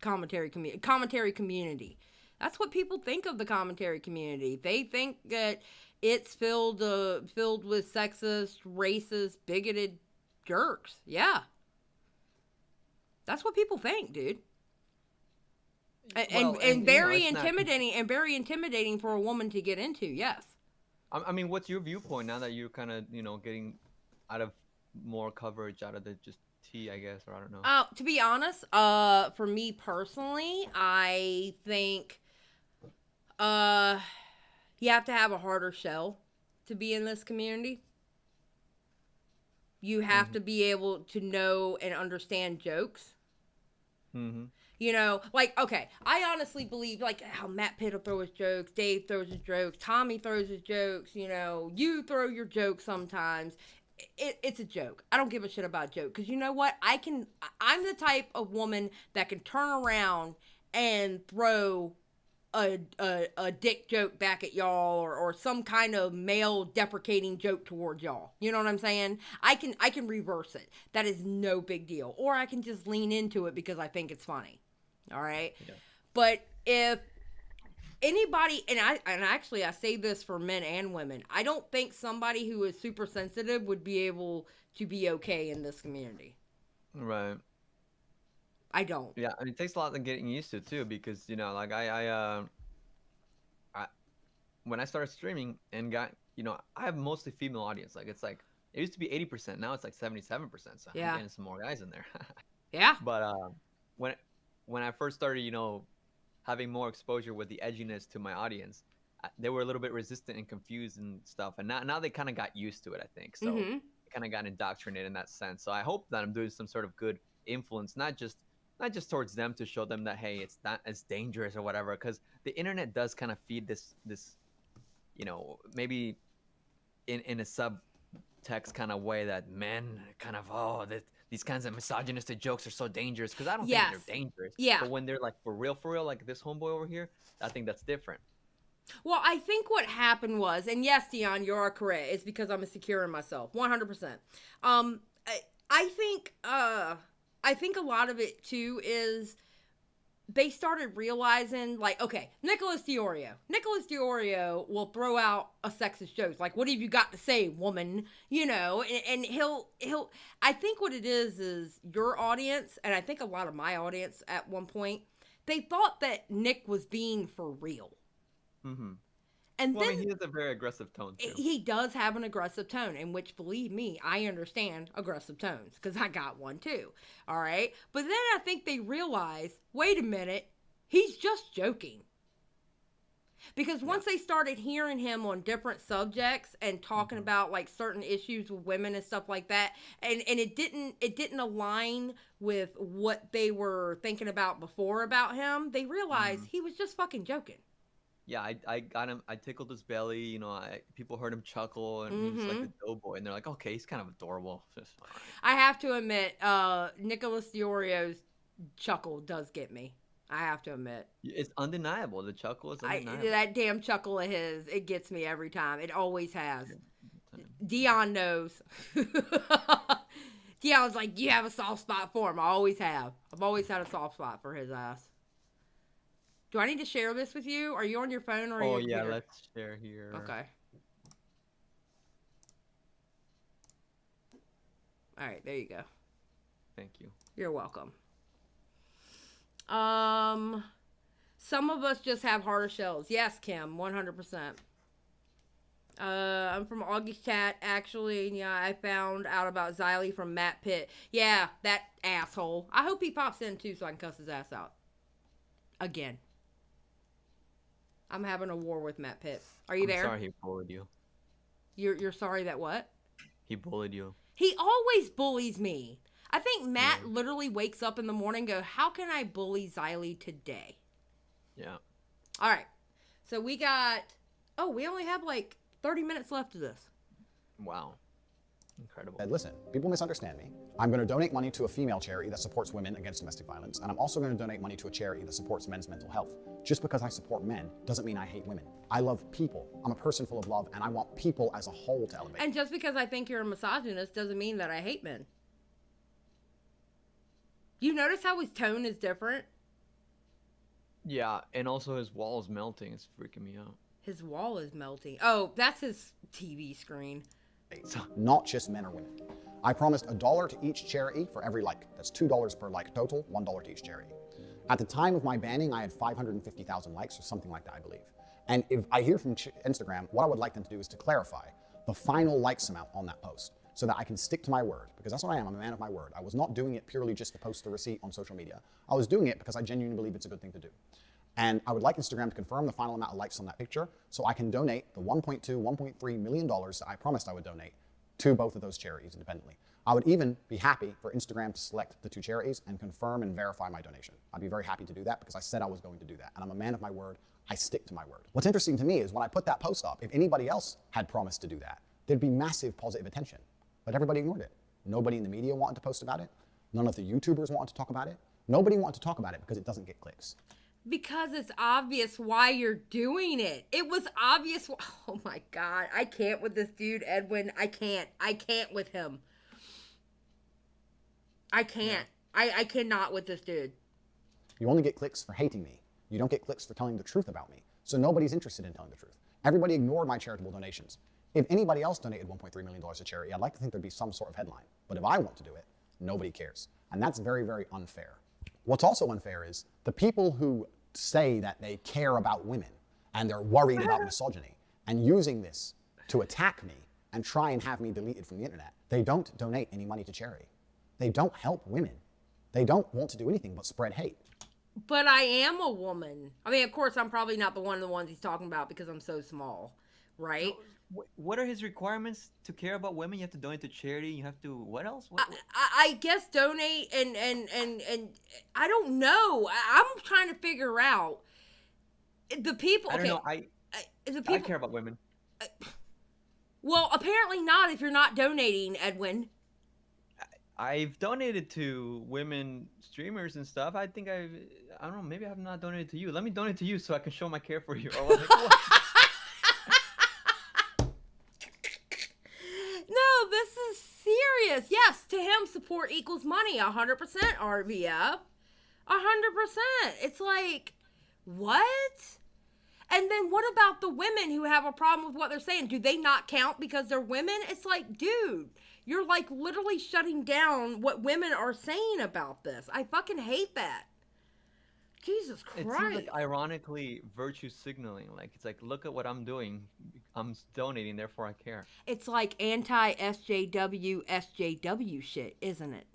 community. That's what people think of the commentary community. They think that it's filled with sexist, racist, bigoted jerks. Yeah. That's what people think, dude. And very intimidating and very intimidating for a woman to get into. Yes. I mean, what's your viewpoint now that you're kind of, you know, getting out of more coverage out of the just tea, I guess, or I don't know. To be honest, for me personally, I think you have to have a harder shell to be in this community. You have to be able to know and understand jokes. You know, like, okay, I honestly believe, like, how Matt Pitt will throw his jokes, Dave throws his jokes, Tommy throws his jokes, you know, you throw your jokes sometimes. It's a joke. I don't give a shit about joke, because you know what? I'm the type of woman that can turn around and throw a dick joke back at y'all, or some kind of male deprecating joke towards y'all. You know what I'm saying? I can reverse it. That is no big deal. Or I can just lean into it because I think it's funny. All right? Yeah. But if anybody, and actually I say this for men and women, I don't think somebody who is super sensitive would be able to be okay in this community. Right. I don't. Yeah, and it takes a lot of getting used to too, because you know, like I when I started streaming and got, you know, I have mostly female audience. Like it's like it used to be 80%, now it's like 77%. So I'm getting some more guys in there. Yeah. But when I first started, you know, having more exposure with the edginess to my audience, they were a little bit resistant and confused and stuff. And now they kind of got used to it, I think. So they kind of got indoctrinated in that sense. So I hope that I'm doing some sort of good influence, not just towards them, to show them that, hey, it's not as dangerous or whatever, because the internet does kind of feed this, you know, maybe in a subtext kind of way that men kind of, these kinds of misogynistic jokes are so dangerous, because I don't think they're dangerous. Yeah. But when they're like for real, like this homeboy over here, I think that's different. Well, I think what happened was, and yes, Dion, you are correct, it's because I'm insecure in myself, 100%. I think a lot of it too is they started realizing, like, okay, Nicholas Diorio will throw out a sexist joke, like, what have you got to say, woman? You know, and he'll I think what it is your audience, and I think a lot of my audience at one point, they thought that Nick was being for real. And well, then, I mean, he has a very aggressive tone too. He does have an aggressive tone, in which, believe me, I understand aggressive tones, because I got one too. All right? But then I think they realized, wait a minute, he's just joking. Because once they started hearing him on different subjects and talking about, like, certain issues with women and stuff like that, and it didn't align with what they were thinking about before about him, they realized he was just fucking joking. Yeah, I got him. I tickled his belly. You know, people heard him chuckle, and he was like a doughboy, and they're like, okay, he's kind of adorable. I have to admit, Nicholas Diorio's chuckle does get me. I have to admit. It's undeniable. The chuckle is undeniable. That damn chuckle of his, it gets me every time. It always has. Dion knows. Dion's like, you have a soft spot for him. I always have. I've always had a soft spot for his ass. Do I need to share this with you? Are you on your phone or are you on Twitter? Let's share here. Okay. All right, there you go. Thank you. You're welcome. Some of us just have harder shells. Yes, Kim, 100%. I'm from Augie's chat, actually. Yeah, I found out about Xylie from Matt Pitt. Yeah, that asshole. I hope he pops in, too, so I can cuss his ass out. Again. I'm having a war with Matt Pitt. Are you there? I'm sorry he bullied you. You're sorry that what? He bullied you. He always bullies me. I think Matt literally wakes up in the morning and go, how can I bully Xylie today? Yeah. All right. So we got, we only have like 30 minutes left of this. Wow. Incredible. Listen, people misunderstand me. I'm going to donate money to a female charity that supports women against domestic violence, and I'm also going to donate money to a charity that supports men's mental health. Just because I support men doesn't mean I hate women. I love people. I'm a person full of love, and I want people as a whole to elevate. And just because I think you're a misogynist doesn't mean that I hate men. You notice how his tone is different? Yeah, and also his wall is melting. It's freaking me out. His wall is melting. Oh, that's his TV screen. Not just men or women. I promised $1 to each charity for every like. That's $2 per like total, $1 to each charity. At the time of my banning, I had 550,000 likes or something like that, I believe. And if I hear from Instagram, what I would like them to do is to clarify the final likes amount on that post so that I can stick to my word, because that's what I am. I'm a man of my word. I was not doing it purely just to post a receipt on social media. I was doing it because I genuinely believe it's a good thing to do. And I would like Instagram to confirm the final amount of likes on that picture so I can donate the $1.2, $1.3 million that I promised I would donate to both of those charities independently. I would even be happy for Instagram to select the 2 charities and confirm and verify my donation. I'd be very happy to do that because I said I was going to do that. And I'm a man of my word. I stick to my word. What's interesting to me is when I put that post up, if anybody else had promised to do that, there'd be massive positive attention. But everybody ignored it. Nobody in the media wanted to post about it. None of the YouTubers wanted to talk about it. Nobody wanted to talk about it because it doesn't get clicks. Because it's obvious why you're doing it. It was obvious. Oh my God. I can't with this dude, Edwin. I can't with him. I can't. I cannot with this dude. You only get clicks for hating me. You don't get clicks for telling the truth about me. So nobody's interested in telling the truth. Everybody ignored my charitable donations. If anybody else donated $1.3 million to charity, I'd like to think there'd be some sort of headline. But if I want to do it, nobody cares. And that's very, very unfair. What's also unfair is the people who say that they care about women and they're worried about misogyny and using this to attack me and try and have me deleted from the internet, they don't donate any money to charity. They don't help women. They don't want to do anything but spread hate. But I am a woman. I mean, of course, I'm probably not the one of the ones he's talking about because I'm so small, right? What are his requirements to care about women? You have to donate to charity. You have to, what else? I guess donate and I don't know. I'm trying to figure out the people. I don't know. The people, I care about women. Well, apparently not if you're not donating, Edwin. I've donated to women streamers and stuff. I think I don't know, maybe I have not donated to you. Let me donate to you so I can show my care for you. Or like, no, this is serious. Yes, to him, support equals money. 100% RBF. 100%. It's like, what? And then what about the women who have a problem with what they're saying? Do they not count because they're women? It's like, dude, you're like literally shutting down what women are saying about this. I fucking hate that. Jesus Christ. It seems like ironically virtue signaling. Like, it's like, look at what I'm doing. I'm donating, therefore I care. It's like anti-SJW shit, isn't it?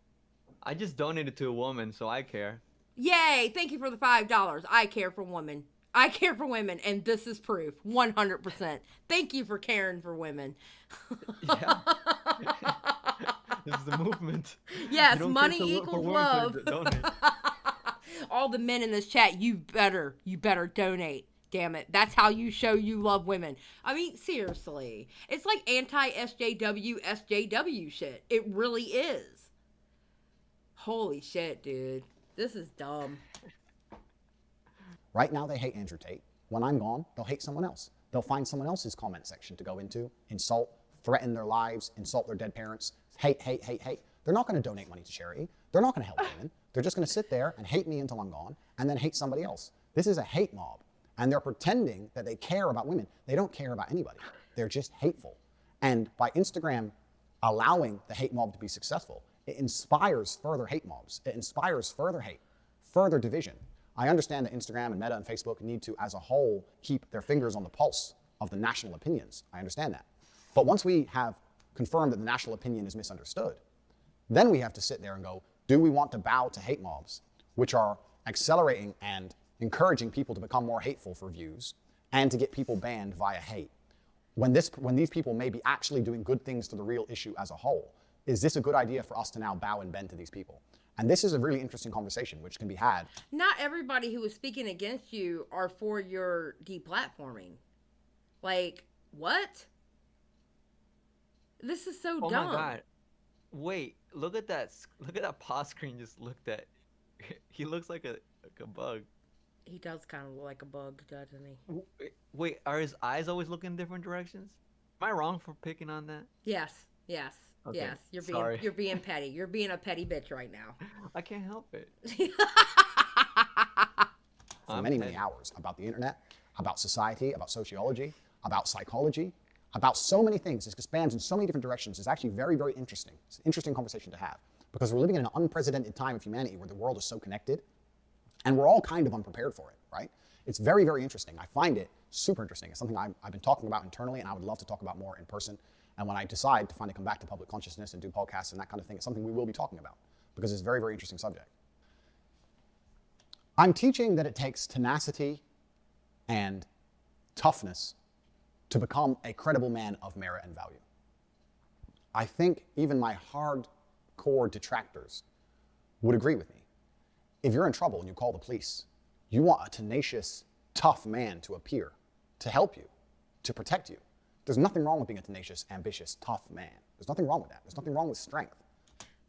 I just donated to a woman, so I care. Yay! Thank you for the $5. I care for women. I care for women, and this is proof. 100%. Thank you for caring for women. Yeah. This is the movement. Yes, money equals love. All the men in this chat, you better donate. Damn it. That's how you show you love women. I mean, seriously. It's like anti-SJW shit. It really is. Holy shit, dude. This is dumb. Right now, they hate Andrew Tate. When I'm gone, they'll hate someone else. They'll find someone else's comment section to go into, insult, threaten their lives, insult their dead parents, hate. They're not going to donate money to charity. They're not going to help women. They're just going to sit there and hate me until I'm gone and then hate somebody else. This is a hate mob. And they're pretending that they care about women. They don't care about anybody. They're just hateful. And by Instagram allowing the hate mob to be successful, it inspires further hate mobs. It inspires further hate, further division. I understand that Instagram and Meta and Facebook need to, as a whole, keep their fingers on the pulse of the national opinions. I understand that. But once we have confirmed that the national opinion is misunderstood, then we have to sit there and go, do we want to bow to hate mobs, which are accelerating and encouraging people to become more hateful for views and to get people banned via hate? When these people may be actually doing good things to the real issue as a whole, is this a good idea for us to now bow and bend to these people? And this is a really interesting conversation which can be had. Not everybody who is speaking against you are for your deplatforming. Like, what? This is so dumb. Oh my God. Wait, look at that pause screen just looked at. He looks like a bug. He does kind of look like a bug, doesn't he? Wait, are his eyes always looking in different directions? Am I wrong for picking on that? Yes. Okay, Yes. sorry. You're being petty. You're being a petty bitch right now. I can't help it. For many hours about the internet, about society, about sociology, about psychology, about so many things. It expands in so many different directions. It's actually very, very interesting. It's an interesting conversation to have because we're living in an unprecedented time of humanity where the world is so connected and we're all kind of unprepared for it, right? It's very, very interesting. I find it super interesting. It's something I've been talking about internally and I would love to talk about more in person. And when I decide to finally come back to public consciousness and do podcasts and that kind of thing, it's something we will be talking about because it's a very, very interesting subject. I'm teaching that it takes tenacity and toughness to become a credible man of merit and value. I think even my hardcore detractors would agree with me. If you're in trouble and you call the police, you want a tenacious, tough man to appear, to help you, to protect you. There's nothing wrong with being a tenacious, ambitious, tough man. There's nothing wrong with that. There's nothing wrong with strength.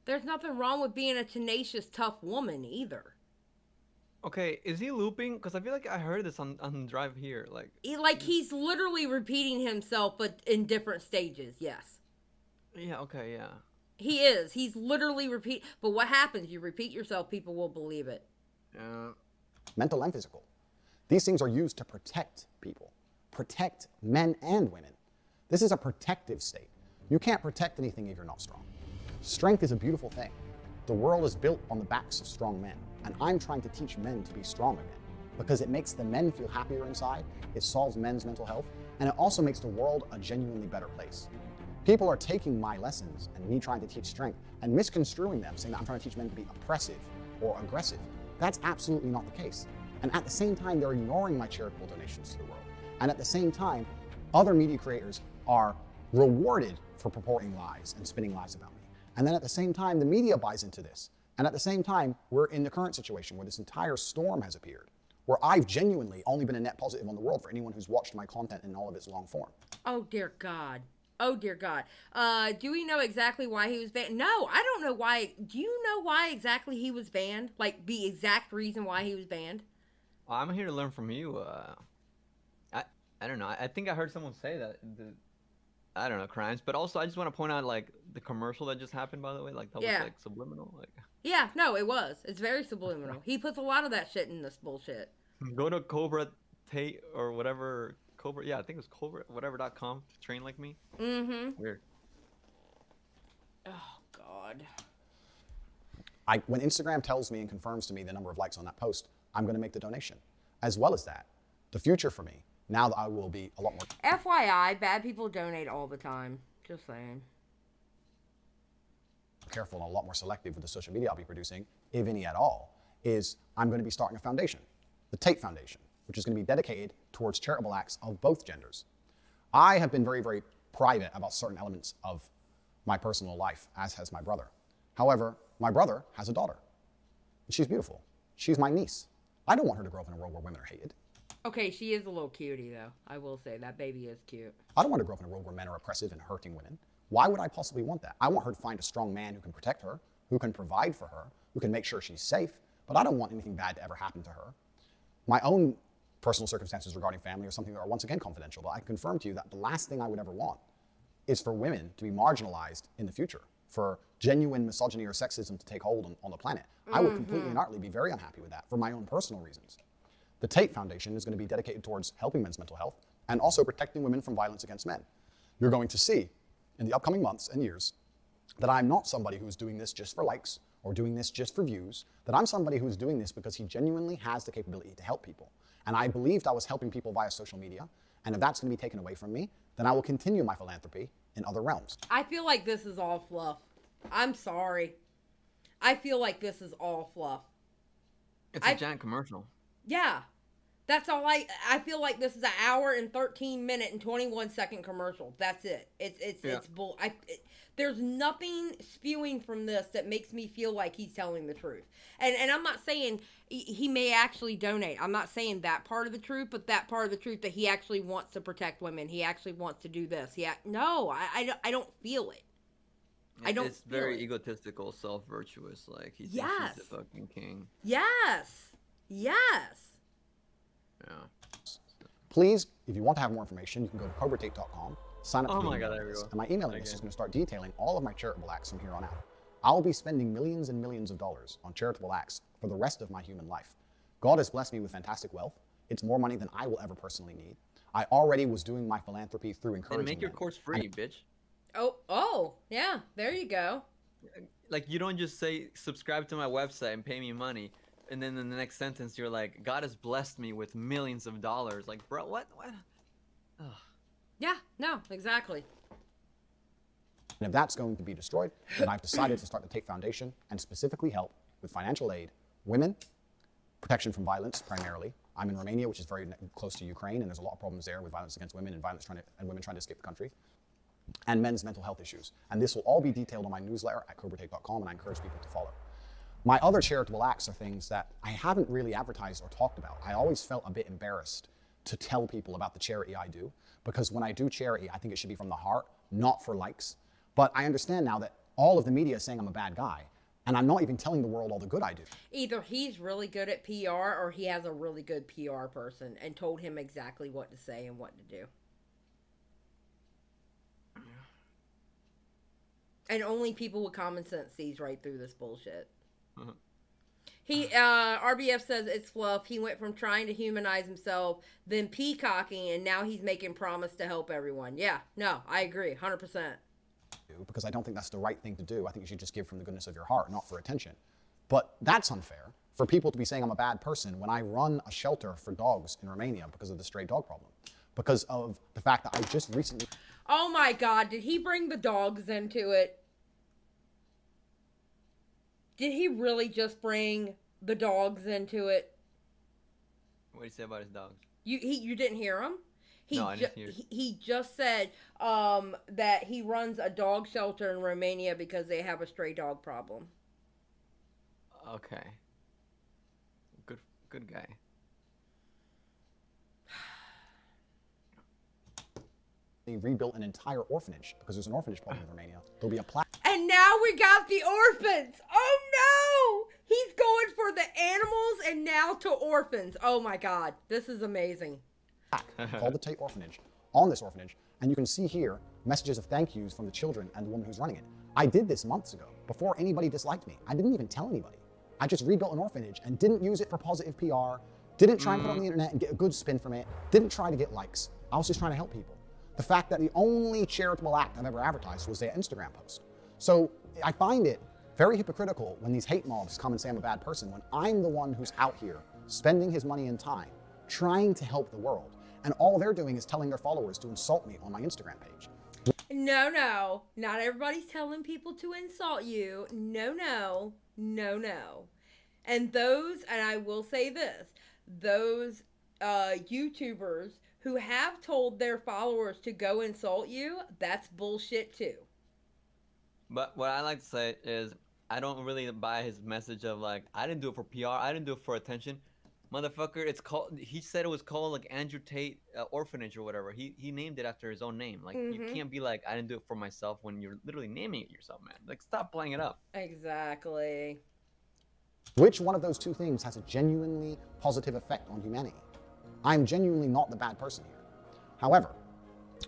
There's nothing wrong with being a tenacious, tough woman either. Okay, is he looping? Because I feel like I heard this on the drive here. He's literally repeating himself, but in different stages, yes. Yeah, okay, yeah. He is. He's literally repeat. But what happens? You repeat yourself, people will believe it. Yeah. Mental and physical. These things are used to protect people, protect men and women. This is a protective state. You can't protect anything if you're not strong. Strength is a beautiful thing. The world is built on the backs of strong men, and I'm trying to teach men to be stronger men because it makes the men feel happier inside, it solves men's mental health, and it also makes the world a genuinely better place. People are taking my lessons and me trying to teach strength and misconstruing them, saying that I'm trying to teach men to be oppressive or aggressive. That's absolutely not the case. And at the same time, they're ignoring my charitable donations to the world. And at the same time, other media creators are rewarded for purporting lies and spinning lies about me. And then at the same time, the media buys into this. And at the same time, we're in the current situation where this entire storm has appeared, where I've genuinely only been a net positive on the world for anyone who's watched my content in all of its long form. Oh, dear God. Oh, dear God. Do we know exactly why he was banned? No, I don't know why. Do you know why exactly he was banned? Like, the exact reason why he was banned? Well, I'm here to learn from you. I don't know. I think I heard someone say that. I don't know, crimes. But also, I just want to point out, like, the commercial that just happened, by the way. Like, that was, like, subliminal. Like. Yeah, no, it was. It's very subliminal. He puts a lot of that shit in this bullshit. Go to Cobra Tate or whatever. Cobra, yeah, I think it was Cobra, whatever.com to train like me. Mm-hmm. Weird. Oh, God. When Instagram tells me and confirms to me the number of likes on that post, I'm going to make the donation. As well as that, the future for me, now that I will be a lot more... FYI, bad people donate all the time. Just saying. ...careful and a lot more selective with the social media I'll be producing, if any at all, is I'm going to be starting a foundation, the Tate Foundation, which is going to be dedicated towards charitable acts of both genders. I have been very, very private about certain elements of my personal life, as has my brother. However, my brother has a daughter. And she's beautiful. She's my niece. I don't want her to grow up in a world where women are hated. Okay, she is a little cutie, though. I will say, that baby is cute. I don't want to grow up in a world where men are oppressive and hurting women. Why would I possibly want that? I want her to find a strong man who can protect her, who can provide for her, who can make sure she's safe, but I don't want anything bad to ever happen to her. My own personal circumstances regarding family are something that are once again confidential, but I can confirm to you that the last thing I would ever want is for women to be marginalized in the future, for genuine misogyny or sexism to take hold on the planet. I would completely and utterly be very unhappy with that for my own personal reasons. The Tate Foundation is going to be dedicated towards helping men's mental health and also protecting women from violence against men. You're going to see in the upcoming months and years that I'm not somebody who's doing this just for likes or doing this just for views, that I'm somebody who's doing this because he genuinely has the capability to help people. And I believed I was helping people via social media, and if that's going to be taken away from me, then I will continue my philanthropy in other realms. I feel like this is all fluff. I'm sorry. I feel like this is all fluff. It's a giant commercial. Yeah. That's all I feel like this is an hour and 13 minute and 21 second commercial. That's it. It's bull. There's nothing spewing from this that makes me feel like he's telling the truth. And I'm not saying he may actually donate. I'm not saying that part of the truth, but that part of the truth that he actually wants to protect women. He actually wants to do this. No, I don't feel it. I don't. It's very egotistical, self-virtuous. Like he thinks he's the fucking king. Yes. Yes. Yeah. Please, if you want to have more information, you can go to cobratate.com, sign up for the email list, and my email list is going to start detailing all of my charitable acts from here on out. I'll be spending millions and millions of dollars on charitable acts for the rest of my human life. God has blessed me with fantastic wealth. It's more money than I will ever personally need. I already was doing my philanthropy through encouraging And make your course free, bitch. Oh, yeah, there you go. Like, you don't just say, subscribe to my website and pay me money. And then in the next sentence, you're like, God has blessed me with millions of dollars. Like, bro, what? Ugh. Yeah, no, exactly. And if that's going to be destroyed, then I've decided to start the Tate Foundation and specifically help with financial aid women protection from violence primarily. I'm in Romania, which is very close to Ukraine, and there's a lot of problems there with violence against women and women trying to escape the country, and men's mental health issues. And this will all be detailed on my newsletter at cobratate.com, and I encourage people to follow. My other charitable acts are things that I haven't really advertised or talked about. I always felt a bit embarrassed to tell people about the charity I do, because when I do charity, I think it should be from the heart, not for likes. But I understand now that all of the media is saying I'm a bad guy, and I'm not even telling the world all the good I do. Either he's really good at PR or he has a really good PR person and told him exactly what to say and what to do. And only people with common sense sees right through this bullshit. RBF says it's fluff. He went from trying to humanize himself, then peacocking, and now he's making promise to help everyone. Yeah, no, I agree, 100%. Because I don't think that's the right thing to do. I think you should just give from the goodness of your heart, not for attention. But that's unfair for people to be saying I'm a bad person when I run a shelter for dogs in Romania because of the stray dog problem. Because of the fact that I just recently... Oh my God, did he bring the dogs into it? Did he really just bring the dogs into it? What did he say about his dogs? You didn't hear him? No, I didn't hear. He just said that he runs a dog shelter in Romania because they have a stray dog problem. Okay. Good guy. They rebuilt an entire orphanage because there's an orphanage problem in Romania. There'll be a plaque. And now we got the orphans. Oh no! He's going for the animals and now to orphans. Oh my God, this is amazing. Called the Tate Orphanage on this orphanage, and you can see here messages of thank yous from the children and the woman who's running it. I did this months ago before anybody disliked me. I didn't even tell anybody. I just rebuilt an orphanage and didn't use it for positive PR, didn't try and put it on the internet and get a good spin from it, didn't try to get likes. I was just trying to help people. The fact that the only charitable act I've ever advertised was their Instagram post. So I find it very hypocritical when these hate mobs come and say I'm a bad person when I'm the one who's out here spending his money and time trying to help the world. And all they're doing is telling their followers to insult me on my Instagram page. No. Not everybody's telling people to insult you. No. And I will say this, those YouTubers who have told their followers to go insult you, that's bullshit too. But what I like to say is, I don't really buy his message of like, I didn't do it for PR, I didn't do it for attention. Motherfucker, it's called, he said it was called like Andrew Tate Orphanage or whatever. He named it after his own name. Like, you can't be like, I didn't do it for myself when you're literally naming it yourself, man. Like, stop playing it up. Exactly. Which one of those two things has a genuinely positive effect on humanity? I'm genuinely not the bad person here. However,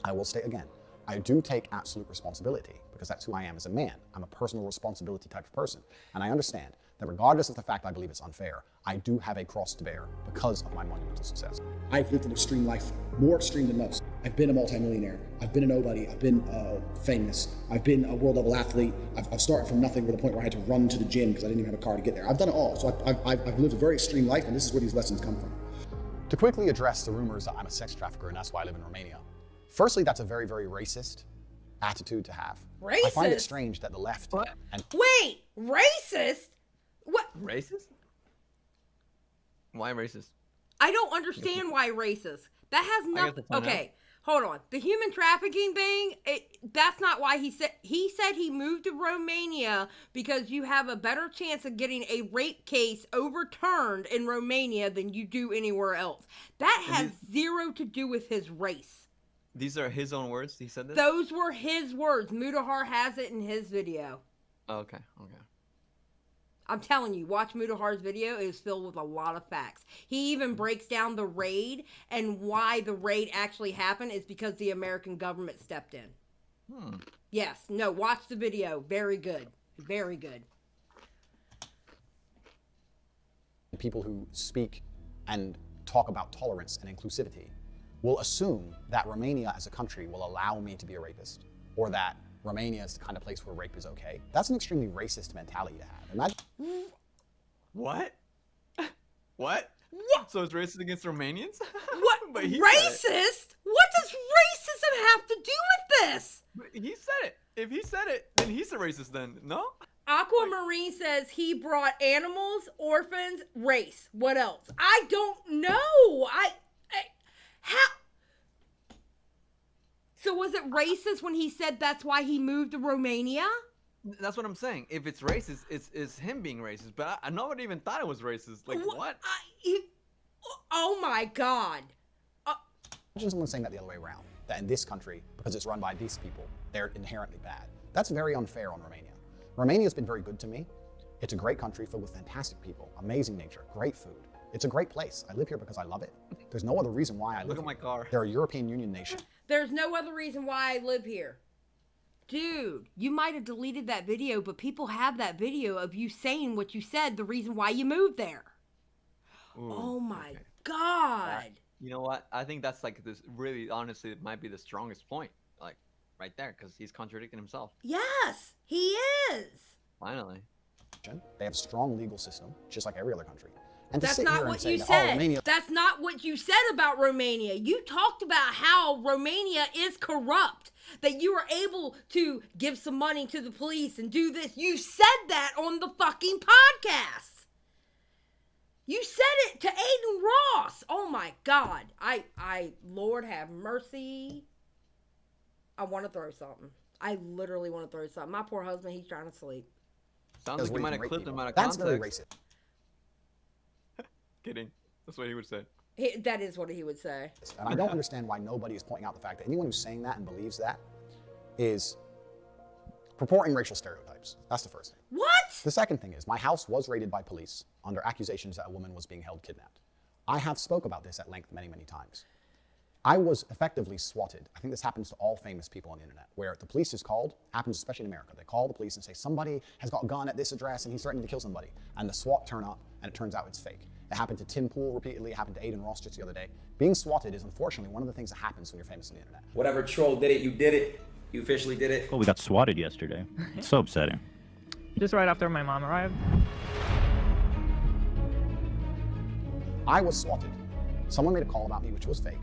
I will state again, I do take absolute responsibility because that's who I am as a man. I'm a personal responsibility type of person. And I understand that regardless of the fact I believe it's unfair, I do have a cross to bear because of my monumental success. I've lived an extreme life, more extreme than most. I've been a multimillionaire. I've been a nobody. I've been famous. I've been a world level athlete. I've started from nothing to the point where I had to run to the gym because I didn't even have a car to get there. I've done it all. So I've lived a very extreme life, and this is where these lessons come from. To quickly address the rumors that I'm a sex trafficker and that's why I live in Romania. Firstly, that's a very, very racist attitude to have. Racist? I find it strange that the left... Wait, racist? What? Racist? Why racist? I don't understand why racist. That has nothing... Okay, hold on. The human trafficking thing, that's not why he said... He said he moved to Romania because you have a better chance of getting a rape case overturned in Romania than you do anywhere else. That has zero to do with his race. These are his own words? He said this? Those were his words. Mudahar has it in his video. Okay. I'm telling you, watch Mudahar's video. It is filled with a lot of facts. He even breaks down the raid and why the raid actually happened is because the American government stepped in. Yes. No, watch the video. Very good. Very good. People who speak and talk about tolerance and inclusivity will assume that Romania as a country will allow me to be a rapist, or that Romania is the kind of place where rape is okay. That's an extremely racist mentality to have. Imagine. What? What? So it's racist against Romanians? What? But racist? What does racism have to do with this? But he said it. If he said it, then he's a racist then, no? Aquamarine says he brought animals, orphans, race. What else? I don't know. How? So was it racist when he said that's why he moved to Romania? That's what I'm saying. If it's racist, it's him being racist. But I nobody even thought it was racist. Like what? Oh my God. Imagine someone saying that the other way around. That in this country, because it's run by these people, they're inherently bad. That's very unfair on Romania. Romania's been very good to me. It's a great country filled with fantastic people, amazing nature, great food. It's a great place. I live here because I love it. There's no other reason why I live here. Look at my car. They're a European Union nation. There's no other reason why I live here. Dude, you might have deleted that video, but people have that video of you saying what you said, the reason why you moved there. Ooh, oh my okay. God. You know what? I think that's like this really, honestly, it might be the strongest point. Like right there, because he's contradicting himself. Yes, he is. Finally. They have a strong legal system, just like every other country. And That's not what you said. That's not what you said about Romania. You talked about how Romania is corrupt, that you were able to give some money to the police and do this. You said that on the fucking podcast. You said it to Aiden Ross. Oh my God. Lord have mercy. I want to throw something. I literally want to throw something. My poor husband, he's trying to sleep. Sounds like you might have clipped him out of That's context. very racist. Kidding. That's what he would say. That is what he would say. And I don't understand why nobody is pointing out the fact that anyone who's saying that and believes that is purporting racial stereotypes. That's the first thing. What? The second thing is my house was raided by police under accusations that a woman was being held kidnapped. I have spoke about this at length many, many times. I was effectively swatted. I think this happens to all famous people on the internet, where the police is called, happens especially in America. They call the police and say, somebody has got a gun at this address and he's threatening to kill somebody. And the SWAT turn up and it turns out it's fake. It happened to Tim Pool repeatedly, it happened to Aiden Ross just the other day. Being swatted is unfortunately one of the things that happens when you're famous on the internet. Whatever troll did it, you did it. You officially did it. Oh, we got swatted yesterday. It's so upsetting. Just right after my mom arrived. I was swatted. Someone made a call about me which was fake.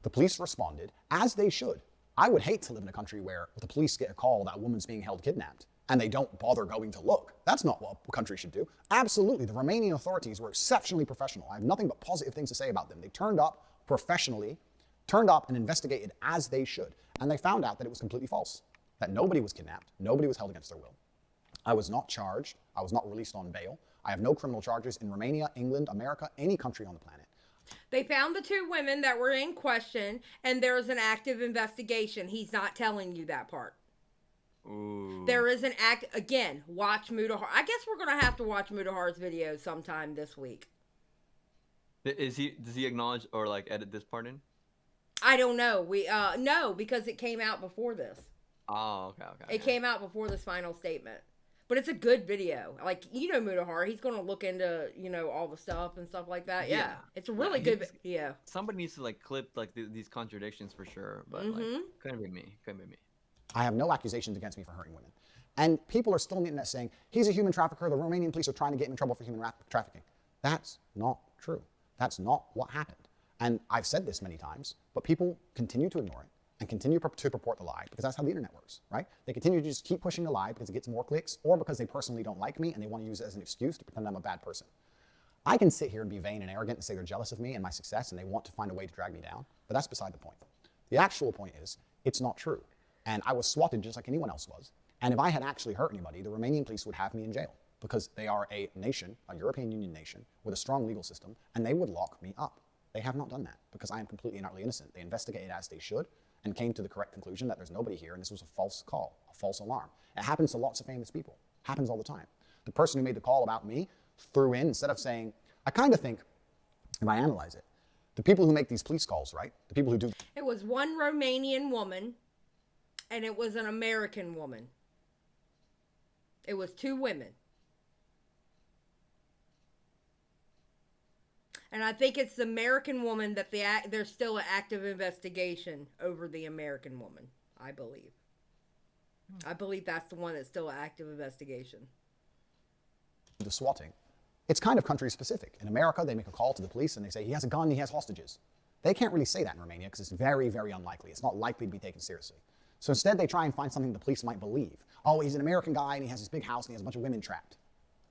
The police responded, as they should. I would hate to live in a country where the police get a call that a woman's being held kidnapped and they don't bother going to look. That's not what a country should do. Absolutely, the Romanian authorities were exceptionally professional. I have nothing but positive things to say about them. They turned up professionally, turned up and investigated as they should. And they found out that it was completely false, that nobody was kidnapped, nobody was held against their will. I was not charged, I was not released on bail. I have no criminal charges in Romania, England, America, any country on the planet. They found the two women that were in question, and there's an active investigation. He's not telling you that part. Ooh. There is an again, watch Mutahar. I guess we're going to have to watch Mutahar's video sometime this week. Does he acknowledge or like edit this part in? I don't know. No, because it came out before this. Oh, okay. It came out before this final statement. But it's a good video. Like, you know Mutahar, he's going to look into, all the stuff and stuff like that. Yeah. It's a really good video. Somebody needs to like clip like these contradictions for sure, but like couldn't be me. I have no accusations against me for hurting women. And people are still on the internet saying, he's a human trafficker, the Romanian police are trying to get him in trouble for human trafficking. That's not true. That's not what happened. And I've said this many times, but people continue to ignore it and continue to purport the lie because that's how the internet works, right? They continue to just keep pushing the lie because it gets more clicks or because they personally don't like me and they want to use it as an excuse to pretend I'm a bad person. I can sit here and be vain and arrogant and say they're jealous of me and my success and they want to find a way to drag me down, but that's beside the point. The actual point is, it's not true. And I was swatted just like anyone else was. And if I had actually hurt anybody, the Romanian police would have me in jail because they are a nation, a European Union nation, with a strong legal system, and they would lock me up. They have not done that because I am completely and utterly innocent. They investigated as they should and came to the correct conclusion that there's nobody here and this was a false call, a false alarm. It happens to lots of famous people. It happens all the time. The person who made the call about me threw in, instead of saying, I kind of think, if I analyze it, the people who make these police calls, right? The people who do... It was one Romanian woman and it was an American woman. It was two women. And I think it's the American woman that there's still an active investigation over the American woman, I believe. I believe that's the one that's still an active investigation. The swatting. It's kind of country specific. In America, they make a call to the police and they say, he has a gun, he has hostages. They can't really say that in Romania because it's very, very unlikely. It's not likely to be taken seriously. So instead, they try and find something the police might believe. Oh, he's an American guy and he has this big house and he has a bunch of women trapped.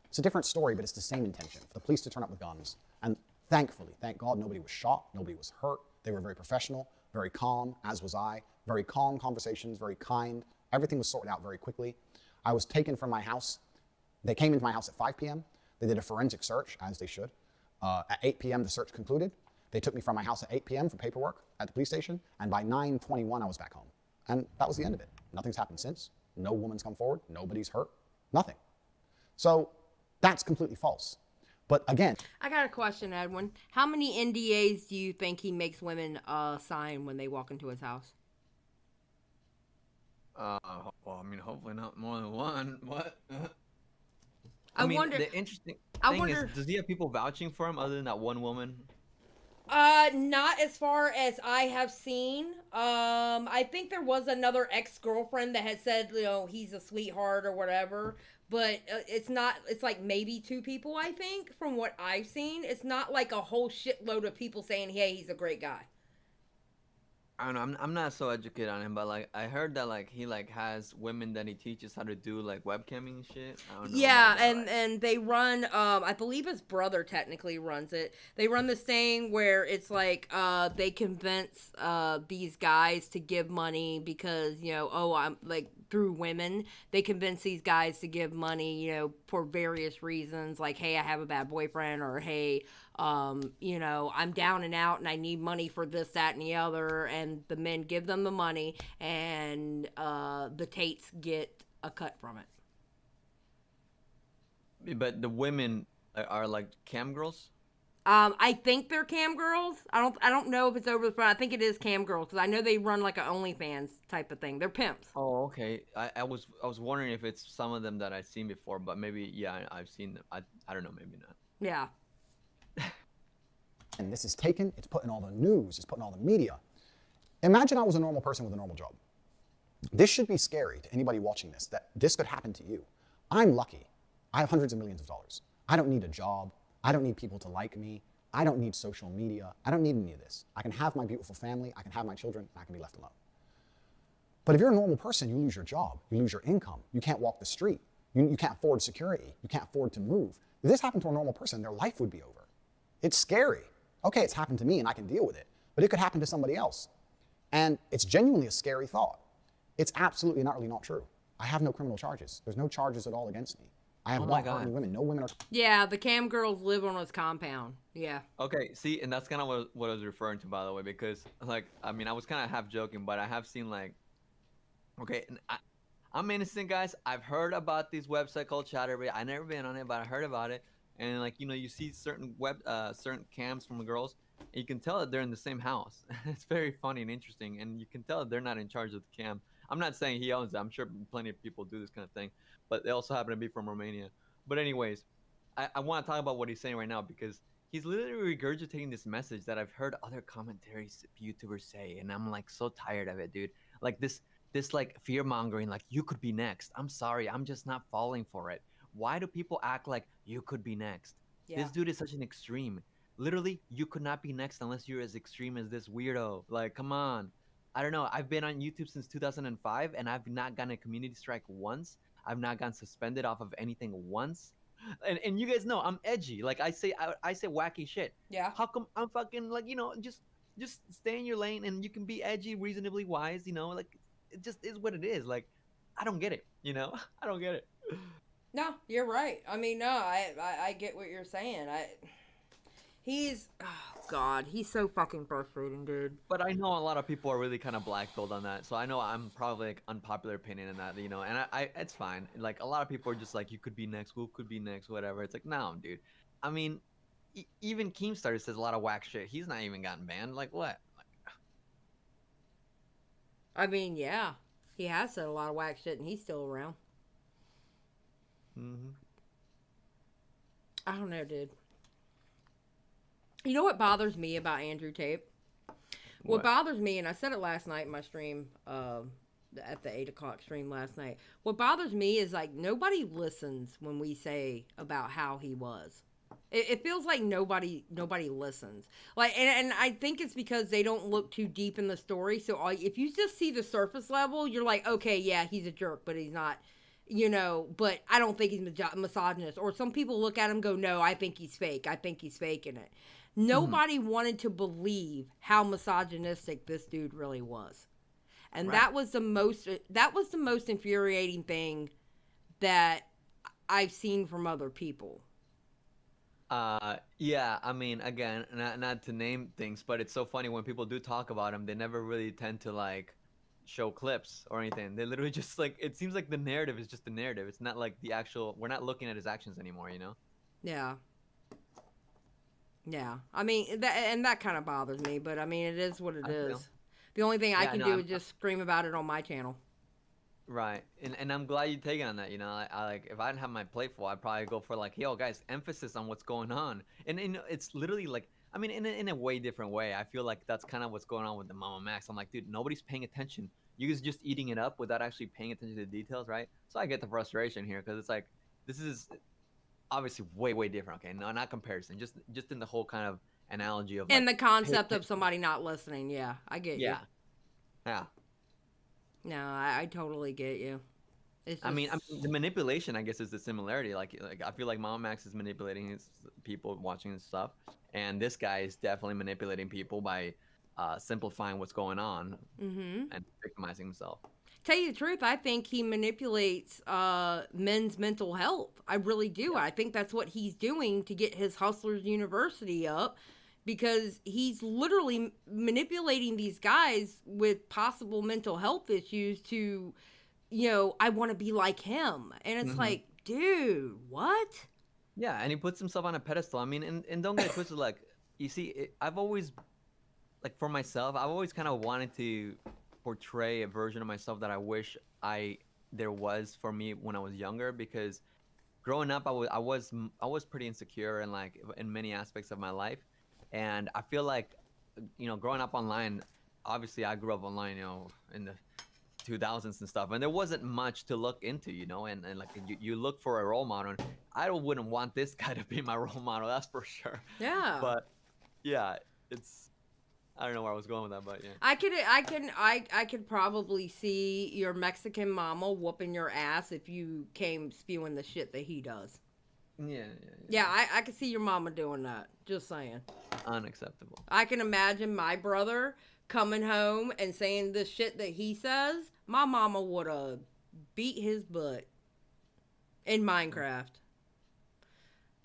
It's a different story, but it's the same intention, for the police to turn up with guns. And thankfully, thank God, nobody was shot, nobody was hurt. They were very professional, very calm, as was I. Very calm conversations, very kind. Everything was sorted out very quickly. I was taken from my house. They came into my house at 5 p.m. They did a forensic search, as they should. At 8 p.m., the search concluded. They took me from my house at 8 p.m. for paperwork at the police station, and by 9:21, I was back home. And that was the end of it. Nothing's happened since. No woman's come forward. Nobody's hurt. Nothing. So that's completely false. But again, I got a question, Edwin. How many NDAs do you think he makes women sign when they walk into his house? Well, I mean, hopefully not more than one. What? I mean, wonder. The interesting thing is, does he have people vouching for him other than that one woman? Not as far as I have seen. I think there was another ex-girlfriend that had said, you know, he's a sweetheart or whatever. But it's not, it's like maybe 2 people, I think, from what I've seen. It's not like a whole shitload of people saying, hey, he's a great guy. I don't know. I'm not so educated on him, but like I heard that like he like has women that he teaches how to do like webcamming and shit. I don't know. Yeah, and they run. I believe his brother technically runs it. They run this thing where it's like they convince these guys to give money because I'm like through women. They convince these guys to give money, for various reasons, like hey, I have a bad boyfriend, or hey, I'm down and out and I need money for this, that, and the other, and the men give them the money, and the Tates get a cut from it. But the women are like cam girls? I think they're cam girls. I don't know if it's over the front. I think it is cam girls because I know they run like an OnlyFans type of thing. They're pimps. Oh, okay. I was wondering if it's some of them that I've seen before, but maybe I've seen them. I don't know, maybe not. Yeah. And this is taken, it's put in all the news, it's put in all the media. Imagine I was a normal person with a normal job. This should be scary to anybody watching this, that this could happen to you. I'm lucky. I have hundreds of millions of dollars. I don't need a job. I don't need people to like me. I don't need social media. I don't need any of this. I can have my beautiful family, I can have my children, and I can be left alone. But if you're a normal person, you lose your job, you lose your income, you can't walk the street, you can't afford security, you can't afford to move. If this happened to a normal person, their life would be over. It's scary. Okay, it's happened to me and I can deal with it, but it could happen to somebody else. And it's genuinely a scary thought. It's absolutely and utterly not true. I have no criminal charges. There's no charges at all against me. I have not hurt any women. No women are. Yeah, the cam girls live on his compound. Yeah. Okay, see, and that's kind of what I was referring to, by the way, because, like, I mean, I was kind of half joking, but I have seen, like, okay, and I'm innocent, guys. I've heard about this website called Chatterbait. I've never been on it, but I heard about it. And, like, you see certain certain cams from the girls, and you can tell that they're in the same house. It's very funny and interesting, and you can tell that they're not in charge of the cam. I'm not saying he owns it. I'm sure plenty of people do this kind of thing, but they also happen to be from Romania. But anyways, I want to talk about what he's saying right now, because he's literally regurgitating this message that I've heard other commentaries, YouTubers say, and I'm, like, so tired of it, dude. Like, this like, fear-mongering, like, you could be next. I'm sorry. I'm just not falling for it. Why do people act like you could be next? Yeah. This dude is such an extreme. Literally, you could not be next unless you're as extreme as this weirdo. Like, come on. I don't know. I've been on YouTube since 2005, and I've not gotten a community strike once. I've not gotten suspended off of anything once. And you guys know I'm edgy. Like, I say wacky shit. Yeah. How come I'm fucking, like, just stay in your lane and you can be edgy, reasonably wise, like, it just is what it is. Like, I don't get it, I don't get it. No, you're right. I mean, no, I get what you're saying. He's so fucking frustrating, dude. But I know a lot of people are really kind of black-pilled on that, so I know I'm probably, like, unpopular opinion in that, and I it's fine. Like, a lot of people are just like, you could be next, who could be next, whatever. It's like, no, dude. I mean, even Keemstar says a lot of whack shit. He's not even gotten banned. Like, what? I mean, yeah, he has said a lot of whack shit, and he's still around. Mm-hmm. I don't know, dude. You know what bothers me about Andrew Tate? What bothers me, and I said it last night in my stream, at the 8 o'clock stream last night. What bothers me is, like, nobody listens when we say about how he was. It feels like nobody listens. Like, and I think it's because they don't look too deep in the story. So if you just see the surface level, you're like, okay, yeah, he's a jerk, but he's not, but I don't think he's misogynist. Or some people look at him and go, no, I think he's fake. I think he's faking it. Nobody wanted to believe how misogynistic this dude really was. And that was the most infuriating thing that I've seen from other people. Yeah, I mean, again, not to name things, but it's so funny when people do talk about him, they never really tend to like show clips or anything. They literally just like, it seems like the narrative is just the narrative. It's not like the actual, we're not looking at his actions anymore, Yeah. Yeah. I mean, that kind of bothers me, but I mean, it is what it is. The only thing I can do is just scream about it on my channel. Right, and I'm glad you take it on that. I like, if I didn't have my plate full, I'd probably go for like, yo, guys, emphasis on what's going on. And it's literally like, I mean, in a way different way. I feel like that's kind of what's going on with the Mama Max. I'm like, dude, nobody's paying attention. You guys just eating it up without actually paying attention to the details, right? So I get the frustration here because it's like, this is obviously way different. Okay, no, not comparison. Just in the whole kind of analogy of. And the concept of somebody not listening. Yeah, I get you. Yeah. No, I totally get you. It's just... I mean, the manipulation, I guess, is the similarity. Like I feel like Mama Max is manipulating his people watching his stuff, and this guy is definitely manipulating people by simplifying what's going on and victimizing himself. Tell you the truth, I think he manipulates men's mental health. I really do. Yeah. I think that's what he's doing to get his Hustlers University up. Because he's literally manipulating these guys with possible mental health issues to, I want to be like him. And it's like, dude, what? Yeah, and he puts himself on a pedestal. I mean, and don't get it twisted. Like, you see, I've always, like for myself, I've always kind of wanted to portray a version of myself that I wish there was for me when I was younger. Because growing up, I was pretty insecure and like in many aspects of my life. And I feel like, growing up online, obviously I grew up online, in the 2000s and stuff, and there wasn't much to look into, and like you look for a role model. And I wouldn't want this guy to be my role model, that's for sure. Yeah. But yeah, I don't know where I was going with that, but yeah. I could probably see your Mexican mama whooping your ass if you came spewing the shit that he does. Yeah, I can see your mama doing that. Just saying. Unacceptable. I can imagine my brother coming home and saying the shit that he says. My mama would have beat his butt in Minecraft.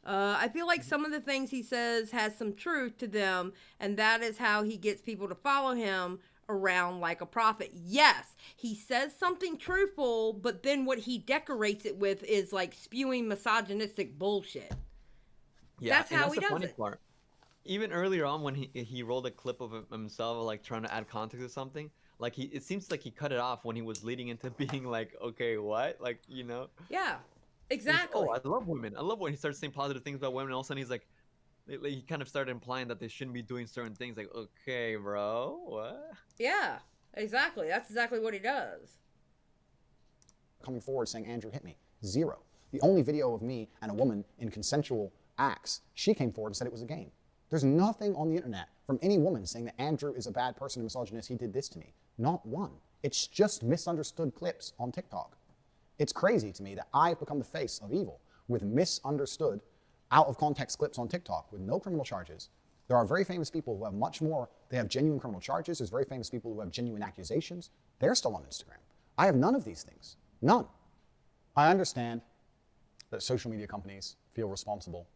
I feel like some of the things he says has some truth to them, and that is how he gets people to follow him around like a prophet. Yes, he says something truthful, but then what he decorates it with is like spewing misogynistic bullshit. Yeah, that's how he does it. Part. Even earlier on when he rolled a clip of himself like trying to add context to something, like it seems like he cut it off when he was leading into being like, okay, what? Like, Yeah, exactly. I love women. I love when he starts saying positive things about women, and all of a sudden he's like, he kind of started implying that they shouldn't be doing certain things. Like, okay, bro, what? Yeah, exactly. That's exactly what he does. Coming forward saying, Andrew hit me. 0. The only video of me and a woman in consensual acts, she came forward and said it was a game. There's nothing on the internet from any woman saying that Andrew is a bad person and misogynist, he did this to me. Not one. It's just misunderstood clips on TikTok. It's crazy to me that I've become the face of evil with misunderstood, out of context clips on TikTok with no criminal charges. There are very famous people who have much more. They have genuine criminal charges. There's very famous people who have genuine accusations. They're still on Instagram. I have none of these things. None. I understand that social media companies feel responsible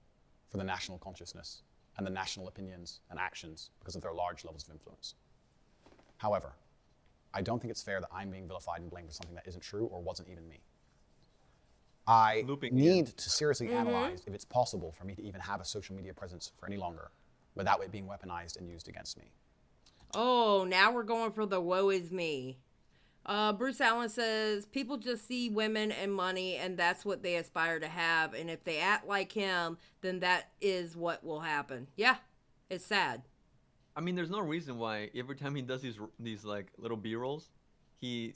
for the national consciousness and the national opinions and actions because of their large levels of influence. However, I don't think it's fair that I'm being vilified and blamed for something that isn't true or wasn't even me. I need to seriously analyze if it's possible for me to even have a social media presence for any longer without it being weaponized and used against me. Oh, now we're going for the woe is me. Bruce Allen says, people just see women and money and that's what they aspire to have. And if they act like him, then that is what will happen. Yeah, it's sad. I mean, there's no reason why every time he does these like little B-rolls, he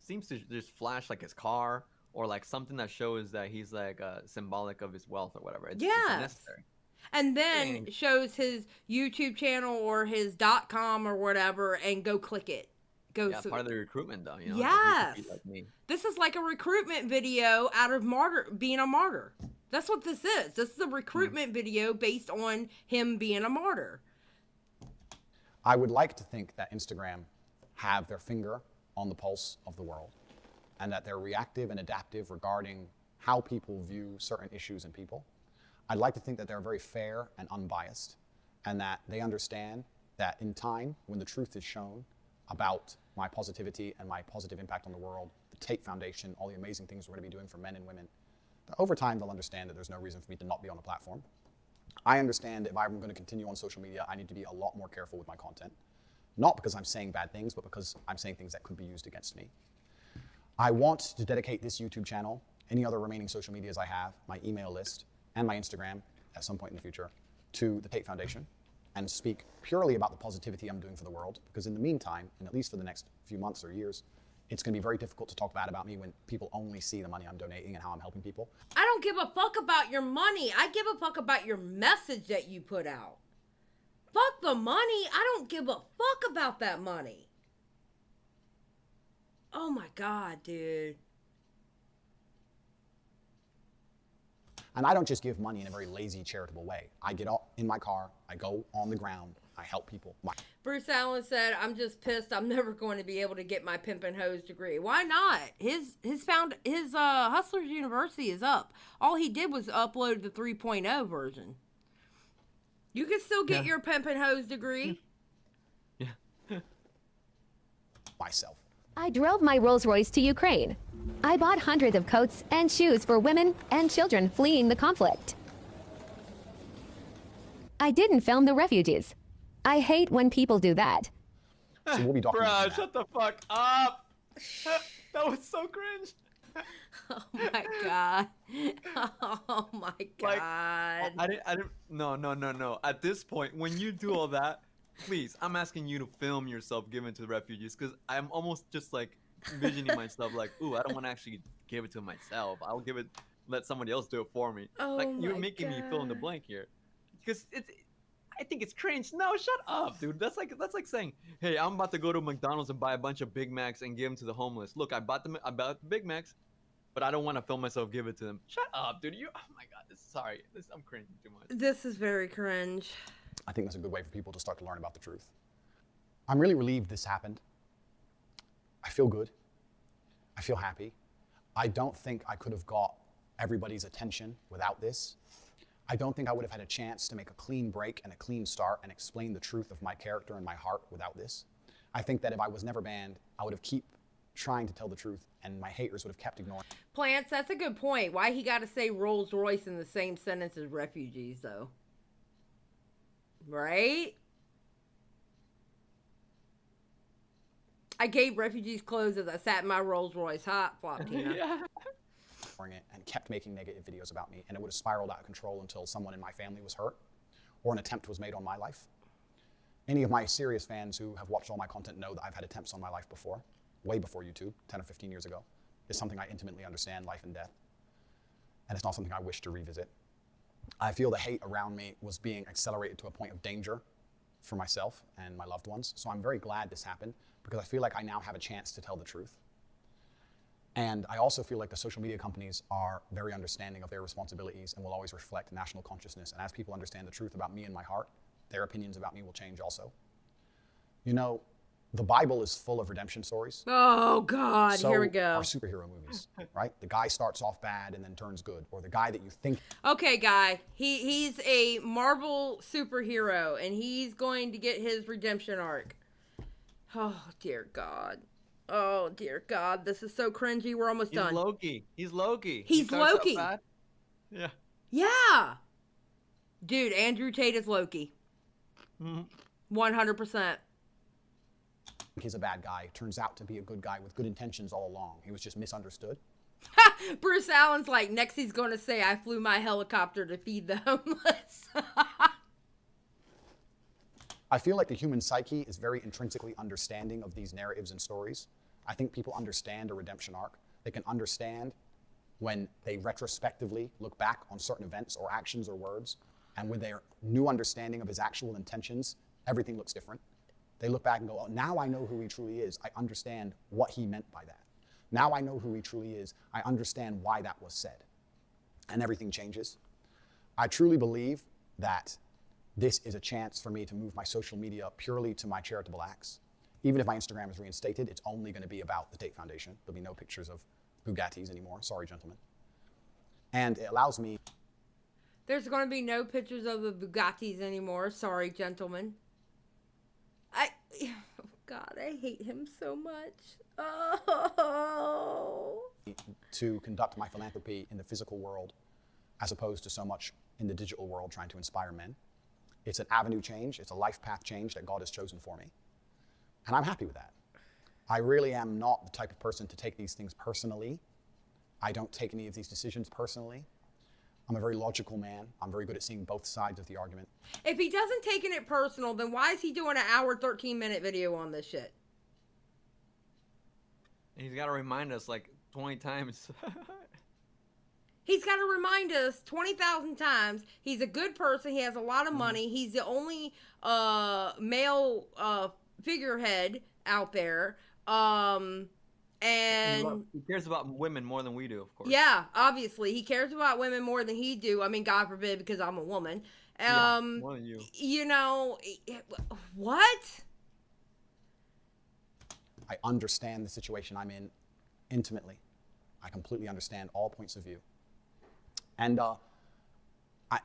seems to just flash like his car or like something that shows that he's like symbolic of his wealth or whatever. It's Yes. unnecessary. And then shows his YouTube channel or his .com or whatever, and go click it. Yeah, part of the recruitment though. You know, yes. you could be like me. This is like a recruitment video out of being a martyr. That's what this is. This is a recruitment video based on him being a martyr. I would like to think that Instagram have their finger on the pulse of the world, and that they're reactive and adaptive regarding how people view certain issues and people. I'd like to think that they're very fair and unbiased, and that they understand that in time, when the truth is shown about my positivity and my positive impact on the world, the Tate Foundation, all the amazing things we're going to be doing for men and women, that over time they'll understand that there's no reason for me to not be on the platform. I understand if I'm going to continue on social media, I need to be a lot more careful with my content. Not because I'm saying bad things, but because I'm saying things that could be used against me. I want to dedicate this YouTube channel, any other remaining social medias I have, my email list, and my Instagram at some point in the future, to the Tate Foundation, and speak purely about the positivity I'm doing for the world, because in the meantime, and at least for the next few months or years, it's going to be very difficult to talk bad about me when people only see the money I'm donating and how I'm helping people. I don't give a fuck about your money. I give a fuck about your message that you put out. Fuck the money. I don't give a fuck about that money. Oh my God, dude. And I don't just give money in a very lazy, charitable way. I get up in my car, I go on the ground, I help people. Bruce Allen said, I'm just pissed I'm never going to be able to get my pimp and hose degree. Why not? His Hustlers University is up. All he did was upload the 3.0 version. You can still get your pimp and hose degree. Yeah. Myself. I drove my Rolls Royce to Ukraine. I bought hundreds of coats and shoes for women and children fleeing the conflict. I didn't film the refugees. I hate when people do that. So we'll be documenting Bruh, shut the fuck up. That was so cringe. Oh my God. Oh my God. Like, I didn't, no. At this point, when you do all that, please, I'm asking you to film yourself giving to the refugees, because I'm almost just like envisioning myself like, ooh, I don't want to actually give it to myself. I'll let somebody else do it for me. Oh like, you're my making me God. fill in the blank here. Because I think it's cringe. No, shut up, dude. That's like saying, hey, I'm about to go to McDonald's and buy a bunch of Big Macs and give them to the homeless. Look, I bought the Big Macs, but I don't want to film myself give it to them. Shut up, dude. Oh my God, I'm cringing too much. This is very cringe. I think that's a good way for people to start to learn about the truth. I'm really relieved this happened. I feel good. I feel happy. I don't think I could have got everybody's attention without this. I don't think I would have had a chance to make a clean break and a clean start and explain the truth of my character and my heart without this. I think that if I was never banned, I would have kept trying to tell the truth, and my haters would have kept ignoring. Plants, that's a good point. Why he got to say Rolls Royce in the same sentence as refugees, though? Right? I gave refugees clothes as I sat in my Rolls Royce. Hot flop, Tina. Yeah. It and kept making negative videos about me, and it would have spiraled out of control until someone in my family was hurt or an attempt was made on my life. Any of my serious fans who have watched all my content know that I've had attempts on my life before, way before YouTube, 10 or 15 years ago. It's something I intimately understand, life and death, and it's not something I wish to revisit. I feel the hate around me was being accelerated to a point of danger for myself and my loved ones, so I'm very glad this happened because I feel like I now have a chance to tell the truth. And I also feel like the social media companies are very understanding of their responsibilities and will always reflect national consciousness. And as people understand the truth about me and my heart, their opinions about me will change also. You know, the Bible is full of redemption stories. Oh, God, So here we go. are superhero movies, right? The guy starts off bad and then turns good, or the guy that you think... Okay, guy, he's a Marvel superhero, and he's going to get his redemption arc. Oh, dear God. Oh, dear God. This is so cringy. We're almost done. He's Loki. He's He starts out Loki. bad. Yeah. Yeah. Dude, Andrew Tate is Loki. 100%. He's a bad guy. Turns out to be a good guy with good intentions all along. He was just misunderstood. Bruce Allen's like, next he's going to say, I flew my helicopter to feed the homeless. I feel like the human psyche is very intrinsically understanding of these narratives and stories. I think people understand a redemption arc. They can understand when they retrospectively look back on certain events or actions or words, and with their new understanding of his actual intentions, everything looks different. They look back and go, oh, now I know who he truly is. I understand what he meant by that. Now I know who he truly is. I understand why that was said. And everything changes. I truly believe that this is a chance for me to move my social media purely to my charitable acts. Even if my Instagram is reinstated, it's only going to be about the Tate Foundation. There'll be no pictures of Bugattis anymore. Sorry, gentlemen. And it allows me... There's going to be no pictures of the Bugattis anymore. Sorry, gentlemen. God, I hate him so much. Oh. To conduct my philanthropy in the physical world as opposed to so much in the digital world trying to inspire men. It's an avenue change. It's a life path change that God has chosen for me. And I'm happy with that. I really am not the type of person to take these things personally. I don't take any of these decisions personally. I'm a very logical man. I'm very good at seeing both sides of the argument. If he doesn't take it personal, then why is he doing an hour, 13-minute video on this shit? And he's got to remind us like 20 times. He's got to remind us 20,000 times. He's a good person. He has a lot of money. He's the only male figurehead out there. And he cares about women more than we do, of course. Yeah, obviously. He cares about women more than he do. I mean, God forbid, because I'm a woman. More than you. You know, what? I understand the situation I'm in intimately. I completely understand all points of view. And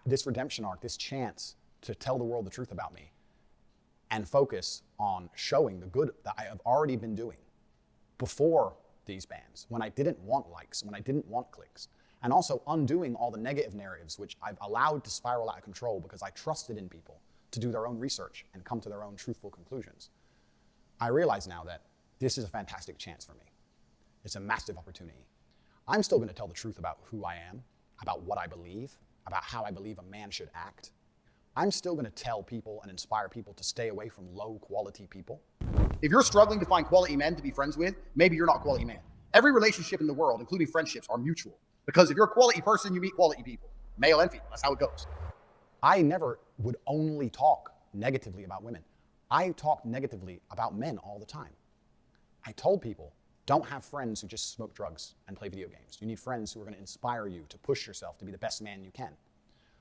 this redemption arc, this chance to tell the world the truth about me and focus on showing the good that I have already been doing before these bans, when I didn't want likes, when I didn't want clicks, and also undoing all the negative narratives which I've allowed to spiral out of control because I trusted in people to do their own research and come to their own truthful conclusions. I realize now that this is a fantastic chance for me. It's a massive opportunity. I'm still going to tell the truth about who I am, about what I believe, about how I believe a man should act. I'm still going to tell people and inspire people to stay away from low-quality people. If you're struggling to find quality men to be friends with, maybe you're not a quality man. Every relationship in the world, including friendships, are mutual. Because if you're a quality person, you meet quality people. Male and female, that's how it goes. I never would only talk negatively about women. I talk negatively about men all the time. I told people, don't have friends who just smoke drugs and play video games. You need friends who are going to inspire you to push yourself to be the best man you can.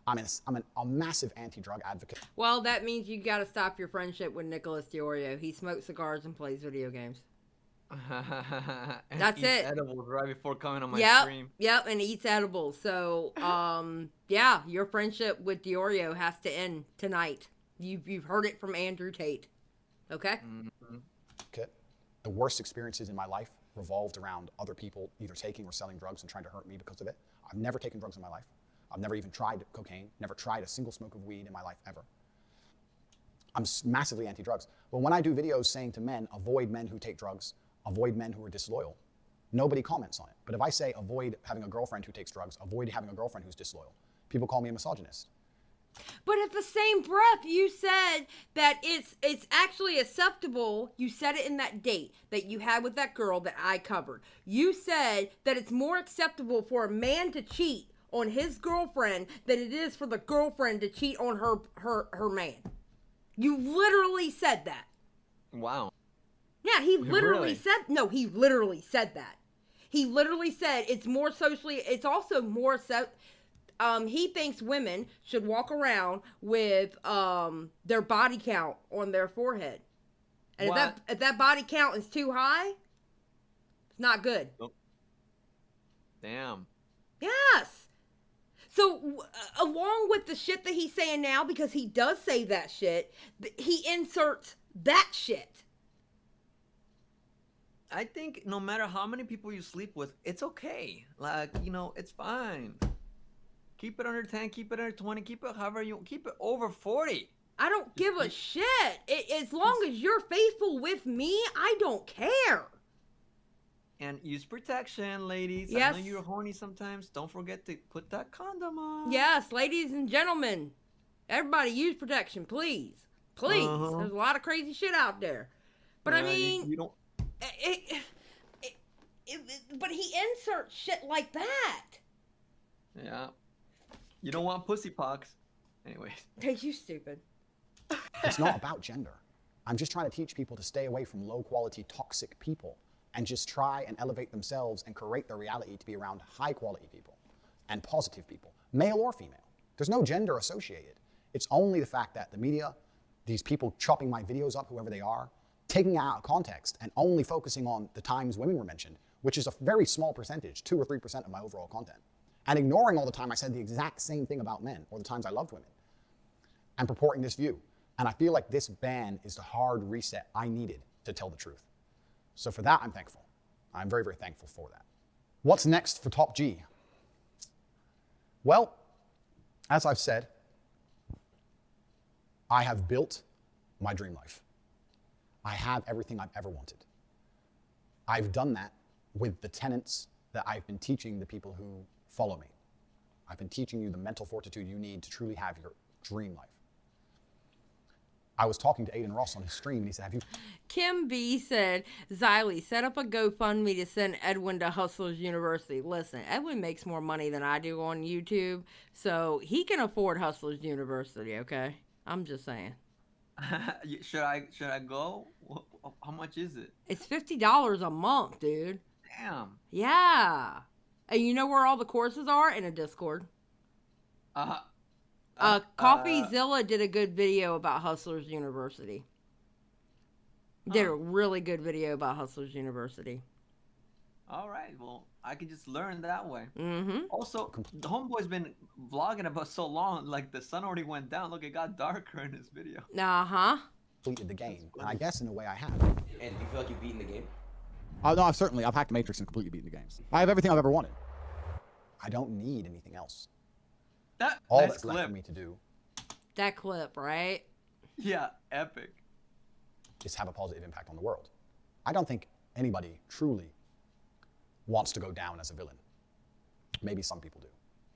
I'm a massive anti-drug advocate. Well, that means you got to stop your friendship with Nicholas DeOrio. He smokes cigars and plays video games. That's eats it. Edibles right before coming on my stream. Yep, and eats edibles. So, yeah, your friendship with DeOrio has to end tonight. You've heard it from Andrew Tate. Okay? Mm-hmm. Okay. The worst experiences in my life revolved around other people either taking or selling drugs and trying to hurt me because of it. I've never taken drugs in my life. I've never even tried cocaine, never tried a single smoke of weed in my life ever. I'm massively anti-drugs. But when I do videos saying to men, avoid men who take drugs, avoid men who are disloyal, nobody comments on it. But if I say avoid having a girlfriend who takes drugs, avoid having a girlfriend who's disloyal, people call me a misogynist. But at the same breath, you said that it's actually acceptable. You said it in that date that you had with that girl that I covered. You said that it's more acceptable for a man to cheat on his girlfriend than it is for the girlfriend to cheat on her man. You literally said that. Wow. Yeah, he literally Really? said, no, he literally said that. He literally said it's more socially, it's also more, he thinks women should walk around with their body count on their forehead. And if that body count is too high, it's not good. Nope. Damn. Yes. So, along with the shit that he's saying now, because he does say that shit, he inserts that shit. I think no matter how many people you sleep with, it's okay. Like, you know, it's fine. Keep it under 10, keep it under 20, keep it however you keep it over 40. I don't give a shit. As long as you're faithful with me, I don't care. And use protection, ladies. Yes. I know you're horny sometimes. Don't forget to put that condom on. Yes, ladies and gentlemen, everybody use protection, please. Please. Uh-huh. There's a lot of crazy shit out there. But I mean, you don't... but he inserts shit like that. Yeah. You don't want pussy pox. Anyways. Hey, you stupid. It's not about gender. I'm just trying to teach people to stay away from low-quality, toxic people and just try and elevate themselves and create their reality to be around high-quality people and positive people, male or female. There's no gender associated. It's only the fact that the media, these people chopping my videos up, whoever they are, taking it out of context and only focusing on the times women were mentioned, which is a very small percentage, 2 or 3% of my overall content, and ignoring all the time I said the exact same thing about men or the times I loved women, and purporting this view. And I feel like this ban is the hard reset I needed to tell the truth. So for that, I'm thankful. I'm very, very thankful for that. What's next for Top G? Well, as I've said, I have built my dream life. I have everything I've ever wanted. I've done that with the tenets that I've been teaching the people who follow me. I've been teaching you the mental fortitude you need to truly have your dream life. I was talking to Aiden Ross on his stream, and he said, have you... Kim B said, Xylie, set up a GoFundMe to send Edwin to Hustlers University. Listen, Edwin makes more money than I do on YouTube, so he can afford Hustlers University, okay? I'm just saying. Should I go? How much is it? It's $50 a month, dude. Damn. Yeah. And you know where all the courses are? In a Discord. CoffeeZilla did a good video about Hustlers University. Did a really good video about Hustlers University. All right. Well, I can just learn that way. Mm-hmm. Also, the homeboy's been vlogging about so long, like the sun already went down. Look, it got darker in this video. Uh-huh. Completed the game, and I guess in a way I have. And do you feel like you've beaten the game? Oh, no, I've hacked the Matrix and completely beaten the game. I have everything I've ever wanted. I don't need anything else. All that's left for me to do That clip, right? Yeah, epic. is have a positive impact on the world. I don't think anybody truly wants to go down as a villain. Maybe some people do.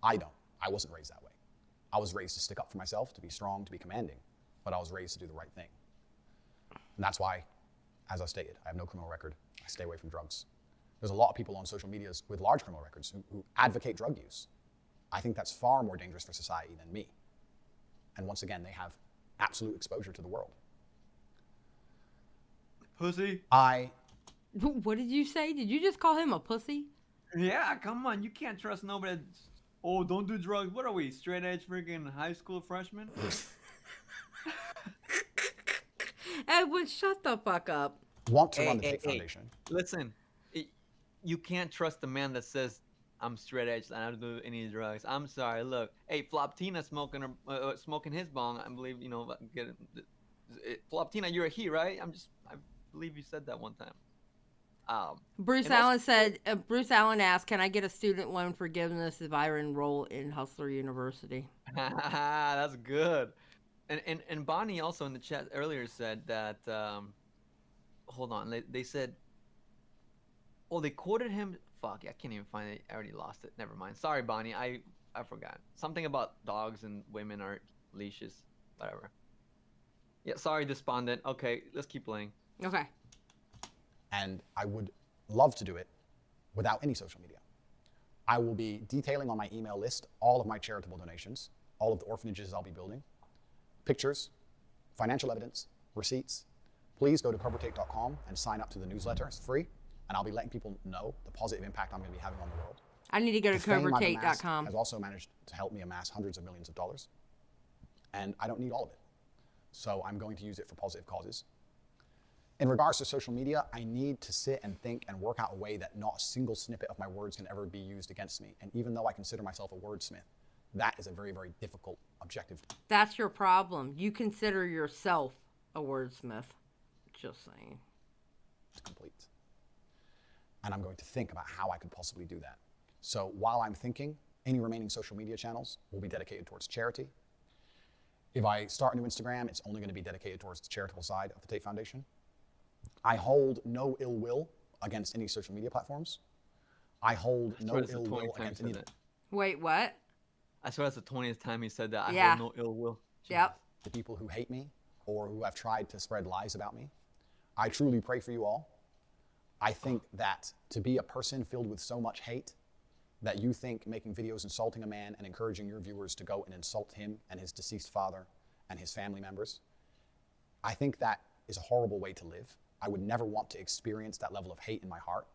I don't. I wasn't raised that way. I was raised to stick up for myself, to be strong, to be commanding, but I was raised to do the right thing. And that's why, as I stated, I have no criminal record. I stay away from drugs. There's a lot of people on social media with large criminal records who advocate drug use. I think that's far more dangerous for society than me. And once again, they have absolute exposure to the world. Pussy? What did you say? Did you just call him a pussy? Yeah, come on. You can't trust nobody. Oh, don't do drugs. What are we, straight edge freaking high school freshmen? Edwin, shut the fuck up. Want to run the Tate Foundation. Listen, you can't trust the man that says, I'm straight edge and I don't do any drugs. I'm sorry. Look, hey, Floptina smoking his bong. I believe, you know, Floptina, you're a he, right? I believe you said that one time. Bruce Allen said, Bruce Allen asked, can I get a student loan forgiveness if I enroll in Hustler University? That's good. And Bonnie also in the chat earlier said that, hold on, they said, oh, they quoted him. Fuck, I can't even find it. I already lost it. Never mind. Sorry, Bonnie. I forgot. Something about dogs and women are leashes. Whatever. Yeah, sorry, Despondent. Okay, let's keep playing. Okay. And I would love to do it without any social media. I will be detailing on my email list all of my charitable donations, all of the orphanages I'll be building, pictures, financial evidence, receipts. Please go to covertate.com and sign up to the newsletter. It's free. And I'll be letting people know the positive impact I'm going to be having on the world. I need to go to covertate.com. Has also managed to help me amass hundreds of millions of dollars. And I don't need all of it. So I'm going to use it for positive causes. In regards to social media, I need to sit and think and work out a way that not a single snippet of my words can ever be used against me. And even though I consider myself a wordsmith, that is a very, very difficult objective. That's your problem. You consider yourself a wordsmith. Just saying. It's complete. And I'm going to think about how I could possibly do that. So while I'm thinking, any remaining social media channels will be dedicated towards charity. If I start a new Instagram, it's only going to be dedicated towards the charitable side of the Tate Foundation. I hold no ill will against any social media platforms. I hold no ill will against any... Wait, what? I swear that's the 20th time he said that. Yeah. I hold no ill will. Yep. The people who hate me or who have tried to spread lies about me. I truly pray for you all. I think that to be a person filled with so much hate that you think making videos insulting a man and encouraging your viewers to go and insult him and his deceased father and his family members, I think that is a horrible way to live. I would never want to experience that level of hate in my heart.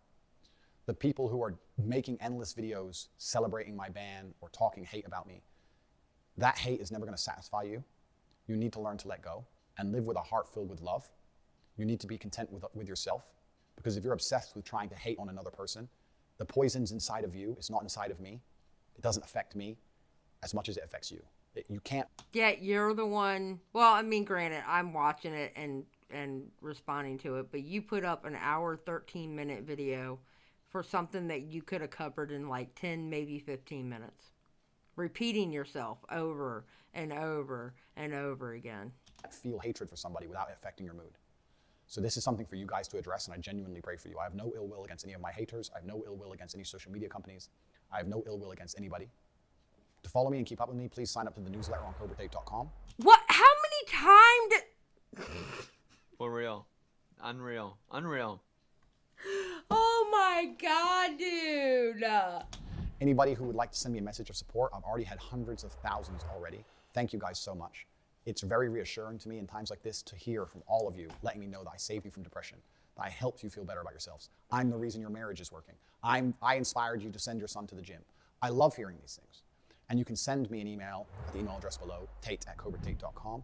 The people who are making endless videos celebrating my ban or talking hate about me, that hate is never going to satisfy you. You need to learn to let go and live with a heart filled with love. You need to be content with yourself, because if you're obsessed with trying to hate on another person, the poison's inside of you. It's not inside of me. It doesn't affect me as much as it affects you. You can't. Yeah, you're the one. Well, I mean, granted, I'm watching it and responding to it, but you put up an hour, 13-minute video for something that you could have covered in like 10, maybe 15 minutes. Repeating yourself over and over and over again. Feel hatred for somebody without it affecting your mood. So this is something for you guys to address, and I genuinely pray for you. I have no ill will against any of my haters. I have no ill will against any social media companies. I have no ill will against anybody. To follow me and keep up with me, please sign up to the newsletter on CobraTate.com. What? How many times did... For real. Unreal. Unreal. Oh my God, dude. Anybody who would like to send me a message of support, I've already had hundreds of thousands already. Thank you guys so much. It's very reassuring to me in times like this to hear from all of you, letting me know that I saved you from depression, that I helped you feel better about yourselves. I'm the reason your marriage is working. I inspired you to send your son to the gym. I love hearing these things. And you can send me an email at the email address below, tate@cobratate.com.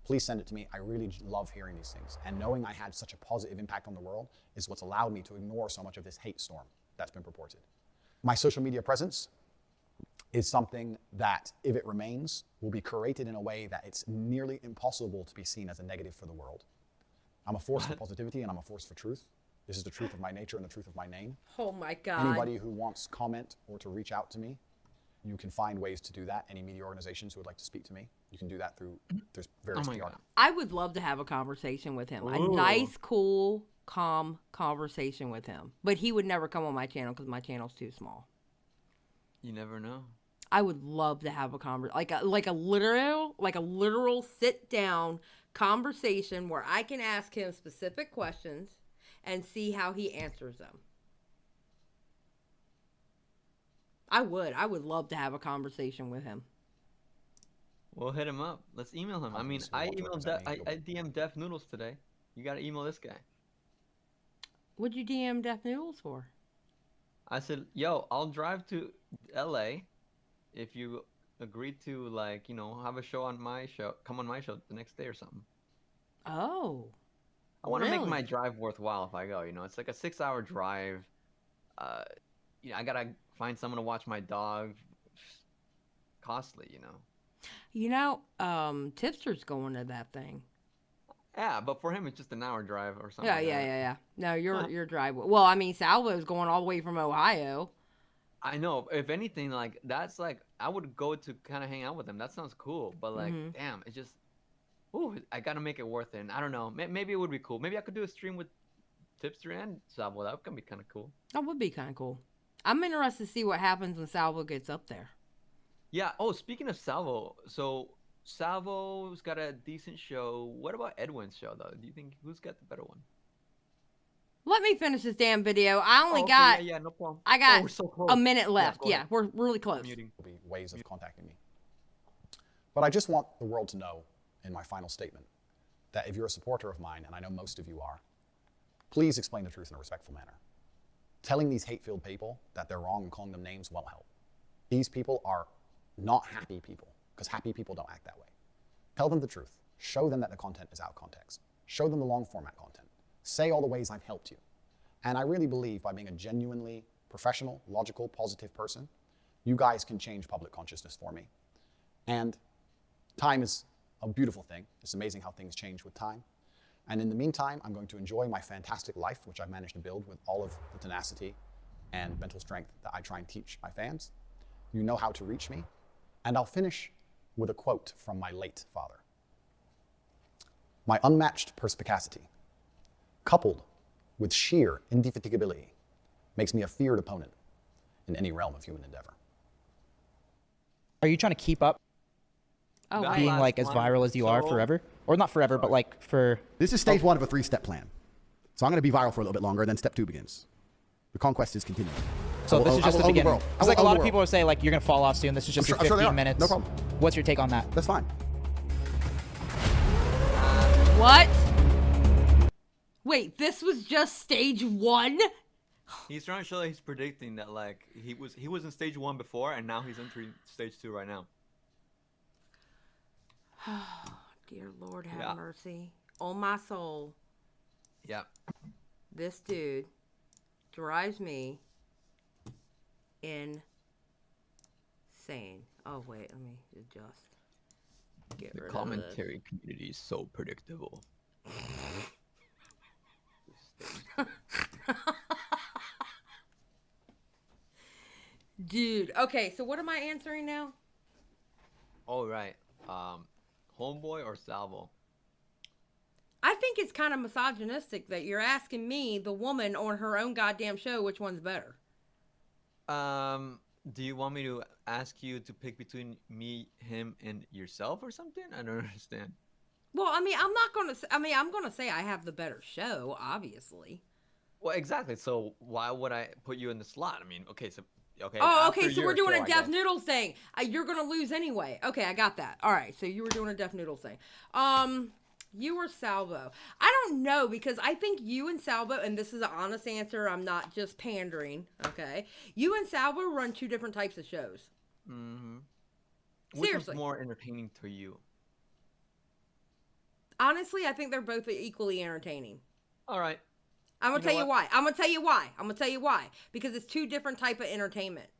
Please send it to me. I really love hearing these things. And knowing I had such a positive impact on the world is what's allowed me to ignore so much of this hate storm that's been purported. My social media presence is something that, if it remains, will be curated in a way that it's nearly impossible to be seen as a negative for the world. I'm a force for positivity and I'm a force for truth. This is the truth of my nature and the truth of my name. Oh my God. Anybody who wants comment or to reach out to me, you can find ways to do that. Any media organizations who would like to speak to me, you can do that through there's various PR. I would love to have a conversation with him. Ooh. A nice, cool, calm conversation with him. But he would never come on my channel because my channel's too small. You never know. I would love to have a like a literal sit down conversation where I can ask him specific questions and see how he answers them. I would love to have a conversation with him. We'll hit him up. Let's email him. I mean, I DM'd Def Noodles today. You gotta email this guy. What'd you DM Def Noodles for? I said, yo, I'll drive to LA if you agree to, like, you know, have a show on my show, come on my show the next day or something. Oh. I want to make my drive worthwhile if I go, you know. It's like a 6-hour drive. You know, I gotta find someone to watch my dog. Costly, you know. You know, Tipster's going to that thing. Yeah, but for him it's just an hour drive or something. Yeah. No, your drive. Well, I mean, Salvo's going all the way from Ohio. I know. If anything, like, that's like, I would go to kind of hang out with him. That sounds cool. But like, damn, it just, ooh, I gotta make it worth it. And I don't know. Maybe it would be cool. Maybe I could do a stream with Tipster and Salvo. That could be kind of cool. That would be kind of cool. I'm interested to see what happens when Salvo gets up there. Yeah. Oh, speaking of Salvo, so Salvo's got a decent show. What about Edwin's show, though? Do you think who's got the better one? Let me finish this damn video. I only got. Yeah, no problem. I got we're so close. a minute left. Yeah, we're really close. There'll be ways of contacting me. But I just want the world to know, in my final statement, that if you're a supporter of mine, and I know most of you are, please explain the truth in a respectful manner. Telling these hate-filled people that they're wrong and calling them names won't help. These people are not happy people, because happy people don't act that way. Tell them the truth. Show them that the content is out of context. Show them the long-format content. Say all the ways I've helped you. And I really believe by being a genuinely professional, logical, positive person, you guys can change public consciousness for me. And time is a beautiful thing. It's amazing how things change with time. And in the meantime, I'm going to enjoy my fantastic life, which I've managed to build with all of the tenacity and mental strength that I try and teach my fans. You know how to reach me. And I'll finish with a quote from my late father. My unmatched perspicacity, coupled with sheer indefatigability, makes me a feared opponent in any realm of human endeavor. Are you trying to keep up being like as viral as you are forever? Or not forever, but like for... This is stage one of a 3-step plan. So I'm going to be viral for a little bit longer, and then step 2 begins. The conquest is continuing. So this is just the beginning. It's like a lot of people are saying like you're gonna fall off soon. This is just your 15 minutes. No problem. What's your take on that? That's fine. What? Wait, this was just stage 1? He's trying to show that he's predicting that like he was in stage 1 before, and now he's entering stage 2 right now. Dear Lord, have mercy on my soul. Yeah. This dude drives me insane. Oh wait, let me adjust. Get The rid commentary community is so predictable. Dude, okay, so what am I answering now? All right, homeboy or salvo? I think it's kind of misogynistic that you're asking me, the woman on her own goddamn show, which one's better. Do you want me to ask you to pick between me, him, and yourself or something? I don't understand. Well, I mean, I'm not gonna. I'm gonna say I have the better show, obviously. Well, exactly. So why would I put you in the slot? I mean, okay, so okay. Oh, okay. So we're doing a deaf noodles thing. You're gonna lose anyway. Okay, I got that. All right. So you were doing a deaf noodles thing. You or Salvo? I don't know, because I think you and Salvo, and this is an honest answer, I'm not just pandering, okay? You and Salvo run 2 different types of shows. Mm-hmm. Which Seriously. one's more entertaining to you? Honestly, I think they're both equally entertaining. All right. I'm gonna tell you why. I'm gonna tell you why. Because it's 2 different type of entertainment.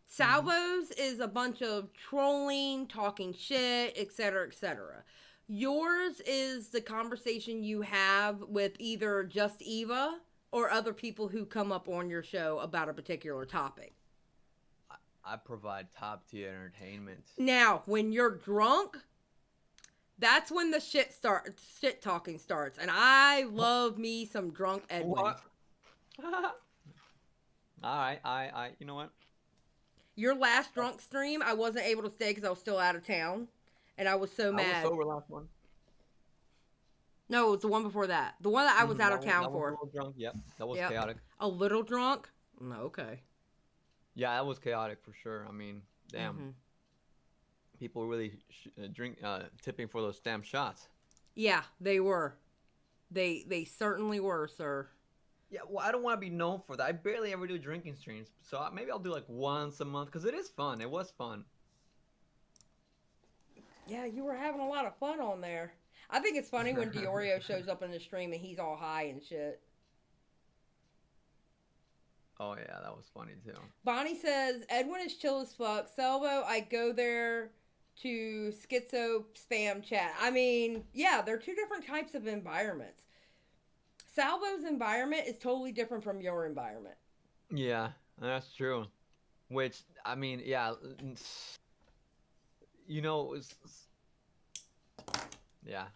Salvo's is a bunch of trolling, talking shit, etc., etc. Yours is the conversation you have with either just Eva or other people who come up on your show about a particular topic. I provide top tier entertainment. Now, when you're drunk, that's when the shit talking starts. And I love me some drunk Edwin. All right, I you know what? Your last drunk stream, I wasn't able to stay because I was still out of town. And I was so mad. I was sober last one. No, it was the one before that. The one that I was out of town for. A little drunk. Yep, that was Yep. chaotic. A little drunk? No, okay. Yeah, that was chaotic for sure. I mean, damn. People really tipping for those damn shots. Yeah, they were. They certainly were, sir. Yeah, well, I don't want to be known for that. I barely ever do drinking streams, so maybe I'll do like once a month because it is fun. It was fun. Yeah, you were having a lot of fun on there. I think it's funny when Diorio shows up in the stream and he's all high and shit. Oh, yeah, that was funny, too. Bonnie says, Edwin is chill as fuck. Salvo, I go there to schizo spam chat. I mean, yeah, they're 2 different types of environments. Salvo's environment is totally different from your environment. Yeah, that's true. Which, I mean, yeah... You know, yeah.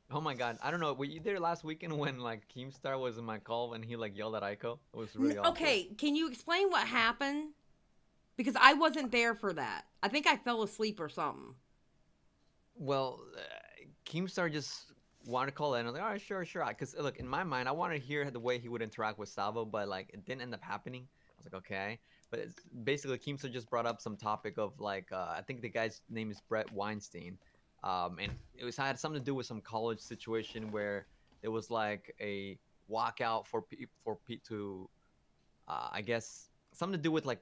Oh my god, I don't know. Were you there last weekend when like Keemstar was in my call and he like yelled at Aiko? It was really awkward. Okay, can you explain what happened? Because I wasn't there for that. I think I fell asleep or something. Well, Keemstar just wanted to call in. I was like, all right, sure. Because look, in my mind, I wanted to hear the way he would interact with Salvo, but like it didn't end up happening. I was like, okay. But it's basically, Keemstar just brought up some topic of like, I think the guy's name is Brett Weinstein. And it had something to do with some college situation where there was like a walkout for to, I guess, something to do with like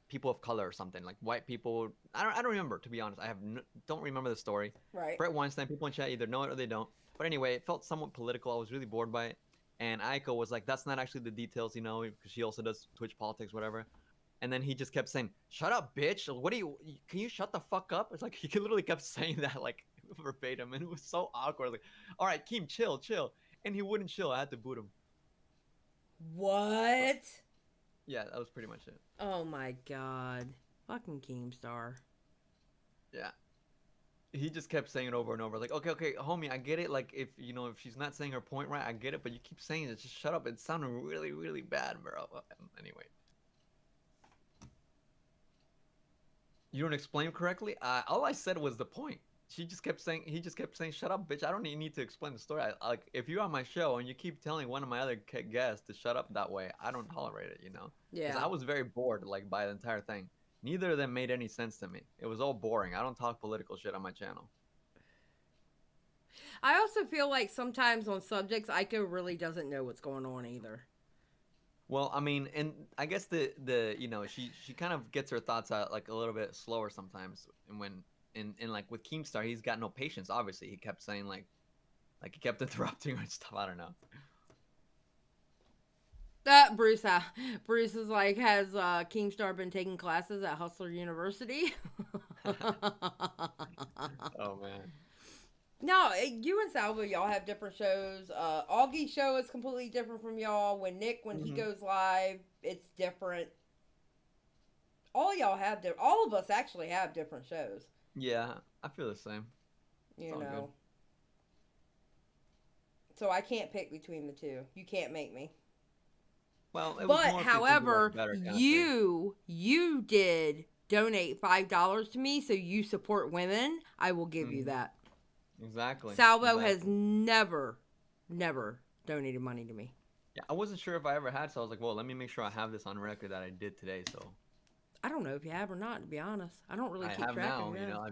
people of color or something, like white people. I don't remember, to be honest. I don't remember the story. Right. Brett Weinstein, people in chat either know it or they don't. But anyway, it felt somewhat political. I was really bored by it. And Aiko was like, that's not actually the details, you know, because she also does Twitch politics, whatever. And then he just kept saying, shut up, bitch. Can you shut the fuck up? It's like, he literally kept saying that, like, verbatim. And it was so awkward. Like, all right, Keem, chill. And he wouldn't chill. I had to boot him. What? Yeah, that was pretty much it. Oh my god. Fucking Keemstar. Yeah. He just kept saying it over and over. Like, okay, homie, I get it. Like, if she's not saying her point right, I get it. But you keep saying it. Just shut up. It sounded really, really bad, bro. Anyway. You don't explain correctly? All I said was the point. he just kept saying, shut up, bitch. I don't even need to explain the story. Like, if you're on my show and you keep telling one of my other guests to shut up that way, I don't tolerate it, you know? 'Cause Yeah. I was very bored, like, by the entire thing. Neither of them made any sense to me. It was all boring. I don't talk political shit on my channel. I also feel like sometimes on subjects, Aiko really doesn't know what's going on either. Well, I mean, and I guess the you know, she kind of gets her thoughts out like a little bit slower sometimes. And when in like with Keemstar, he's got no patience. Obviously, he kept saying like he kept interrupting her and stuff. I don't know. Bruce is like, has Keemstar been taking classes at Hustler University? Oh man. No, you and Salvo, y'all have different shows. Augie's show is completely different from y'all. When he goes live, it's different. All y'all have all of us actually have different shows. Yeah, I feel the same. You know. So I can't pick between the two. You can't make me. Well, it was but more however, better you did donate $5 to me, so you support women. I will give you that. Exactly. Salvo has never donated money to me. Yeah, I wasn't sure if I ever had, so I was like, well, let me make sure I have this on record that I did today. So I don't know if you have or not, to be honest. I don't really keep track now, of it. you know,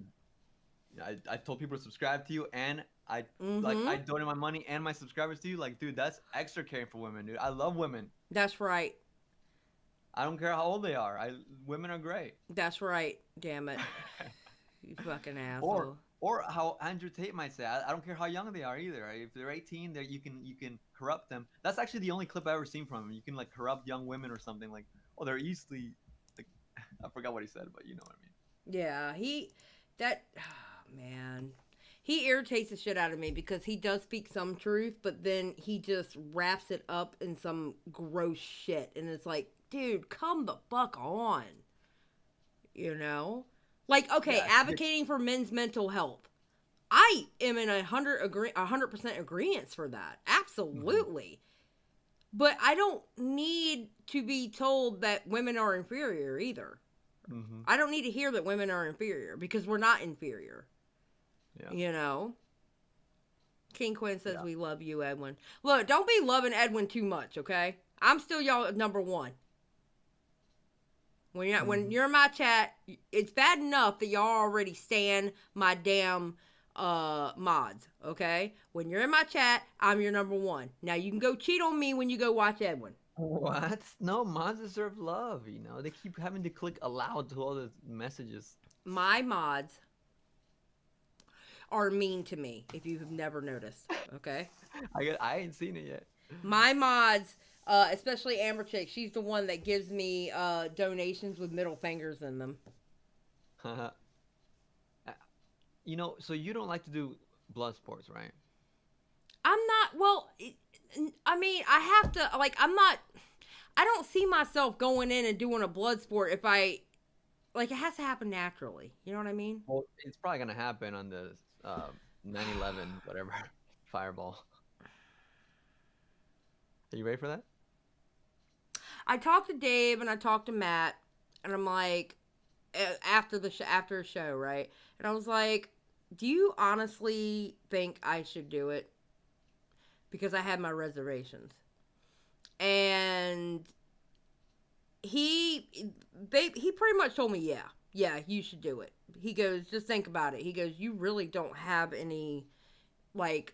I told people to subscribe to you, and I I donated my money and my subscribers to you. Like, dude, that's extra caring for women, dude. I love women. That's right. I don't care how old they are. Women are great. That's right. Damn it. You fucking asshole. Or how Andrew Tate might say, I don't care how young they are either. Right? If they're 18, you can corrupt them. That's actually the only clip I ever seen from him. You can like corrupt young women or something like. Oh, they're easily. Like, I forgot what he said, but you know what I mean. Yeah, man, he irritates the shit out of me because he does speak some truth, but then he just wraps it up in some gross shit, and it's like, dude, come the fuck on. You know. Like, okay, advocating for men's mental health. I am in 100% agreement for that. Absolutely. But I don't need to be told that women are inferior either. I don't need to hear that women are inferior because we're not inferior. Yeah. You know? King Quinn says we love you, Edwin. Look, don't be loving Edwin too much, okay? I'm still y'all number one. When you're in my chat, it's bad enough that y'all already stand my damn mods, okay? When you're in my chat, I'm your number one. Now you can go cheat on me when you go watch Edwin. What? No, mods deserve love, you know? They keep having to click allow to all the messages. My mods are mean to me, if you have never noticed, okay? I ain't seen it yet. My mods... especially Amber Chick, she's the one that gives me donations with middle fingers in them. You know, so you don't like to do blood sports, right? I'm not, well, I mean, I have to, like, I don't see myself going in and doing a blood sport if it has to happen naturally. You know what I mean? Well, it's probably going to happen on the 9/11, whatever, fireball. Are you ready for that? I talked to Dave and I talked to Matt, and I'm like, after a show, right? And I was like, do you honestly think I should do it? Because I had my reservations. And he pretty much told me, yeah, you should do it. He goes, just think about it. He goes, you really don't have any, like,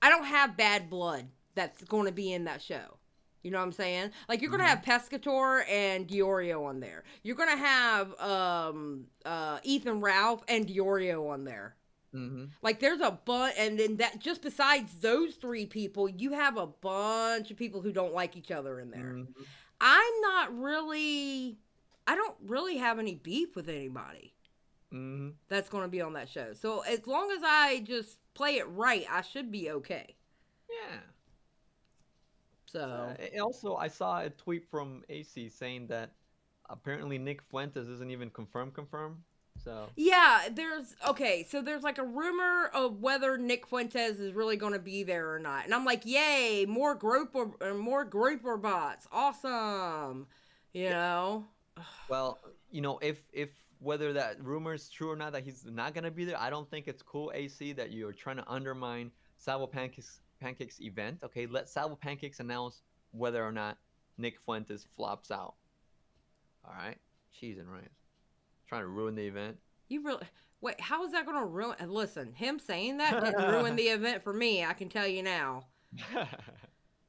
I don't have bad blood that's going to be in that show. You know what I'm saying? Like, you're going to have Pescator and Diorio on there. You're going to have Ethan Ralph and Diorio on there. Like, there's a bunch, and then that, just besides those three people, you have a bunch of people who don't like each other in there. I don't really have any beef with anybody that's going to be on that show. So as long as I just play it right, I should be okay. Yeah. So also, I saw a tweet from AC saying that apparently Nick Fuentes isn't even confirmed. So yeah, there's like a rumor of whether Nick Fuentes is really going to be there or not, and I'm like, yay, more grouper bots, awesome, you know. Well, you know, if whether that rumor is true or not that he's not gonna be there, I don't think it's cool, AC, that you're trying to undermine Salvo Pancake's event. Okay, let Salvo Pancakes announce whether or not Nick Fuentes flops out. All right, cheese and rice. Trying to ruin the event. You really wait? How is that going to ruin? And listen, him saying that didn't ruin the event for me. I can tell you now.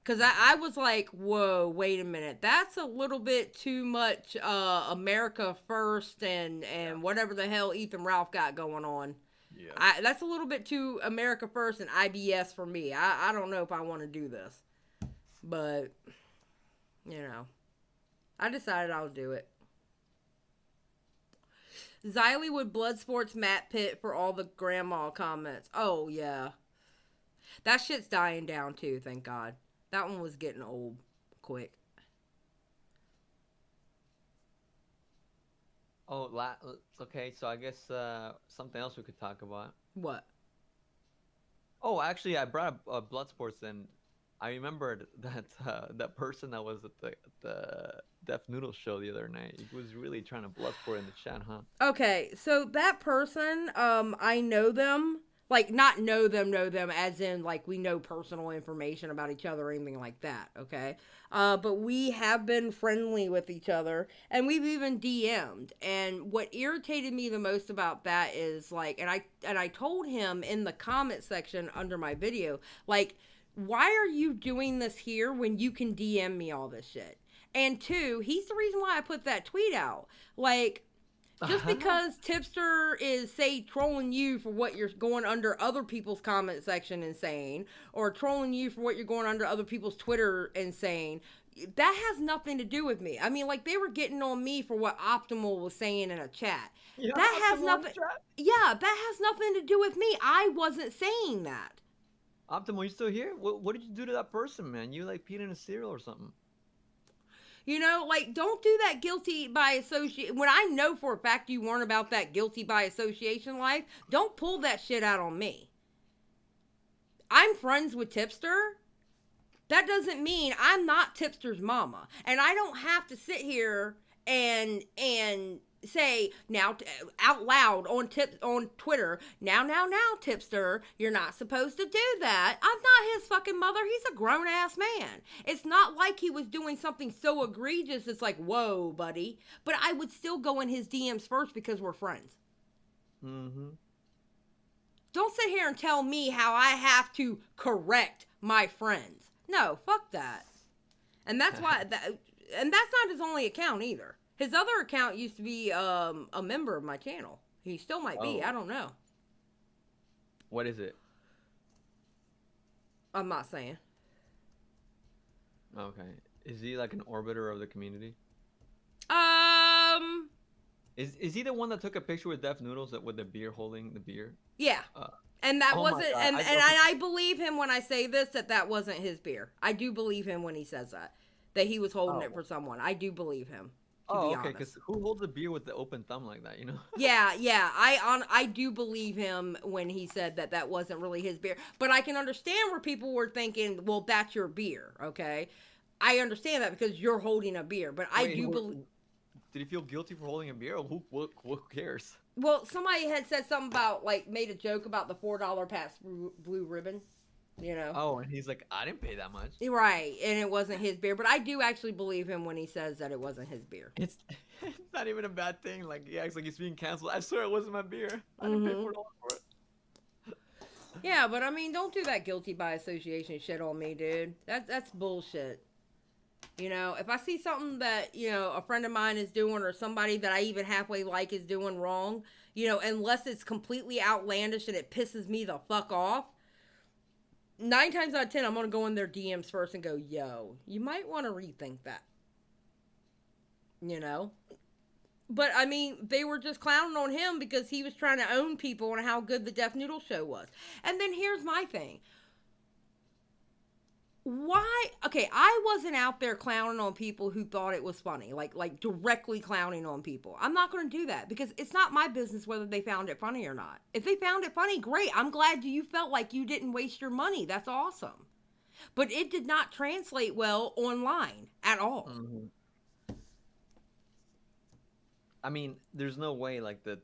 Because I was like, whoa, wait a minute. That's a little bit too much America first and whatever the hell Ethan Ralph got going on. Yeah. That's a little bit too America first and IBS for me. I don't know if I want to do this. But, you know, I decided I'll do it. Xylie would Bloodsports Matt Pitt for all the grandma comments. Oh, yeah. That shit's dying down, too, thank God. That one was getting old quick. Oh, okay, so I guess something else we could talk about. What? Oh, actually, I brought up Bloodsports, and I remembered that that person that was at the Deaf Noodle show the other night. He was really trying to Bloodsport in the chat, huh? Okay, so that person, I know them. Like, not know them as in, like, we know personal information about each other or anything like that, okay? But we have been friendly with each other, and we've even DM'd. And what irritated me the most about that is, like, and I told him in the comment section under my video, like, why are you doing this here when you can DM me all this shit? And two, he's the reason why I put that tweet out. Like, just because Tipster is, say, trolling you for what you're going under other people's comment section and saying, or trolling you for what you're going under other people's Twitter and saying, that has nothing to do with me. I mean, like, they were getting on me for what Optimal was saying in a chat. Yeah, that has nothing. Yeah, that has nothing to do with me. I wasn't saying that. Optimal, you still here? What did you do to that person, man? You like peed in a cereal or something? You know, like, don't do that guilty by association. When I know for a fact you weren't about that guilty by association life, don't pull that shit out on me. I'm friends with Tipster. That doesn't mean I'm not Tipster's mama. And I don't have to sit here and say now out loud on Twitter, now Tipster, you're not supposed to do that. I'm not his fucking mother. He's a grown ass man. It's not like he was doing something so egregious it's like, whoa, buddy. But I would still go in his DMs first because we're friends. Mm-hmm. Don't sit here and tell me how I have to correct my friends. No, fuck that. And that's why and that's not his only account either. His other account used to be a member of my channel. He still might be. I don't know. What is it? I'm not saying. Okay. Is he like an orbiter of the community? Is he the one that took a picture with Deaf Noodles with the beer holding the beer? Yeah. And that wasn't, and I believe him when I say this, that wasn't his beer. I do believe him when he says that he was holding it for someone. I do believe him. Oh, okay, because who holds a beer with the open thumb like that, you know? Yeah, I do believe him when he said that wasn't really his beer. But I can understand where people were thinking, well, that's your beer, okay? I understand that because you're holding a beer, but I do believe... Did he feel guilty for holding a beer? Or who cares? Well, somebody had said something about, like, made a joke about the $4 Pabst Blue Ribbon. You know. Oh, and he's like, I didn't pay that much. Right, and it wasn't his beer. But I do actually believe him when he says that it wasn't his beer. It's not even a bad thing. Like, he acts like he's being canceled. I swear it wasn't my beer. I didn't pay $4 for it. Yeah, but I mean, don't do that guilty by association shit on me, dude. That's bullshit. You know, if I see something that, you know, a friend of mine is doing or somebody that I even halfway like is doing wrong, you know, unless it's completely outlandish and it pisses me the fuck off, 9 times out of 10, I'm going to go in their DMs first and go, yo, you might want to rethink that. You know? But, I mean, they were just clowning on him because he was trying to own people on how good the Deaf Noodle show was. And then here's my thing. Why? Okay, I wasn't out there clowning on people who thought it was funny. Like directly clowning on people. I'm not going to do that because it's not my business whether they found it funny or not. If they found it funny, great. I'm glad you felt like you didn't waste your money. That's awesome. But it did not translate well online at all. Mm-hmm. I mean, there's no way like the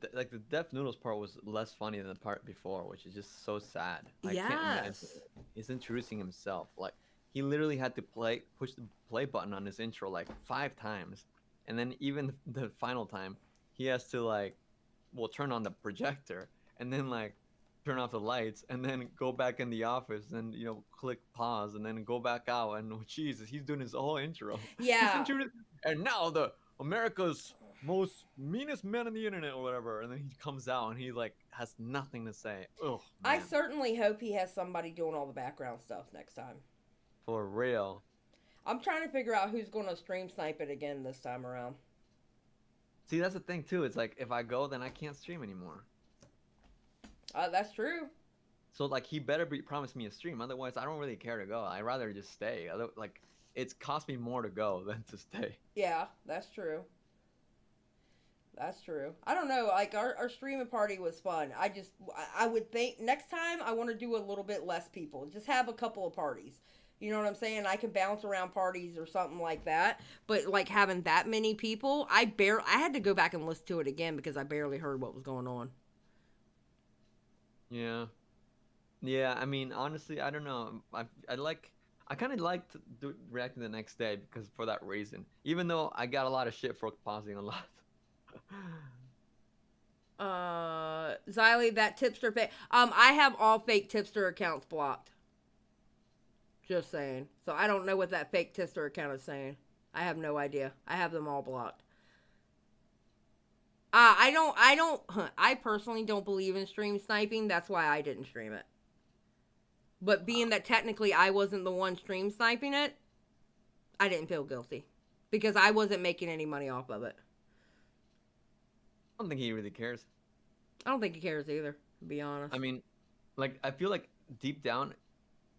Deaf Noodles part was less funny than the part before, which is just so sad. I can't imagine. Yes. He's introducing himself. Like he literally had to push the play button on his intro like 5 times, and then even the final time, he has to like, well, turn on the projector and then like turn off the lights and then go back in the office and click pause and then go back out and Jesus, he's doing his whole intro. Yeah. And now the America's most meanest man on the internet or whatever, and then he comes out and he like has nothing to say. Oh, I certainly hope he has somebody doing all the background stuff next time. For real. I'm trying to figure out who's going to stream snipe it again this time around. See, that's the thing too. It's like if I go, then I can't stream anymore. That's true. So like he better promise me a stream, otherwise I don't really care to go. I'd rather just stay. Like it's cost me more to go than to stay. Yeah, that's true. That's true. I don't know. Like our streaming party was fun. I would think next time I want to do a little bit less people. Just have a couple of parties. You know what I'm saying? I can bounce around parties or something like that. But like having that many people, I had to go back and listen to it again because I barely heard what was going on. Yeah. Yeah, I mean, honestly, I don't know. I kind of liked reacting the next day because for that reason. Even though I got a lot of shit for pausing a lot. Xylie, that tipster fake. I have all fake tipster accounts blocked. Just saying. So I don't know what that fake tipster account is saying. I have no idea. I have them all blocked. I personally don't believe in stream sniping. That's why I didn't stream it. But being that technically I wasn't the one stream sniping it, I didn't feel guilty. Because I wasn't making any money off of it. I don't think he really cares. I don't think he cares either, to be honest. I mean, like, I feel like deep down,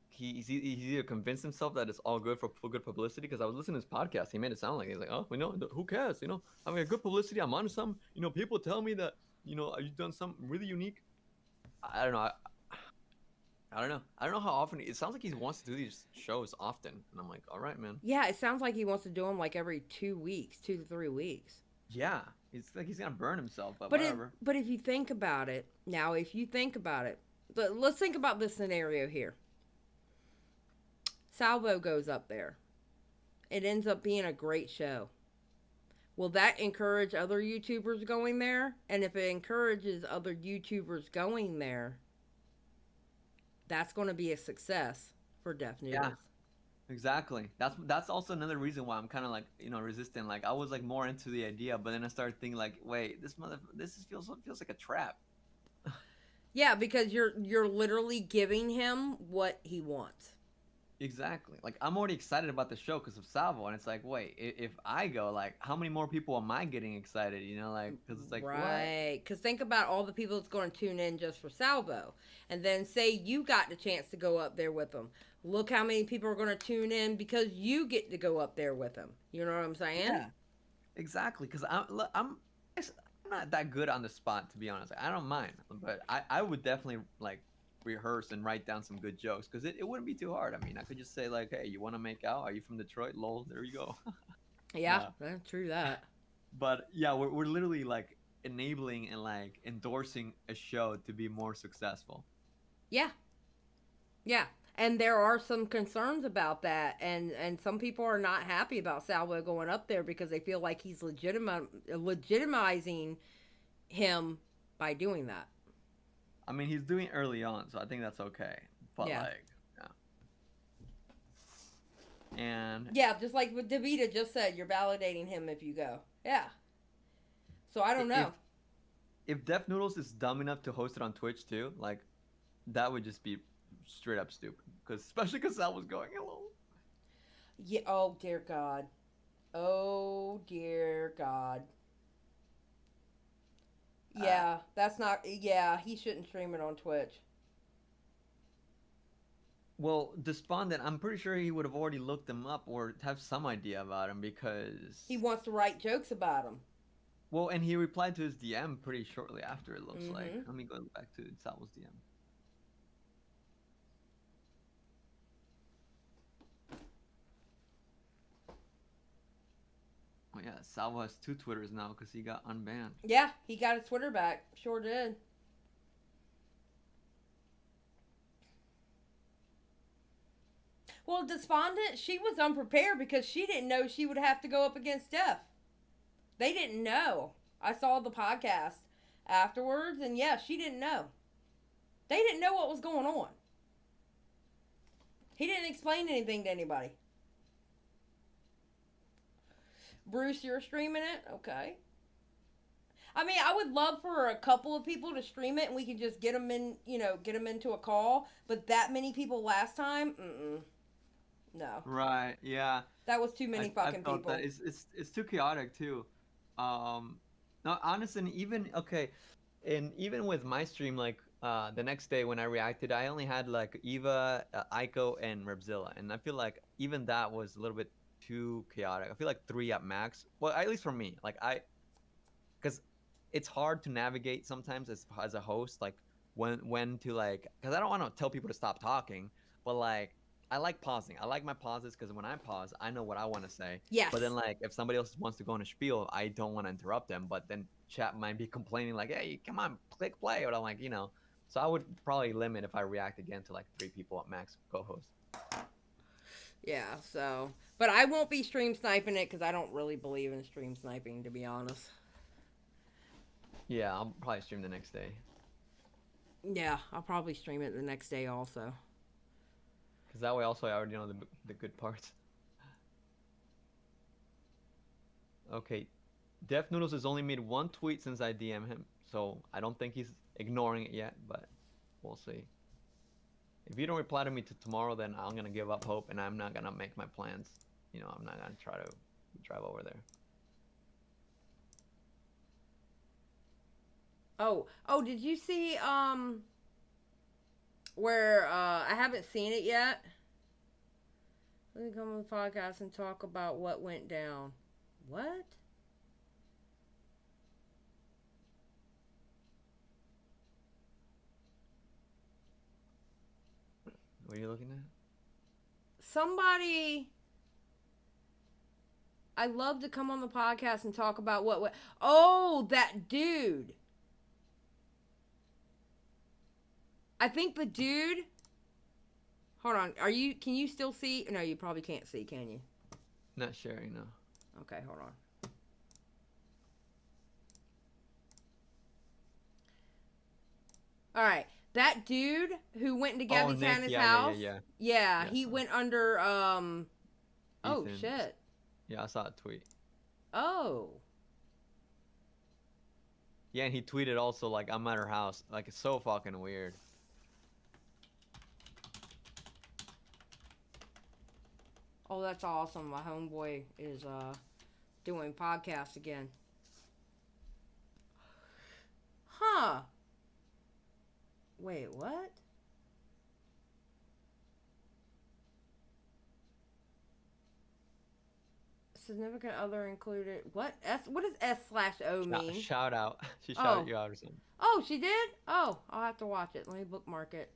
he's either convinced himself that it's all good for good publicity. Because I was listening to his podcast, he made it sound like he's like, oh, who cares? I mean, good publicity. I'm on something. People tell me that, you've done something really unique. I don't know. I don't know. I don't know how often. It sounds like he wants to do these shows often, and I'm like, all right, man. Yeah, it sounds like he wants to do them like every 2 weeks, 2 to 3 weeks. Yeah, it's like he's gonna burn himself, but whatever. But if you think about it, let's think about this scenario here. Salvo goes up there. It ends up being a great show. Will that encourage other YouTubers going there? And if it encourages other YouTubers going there, that's going to be a success for Deaf Noodles. Yeah, exactly. That's also another reason why I'm kind of like, resistant. Like I was like more into the idea, but then I started thinking like, wait, this feels like a trap. Yeah, because you're literally giving him what he wants. Exactly. Like I'm already excited about the show because of Salvo, and it's like, wait, if I go, like, how many more people am I getting excited? Because it's like, right. Because think about all the people that's going to tune in just for Salvo, and then say you got the chance to go up there with them. Look how many people are going to tune in because you get to go up there with them. You know what I'm saying? Yeah. Exactly. Because I'm not that good on the spot, to be honest. I don't mind, but I would definitely like rehearse and write down some good jokes because it wouldn't be too hard. I mean, I could just say like, hey, you want to make out? Are you from Detroit? Lol, there you go. Yeah, that's true that. But yeah, we're literally like enabling and like endorsing a show to be more successful. Yeah. And there are some concerns about that, and some people are not happy about Salvo going up there because they feel like he's legitimizing him by doing that. I mean, he's doing it early on, so I think that's okay. But yeah. And yeah, just like what Davida just said, you're validating him if you go. Yeah. So I don't know. If Deaf Noodles is dumb enough to host it on Twitch too, like that would just be straight up stupid. Especially because Sal was going hello. Yeah. Oh dear God. Oh dear God. Yeah, that's not. Yeah, he shouldn't stream it on Twitch. Well, Despondent, I'm pretty sure he would have already looked him up or have some idea about him because he wants to write jokes about him. Well, and he replied to his DM pretty shortly after. It looks like. Let me go back to Sal's DM. Yeah, Salvo has 2 Twitters now because he got unbanned. Yeah, he got his Twitter back. Sure did. Well, Despondent, she was unprepared because she didn't know she would have to go up against Steph. They didn't know. I saw the podcast afterwards, and yeah, she didn't know. They didn't know what was going on. He didn't explain anything to anybody. Bruce, you're streaming it? Okay. I mean, I would love for a couple of people to stream it and we could just get them in, get them into a call. But that many people last time, no. Right, yeah. That was too many fucking I felt people. That. It's too chaotic, too. No, honestly, and even with my stream, like, the next day when I reacted, I only had, like, Eva, Aiko, and Rebzilla. And I feel like even that was a little bit too chaotic. I feel like 3 at max. Well, at least for me. Like, because it's hard to navigate sometimes as a host, like, when to, like, because I don't want to tell people to stop talking, but, like, I like pausing. I like my pauses because when I pause, I know what I want to say. Yes. But then, like, if somebody else wants to go on a spiel, I don't want to interrupt them. But then chat might be complaining, like, hey, come on, click play. But I'm like, So I would probably limit if I react again to, like, 3 people at max co-host. Yeah, so. But I won't be stream sniping it because I don't really believe in stream sniping, to be honest. Yeah, I'll probably stream the next day. Yeah, I'll probably stream it the next day also. Because that way also I already know the good parts. Okay. Def Noodles has only made 1 tweet since I DM him. So I don't think he's ignoring it yet, but we'll see. If you don't reply to me tomorrow, then I'm going to give up hope and I'm not going to make my plans. I'm not going to try to drive over there. Oh, did you see, where, I haven't seen it yet. Let me come on the podcast and talk about what went down. What? What are you looking at? Somebody... I love to come on the podcast and talk about what... Oh, that dude. I think the dude... Hold on. Can you still see? No, you probably can't see, can you? Not sharing, no. Okay, hold on. All right. That dude who went into Gabby Santa's house. Yeah, he went under, oh, Ethan. shit. Yeah, I saw a tweet. Oh. Yeah, and he tweeted also, like, I'm at her house. Like, it's so fucking weird. Oh, that's awesome. My homeboy is doing podcasts again. Huh. Wait, what? Significant other included. What does S/O mean? Shout out. She shouted you out or something. Oh, she did? Oh, I'll have to watch it. Let me bookmark it.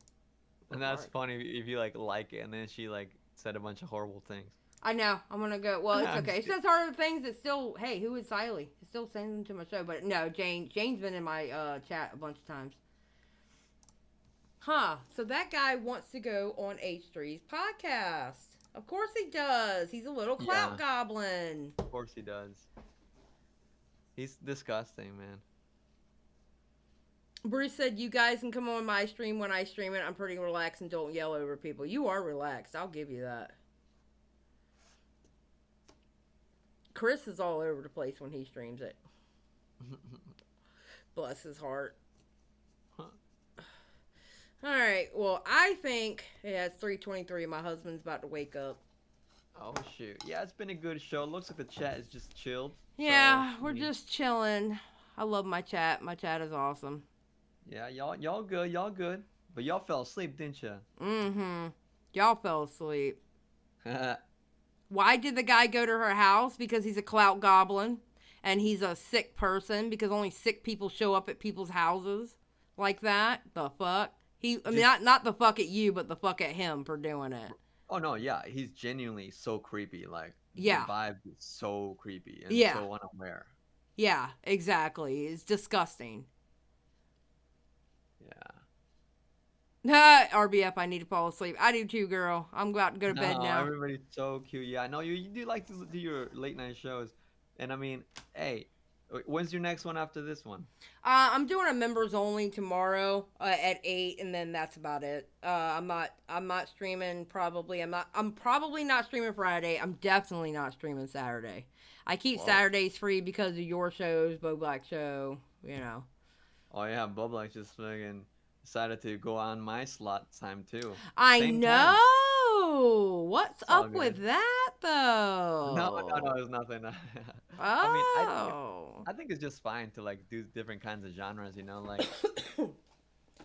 And that's funny if you like it and then she like said a bunch of horrible things. I know. I'm gonna go. Well, it's okay. She says horrible things. It's still. Hey, who is Xylie? It's still sending them to my show, but no, Jane. Jane's been in my chat a bunch of times. Huh. So that guy wants to go on H3's podcast. Of course he does. He's a little clout goblin. Of course he does. He's disgusting, man. Bruce said, you guys can come on my stream when I stream it. I'm pretty relaxed and don't yell over people. You are relaxed. I'll give you that. Chris is all over the place when he streams it. Bless his heart. Alright, well, I think, it's 3:23. My husband's about to wake up. Oh, shoot. Yeah, it's been a good show. Looks like the chat is just chilled. Yeah, we're just chilling. I love my chat. My chat is awesome. Yeah, y'all good. Y'all good. But y'all fell asleep, didn't you? Mm-hmm. Y'all fell asleep. Why did the guy go to her house? Because he's a clout goblin. And he's a sick person. Because only sick people show up at people's houses. Like that. The fuck? I mean, not the fuck at you, but the fuck at him for doing it. Oh, no, yeah. He's genuinely so creepy. Like, Yeah. The vibe is so creepy and Yeah. so unaware. Yeah, exactly. It's disgusting. RBF, I need to fall asleep. I do too, girl. I'm about to go to bed now. Everybody's so cute. Yeah, I know you do like to do your late night shows. And I mean, hey, when's your next one after this one? I'm doing a members only tomorrow at 8, and then that's about it. I'm not streaming probably. I'm probably not streaming Friday. I'm definitely not streaming Saturday. I keep Saturdays free because of your shows, Bo Black show, you know. Oh yeah, Bo Black just fucking decided to go on my slot time too. I Same know. time. What's all up good. with that though? No, it's nothing. Oh. I mean, I think it's just fine to like do different kinds of genres, you know, like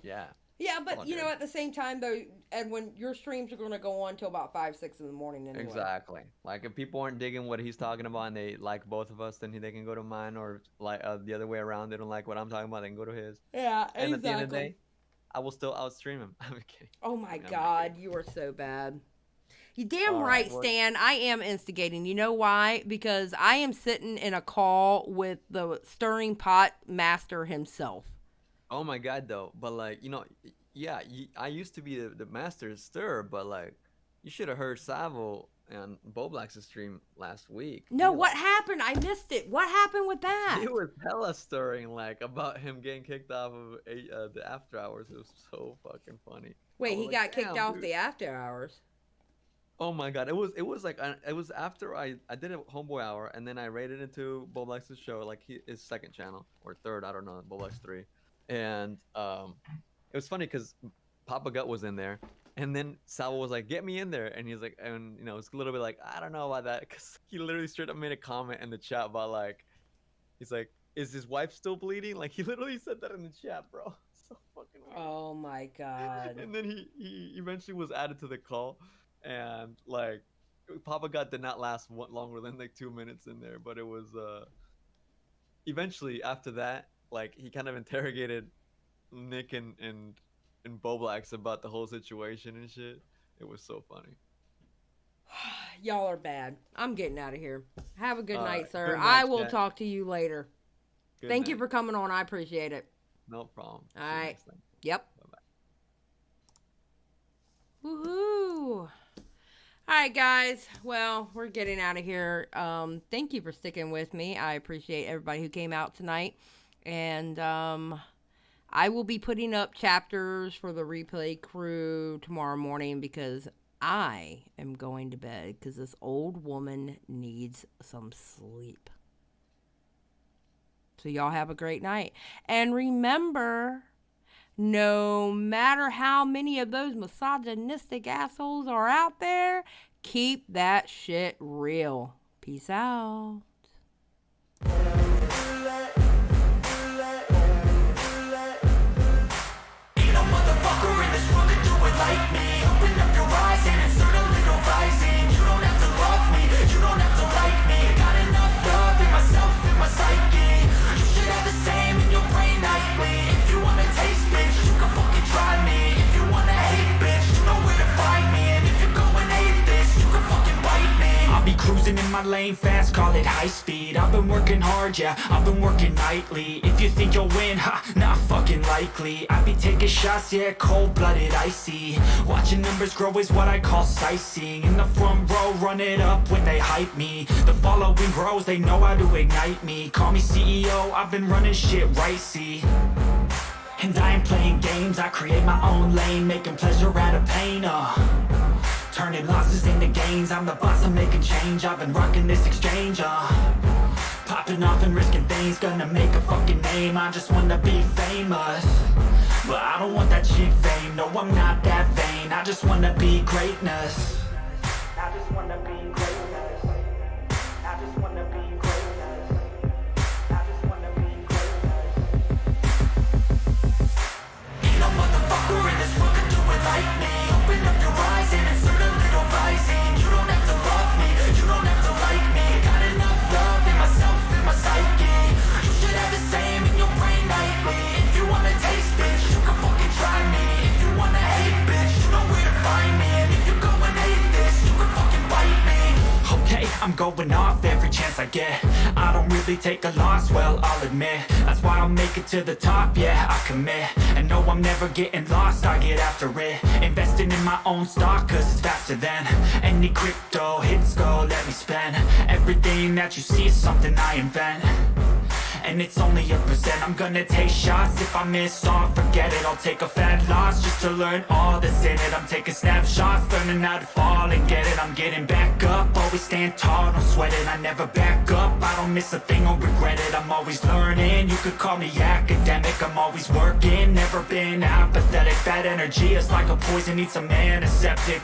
yeah. Yeah, but you know, at the same time though, Edwin, your streams are gonna go on till about 5, 6 in the morning anyway. Exactly. Like if people aren't digging what he's talking about and they like both of us, then they can go to mine, or like the other way around. They don't like what I'm talking about, they can go to his. Yeah, and exactly. at the end of the day, I will still outstream him. I'm kidding. Oh my God, you are so bad. You damn All right, right, Stan. I am instigating. You know why? Because I am sitting in a call with the stirring pot master himself. Oh my God, though. But like, you know, yeah, I used to be the master stirrer, but like, you should have heard Savo on Bo Black's stream last week. No, what happened? I missed it. What happened with that? He was hella stirring, like about him getting kicked off of the after hours. It was so fucking funny. Wait, he got kicked off dude. the after hours. Oh my God, it was like it was after I did a homeboy hour, and then I raided into Bo Black's show, like his second channel or third, I don't know, Bo Black's 3, and it was funny because Papa Gut was in there, and then Salvo was like, "Get me in there," and he's like, and you know, it's a little bit like, I don't know about that, because he literally straight up made a comment in the chat about like, he's like, "Is his wife still bleeding?" Like he literally said that in the chat, bro. So fucking weird. Oh my God. And then he eventually was added to the call. And like Papa God did not last longer than like 2 minutes in there, but it was eventually after that, like he kind of interrogated Nick and Bo Blacks about the whole situation and shit. It was so funny. Y'all are bad. I'm getting out of here. Have a good night, sir. Good night, I will chat. talk to you later. Good Thank you night. for coming on. I appreciate it. No problem. All See you right. next time. Yep. Bye-bye. Woohoo. All right, guys. Well, we're getting out of here. Thank you for sticking with me. I appreciate everybody who came out tonight. And I will be putting up chapters for the replay crew tomorrow morning because I am going to bed because this old woman needs some sleep. So y'all have a great night. And remember, no matter how many of those misogynistic assholes are out there, keep that shit real. Peace out. Like me, open up your eyes and insert a little rising. You don't have to love me, you don't have to like me. Got enough love in myself, in my psyche. You should have the same in your brain nightly. If you wanna taste, bitch, you can fucking try me. If you wanna hate, bitch, you know where to find me. And if you're going hate this, you can fucking bite me. I'll be cruising in my lane fast, call it high speed. I've been working hard, yeah, I've been working nightly. If you think you'll win, ha, not fucking likely. I be taking shots, yeah, cold-blooded, icy. Watching numbers grow is what I call sightseeing. In the front row, run it up when they hype me. The following grows, they know how to ignite me. Call me CEO, I've been running shit right, see. And I ain't playing games, I create my own lane, making pleasure out of pain, turning losses into gains, I'm the boss, I'm making change. I've been rocking this exchange, popping off and risking things, gonna make a fucking name. I just wanna be famous, but I don't want that cheap fame. No, I'm not that vain, I just wanna be greatness. I just wanna be greatness. I just wanna be greatness. I just wanna be greatness. Ain't no motherfucker in this world can do it like me. Open up your eyes and insert a little rising. You don't have to love me, you don't have to like me. Got enough love in myself, in my psyche. You should have the same in your brain nightly. If you wanna taste, bitch, you can fucking try me. If you wanna hate, bitch, you know where to find me. And if you're going hate going off every chance I get. I don't really take a loss, well, I'll admit. That's why I'll make it to the top, yeah, I commit. And no, I'm never getting lost, I get after it. Investing in my own stock, cause it's faster than any crypto hits go, let me spend. Everything that you see is something I invent. And it's only a percent. I'm gonna take shots. If I miss all, forget it. I'll take a fat loss just to learn all that's in it. I'm taking snapshots, learning how to fall and get it. I'm getting back up, always stand tall, don't sweat it. I never back up, I don't miss a thing or regret it. I'm always learning, you could call me academic. I'm always working, never been apathetic. Bad energy is like a poison, needs some antiseptic.